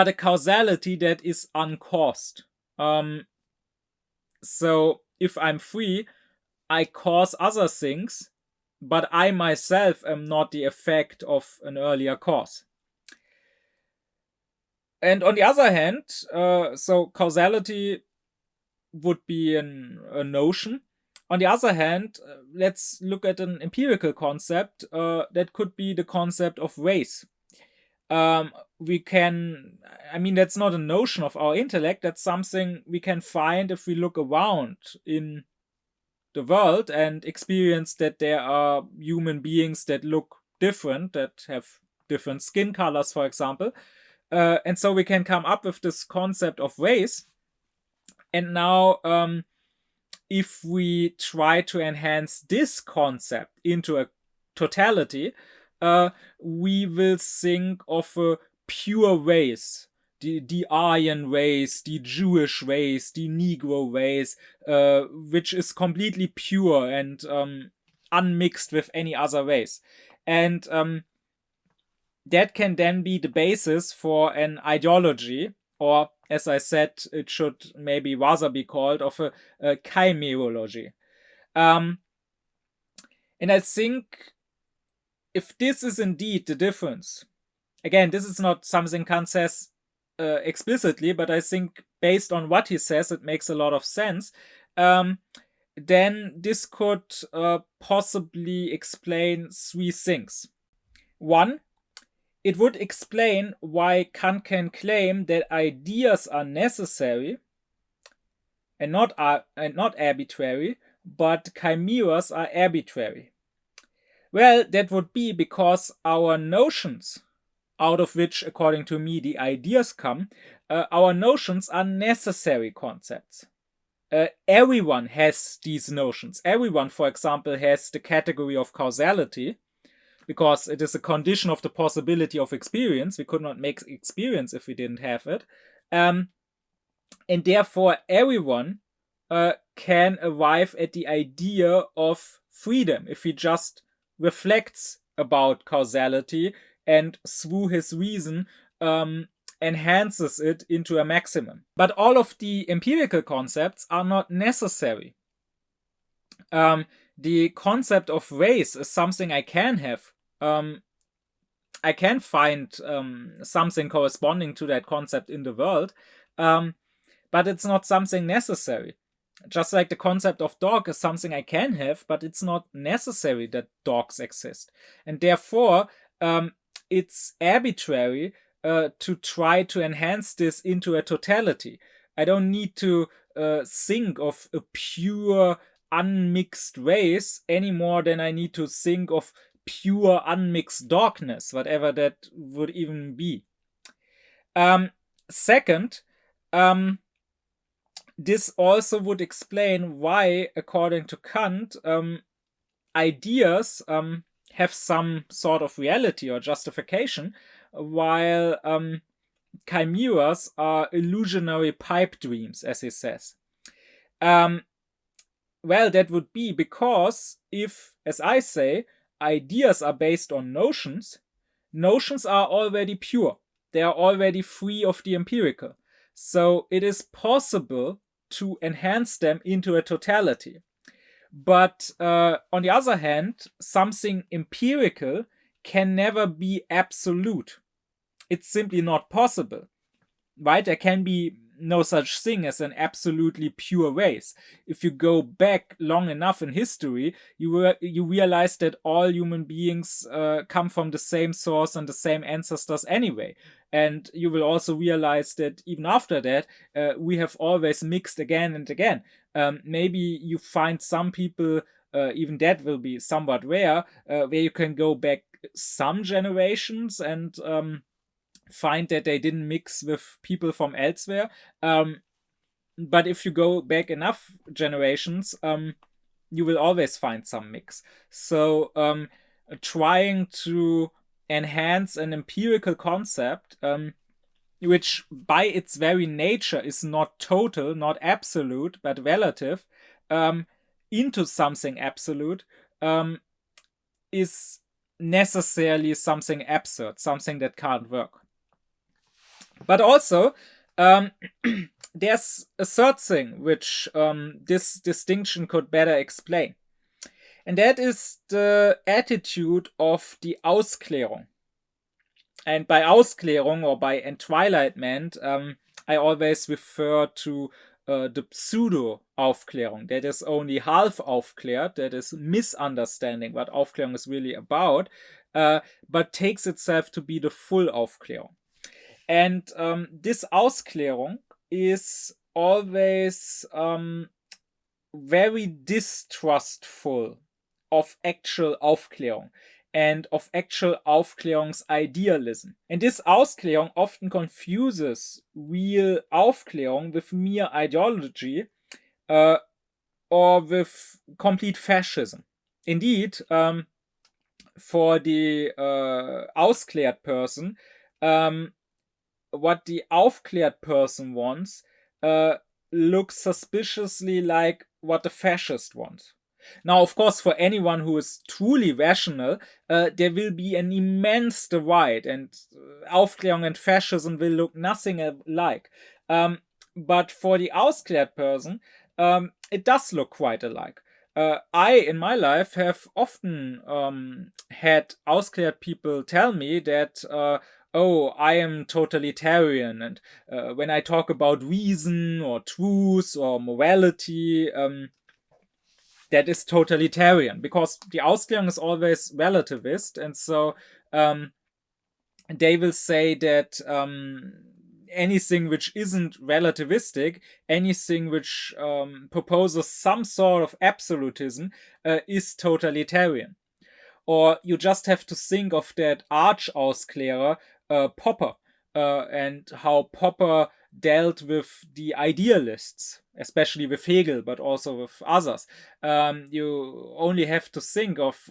a causality that is uncaused. So if I'm free, I cause other things, but I myself am not the effect of an earlier cause. And on the other hand, so causality would be a notion. On the other hand, let's look at an empirical concept that could be the concept of race. We can, I mean, that's not a notion of our intellect. That's something we can find if we look around in the world and experience that there are human beings that look different, that have different skin colors, for example. And so we can come up with this concept of race. And now, if we try to enhance this concept into a totality, we will think of a pure race. The Aryan race, the Jewish race, the Negro race, which is completely pure and unmixed with any other race. And that can then be the basis for an ideology, or as I said, it should maybe rather be called of a chimerology. And I think if this is indeed the difference, again, this is not something Kant says explicitly, but I think based on what he says, it makes a lot of sense. Then this could possibly explain three things. One, it would explain why Kant can claim that ideas are necessary and not arbitrary, but chimeras are arbitrary. Well, that would be because our notions, out of which, according to me, the ideas come, our notions are necessary concepts. Everyone has these notions. Everyone, for example, has the category of causality, because it is a condition of the possibility of experience. We could not make experience if we didn't have it. And therefore, everyone can arrive at the idea of freedom if he just reflects about causality and through his reason enhances it into a maximum. But all of the empirical concepts are not necessary. the concept of race is something I can have. I can find something corresponding to that concept in the world, but it's not something necessary. Just like the concept of dog is something I can have, but it's not necessary that dogs exist. And therefore, it's arbitrary to try to enhance this into a totality. I don't need to think of a pure, unmixed race any more than I need to think of pure, unmixed darkness, whatever that would even be. Second, this also would explain why, according to Kant, ideas have some sort of reality or justification, while chimeras are illusionary pipe dreams, as he says. Well, that would be because if, as I say, ideas are based on notions, notions are already pure. They are already free of the empirical. So it is possible to enhance them into a totality. But on the other hand, something empirical can never be absolute. It's simply not possible, right? There can be no such thing as an absolutely pure race. If you go back long enough in history, you realize that all human beings come from the same source and the same ancestors anyway. And you will also realize that even after that, we have always mixed again and again. Maybe you find some people, even that will be somewhat rare, where you can go back some generations and find that they didn't mix with people from elsewhere. But if you go back enough generations, you will always find some mix. So trying to enhance an empirical concept, which by its very nature is not total, not absolute, but relative, into something absolute, is necessarily something absurd, something that can't work. But also, there's a third thing which this distinction could better explain. And that is the attitude of the Ausklärung. And by Ausklärung or by Entwilightment, I always refer to the pseudo-Aufklärung. That is only half aufklärt, that is misunderstanding what Aufklärung is really about, but takes itself to be the full Aufklärung. And this Ausklärung is always very distrustful of actual Aufklärung and of actual Aufklärungsidealism. And this Ausklärung often confuses real Aufklärung with mere ideology or with complete fascism. Indeed, for the ausklärt person, what the aufklärt person wants looks suspiciously like what the fascist wants. Now, of course, for anyone who is truly rational, there will be an immense divide, and Aufklärung and fascism will look nothing alike. But for the ausklärt person, it does look quite alike. I, in my life, have often had ausklärt people tell me that oh, I am totalitarian, and when I talk about reason or truth or morality, that is totalitarian, because the Ausklärung is always relativist, and so they will say that anything which isn't relativistic, anything which proposes some sort of absolutism, is totalitarian. Or you just have to think of that arch-Ausklärer, Popper, and how Popper dealt with the idealists, especially with Hegel, but also with others. You only have to think of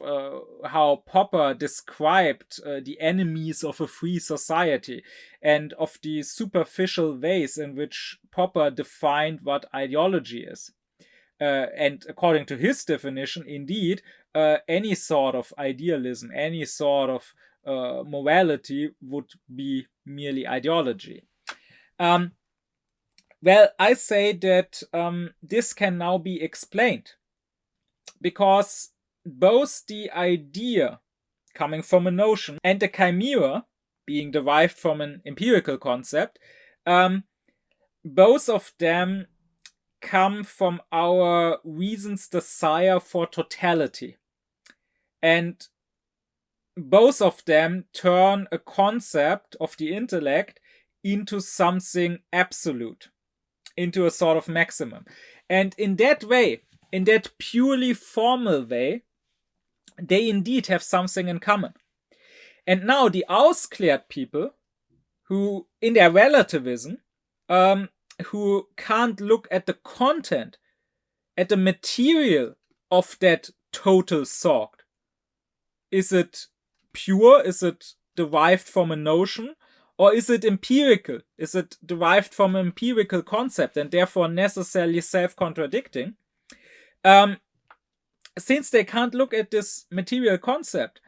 how Popper described the enemies of a free society, and of the superficial ways in which Popper defined what ideology is. And according to his definition, indeed, any sort of idealism, any sort of morality would be merely ideology. Well, I say that this can now be explained. because both the idea coming from a notion and the chimera being derived from an empirical concept, both of them come from our reason's desire for totality. And both of them turn a concept of the intellect into something absolute, into a sort of maximum. And in that way, in that purely formal way, they indeed have something in common. And now the ausgeklärt people, who in their relativism, who can't look at the content, at the material of that total thought. Is it pure? Is it derived from a notion? Or is it empirical? Is it derived from an empirical concept and therefore necessarily self-contradicting? Since they can't look at this material concept,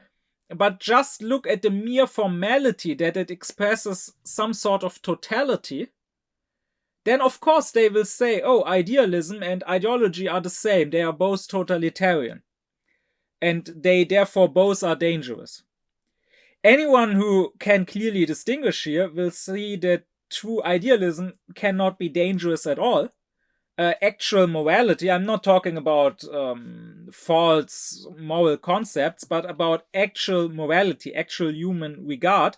but just look at the mere formality that it expresses some sort of totality, then of course they will say, oh, idealism and ideology are the same. They are both totalitarian. And they therefore both are dangerous. Anyone who can clearly distinguish here will see that true idealism cannot be dangerous at all. Actual morality, I'm not talking about false moral concepts, but about actual morality, actual human regard,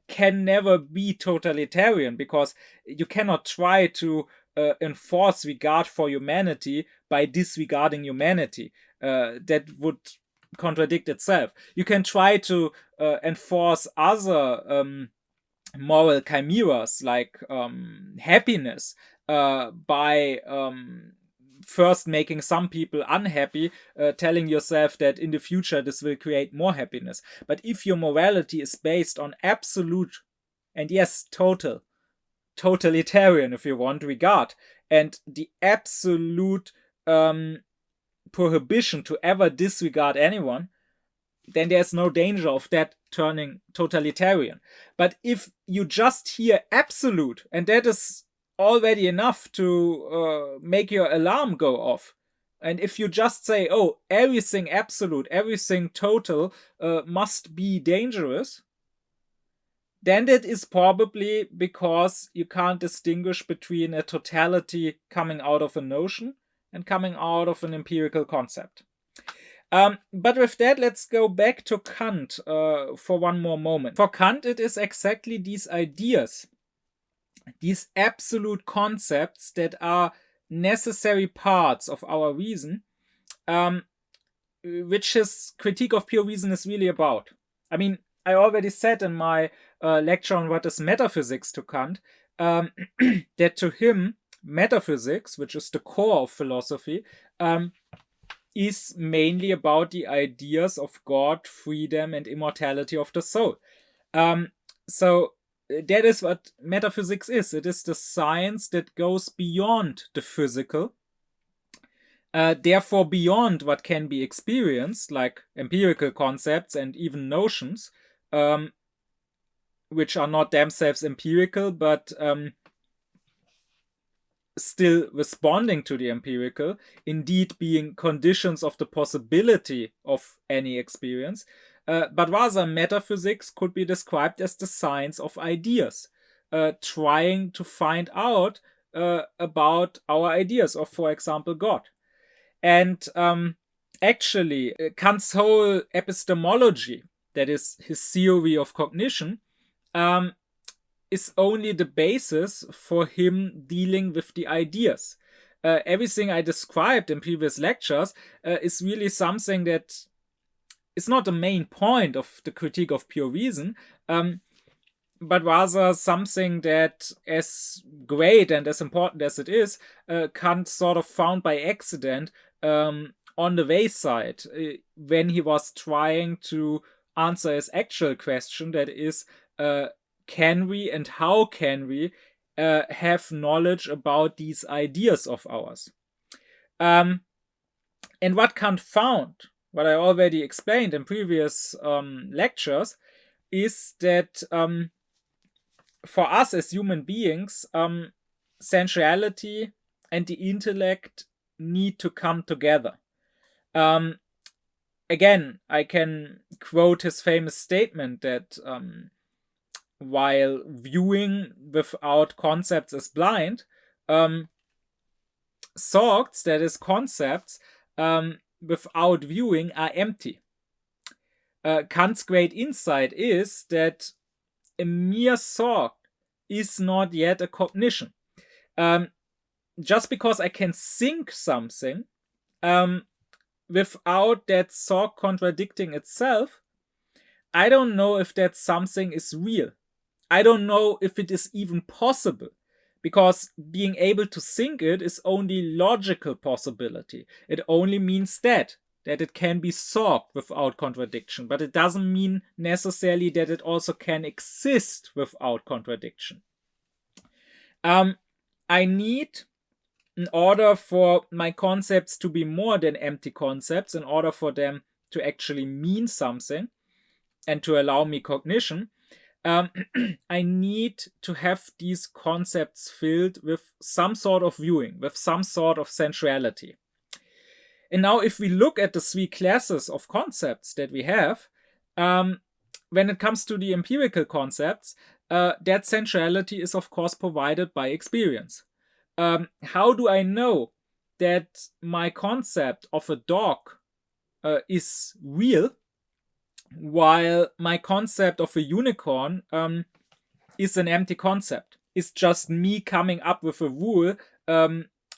can never be totalitarian, because you cannot try to enforce regard for humanity by disregarding humanity. That would contradict itself. You can try to enforce other moral chimeras like happiness by first making some people unhappy, telling yourself that in the future this will create more happiness. But if your morality is based on absolute, and yes, totalitarian, if you want, regard, and the absolute prohibition to ever disregard anyone, then there's no danger of that turning totalitarian. But if you just hear absolute, and that is already enough to make your alarm go off, and if you just say, oh, everything absolute, everything total must be dangerous, then that is probably because you can't distinguish between a totality coming out of a notion and coming out of an empirical concept. But with that, let's go back to Kant for one more moment. For Kant, it is exactly these ideas, these absolute concepts that are necessary parts of our reason, which his critique of pure reason is really about. I mean, I already said in my lecture on what is metaphysics to Kant, that to him, metaphysics, which is the core of philosophy, is mainly about the ideas of God, freedom, and immortality of the soul. So that is what metaphysics is. It is the science that goes beyond the physical, therefore beyond what can be experienced, like empirical concepts and even notions, which are not themselves empirical, but still responding to the empirical, indeed being conditions of the possibility of any experience, but rather metaphysics could be described as the science of ideas, trying to find out about our ideas of, for example, God. And actually, Kant's whole epistemology, that is his theory of cognition, is only the basis for him dealing with the ideas. Everything I described in previous lectures is really something that is not the main point of the critique of pure reason, but rather something that, as great and as important as it is, Kant sort of found by accident on the wayside when he was trying to answer his actual question, that is, can we and how can we have knowledge about these ideas of ours? And what Kant found, what I already explained in previous lectures, is that for us as human beings, sensuality and the intellect need to come together. Again, I can quote his famous statement that while viewing without concepts is blind, thoughts, that is concepts, without viewing are empty. Kant's great insight is that a mere thought is not yet a cognition. Just because I can think something without that thought contradicting itself, I don't know if that something is real. I don't know if it is even possible, because being able to think it is only logical possibility. It only means that it can be thought without contradiction, but it doesn't mean necessarily that it also can exist without contradiction. I need, in order for my concepts to be more than empty concepts, in order for them to actually mean something and to allow me cognition, I need to have these concepts filled with some sort of viewing, with some sort of sensuality. And now if we look at the three classes of concepts that we have, when it comes to the empirical concepts, that sensuality is of course provided by experience. How do I know that my concept of a dog is real, while my concept of a unicorn is an empty concept? It's just me coming up with a rule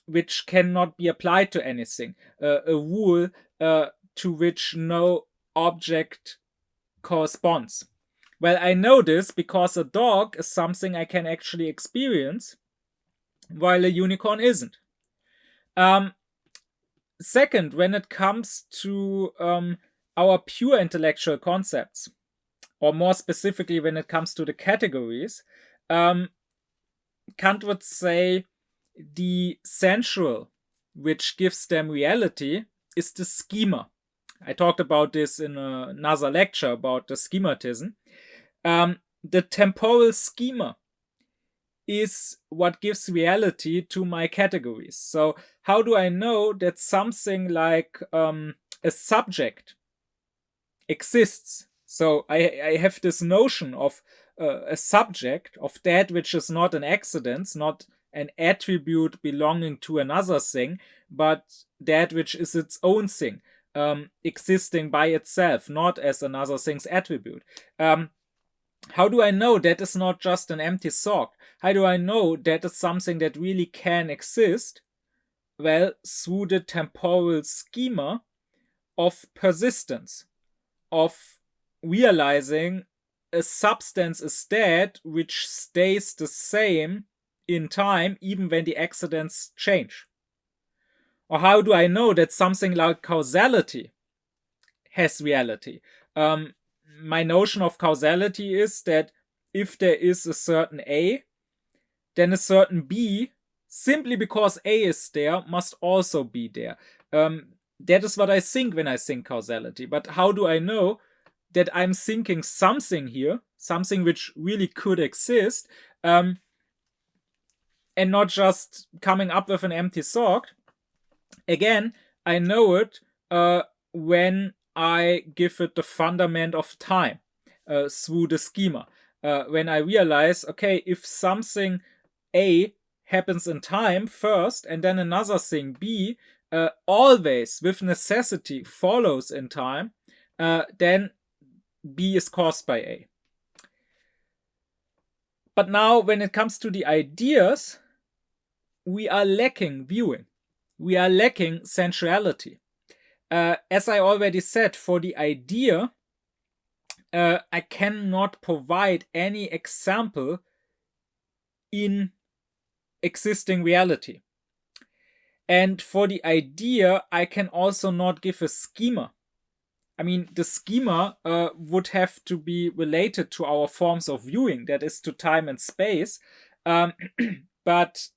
which cannot be applied to anything, a rule to which no object corresponds. Well, I know this because a dog is something I can actually experience, while a unicorn isn't. Second, when it comes to our pure intellectual concepts, or more specifically when it comes to the categories, Kant would say the sensual, which gives them reality, is the schema. I talked about this in another lecture about the schematism. The temporal schema is what gives reality to my categories. So how do I know that something like a subject exists? So I have this notion of a subject, of that which is not an accident, not an attribute belonging to another thing, but that which is its own thing, existing by itself, not as another thing's attribute. How do I know that is not just an empty thought? How do I know that is something that really can exist? Well, through the temporal schema of persistence, of realizing a substance is that which stays the same in time even when the accidents change. Or how do I know that something like causality has reality? My notion of causality is that if there is a certain A, then a certain B, simply because A is there, must also be there. That is what I think when I think causality. But how do I know that I'm thinking something here, something which really could exist, and not just coming up with an empty thought? Again, I know it when I give it the fundament of time through the schema. When I realize, okay, if something A happens in time first and then another thing B always with necessity follows in time, then B is caused by A. But now when it comes to the ideas, we are lacking viewing. We are lacking sensuality. As I already said, for the idea, I cannot provide any example in existing reality. And for the idea, I can also not give a schema. I mean, the schema would have to be related to our forms of viewing, that is to time and space. But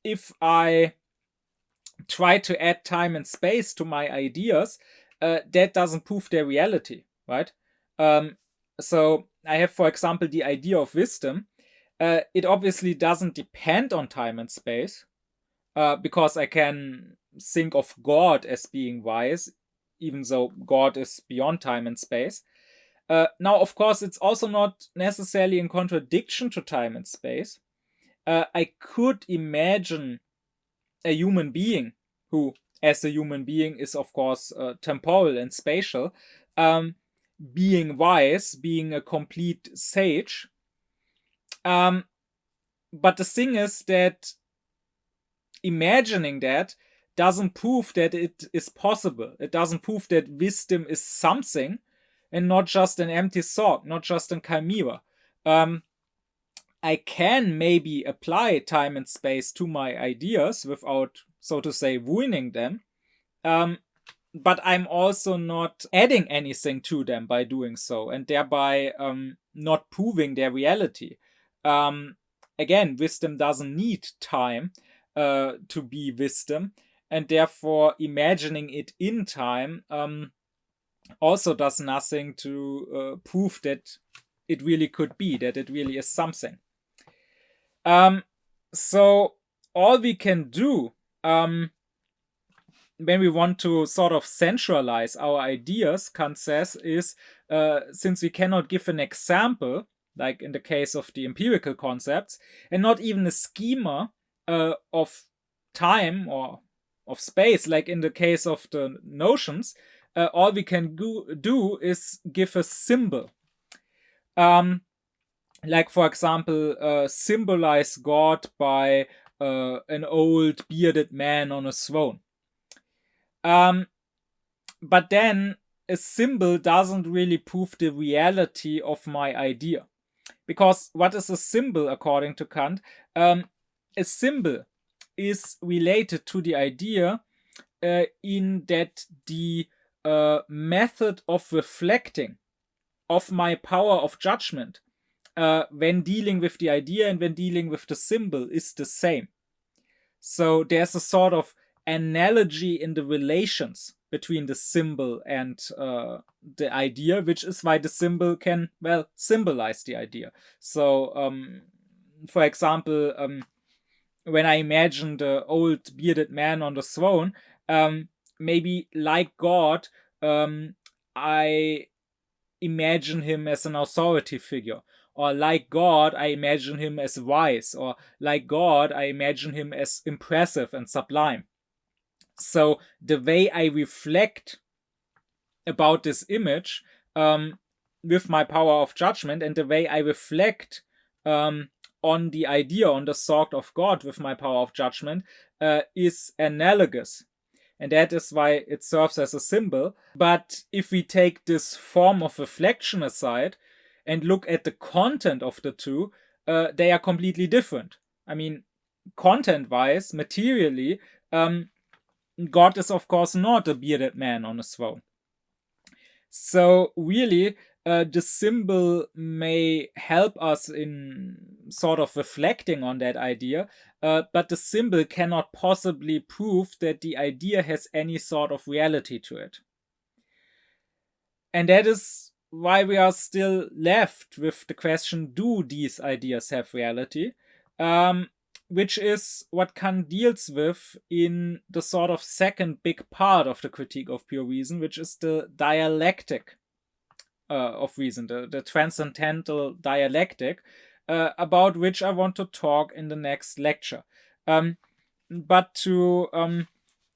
if I try to add time and space to my ideas, that doesn't prove their reality, right? So I have, for example, the idea of wisdom. It obviously doesn't depend on time and space, because I can think of God as being wise, even though God is beyond time and space. Now, of course, it's also not necessarily in contradiction to time and space. I could imagine a human being who, as a human being, is of course temporal and spatial, being wise, being a complete sage. But the thing is that imagining that doesn't prove that it is possible. It doesn't prove that wisdom is something and not just an empty thought, not just a chimera. I can maybe apply time and space to my ideas without, so to say, ruining them. But I'm also not adding anything to them by doing so, and thereby not proving their reality. Again, wisdom doesn't need time to be wisdom, and therefore imagining it in time also does nothing to prove that it really could be, that it really is something. So all we can do when we want to sort of sensualize our ideas, Kant says, is since we cannot give an example, like in the case of the empirical concepts, and not even a schema of time or of space, like in the case of the notions, all we can do is give a symbol. Like, for example, symbolize God by an old bearded man on a throne. But then a symbol doesn't really prove the reality of my idea. Because what is a symbol according to Kant? A symbol is related to the idea in that the method of reflecting of my power of judgment when dealing with the idea and when dealing with the symbol is the same. So there's a sort of analogy in the relations between the symbol and the idea, which is why the symbol can, well, symbolize the idea. So, for example, when I imagine the old bearded man on the throne, maybe like God, I imagine him as an authority figure. Or like God, I imagine him as wise. Or like God, I imagine him as impressive and sublime. So the way I reflect about this image with my power of judgment, and the way I reflect on the idea, on the thought of God with my power of judgment, is analogous. And that is why it serves as a symbol. But if we take this form of reflection aside and look at the content of the two, they are completely different. I mean, content-wise, materially, God is of course not a bearded man on a throne. So really, the symbol may help us in sort of reflecting on that idea, but the symbol cannot possibly prove that the idea has any sort of reality to it. And that is why we are still left with the question, do these ideas have reality? Which is what Kant deals with in the sort of second big part of the critique of pure reason, which is the dialectic of reason, the transcendental dialectic, about which I want to talk in the next lecture. But to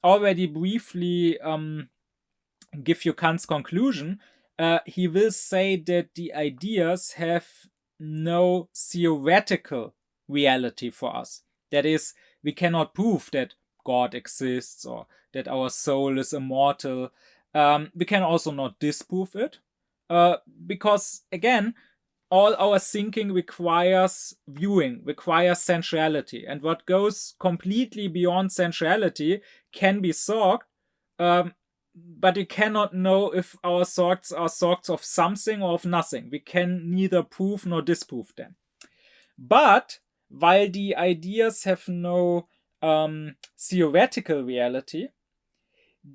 already briefly give you Kant's conclusion, he will say that the ideas have no theoretical reality for us. That is, we cannot prove that God exists or that our soul is immortal. We can also not disprove it, because, again, all our thinking requires viewing, requires sensuality. And what goes completely beyond sensuality can be thought, but we cannot know if our thoughts are thoughts of something or of nothing. We can neither prove nor disprove them. But while the ideas have no theoretical reality,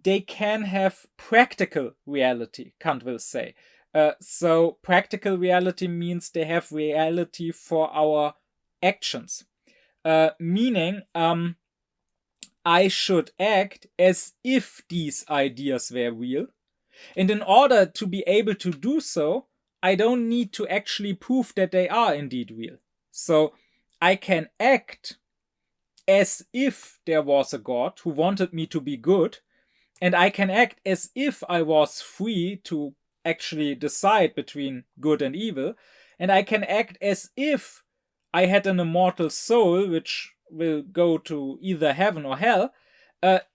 they can have practical reality, Kant will say. So practical reality means they have reality for our actions. Meaning, I should act as if these ideas were real, And in order to be able to do so, I don't need to actually prove that they are indeed real. So I can act as if there was a God who wanted me to be good, and I can act as if I was free to actually decide between good and evil, and I can act as if I had an immortal soul which will go to either heaven or hell,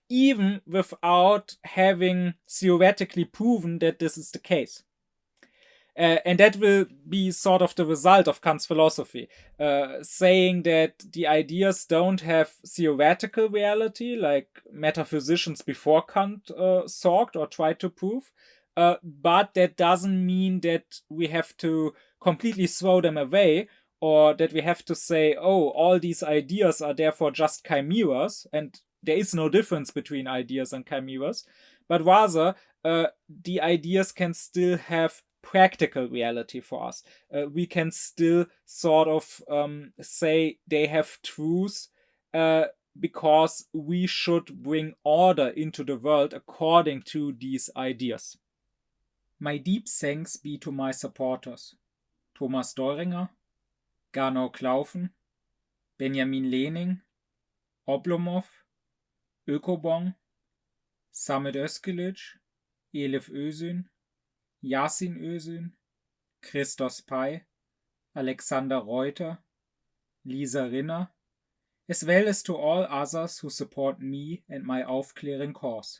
even without having theoretically proven that this is the case. And that will be sort of the result of Kant's philosophy, saying that the ideas don't have theoretical reality like metaphysicians before Kant sought or tried to prove, but that doesn't mean that we have to completely throw them away, or that we have to say, oh, all these ideas are therefore just chimeras, and there is no difference between ideas and chimeras, but rather the ideas can still have practical reality for us. We can still sort of say they have truth, because we should bring order into the world according to these ideas. My deep thanks be to my supporters: Thomas Deuringer, Gernot Klaufen, Benjamin Lehning, Oblomov, Ökobong, Samet Özkilic, Elif Özün, Yasin Özün, Christos Pai, Alexander Reuter, Lisa Rinner, as well as to all others who support me and my aufkläring cause.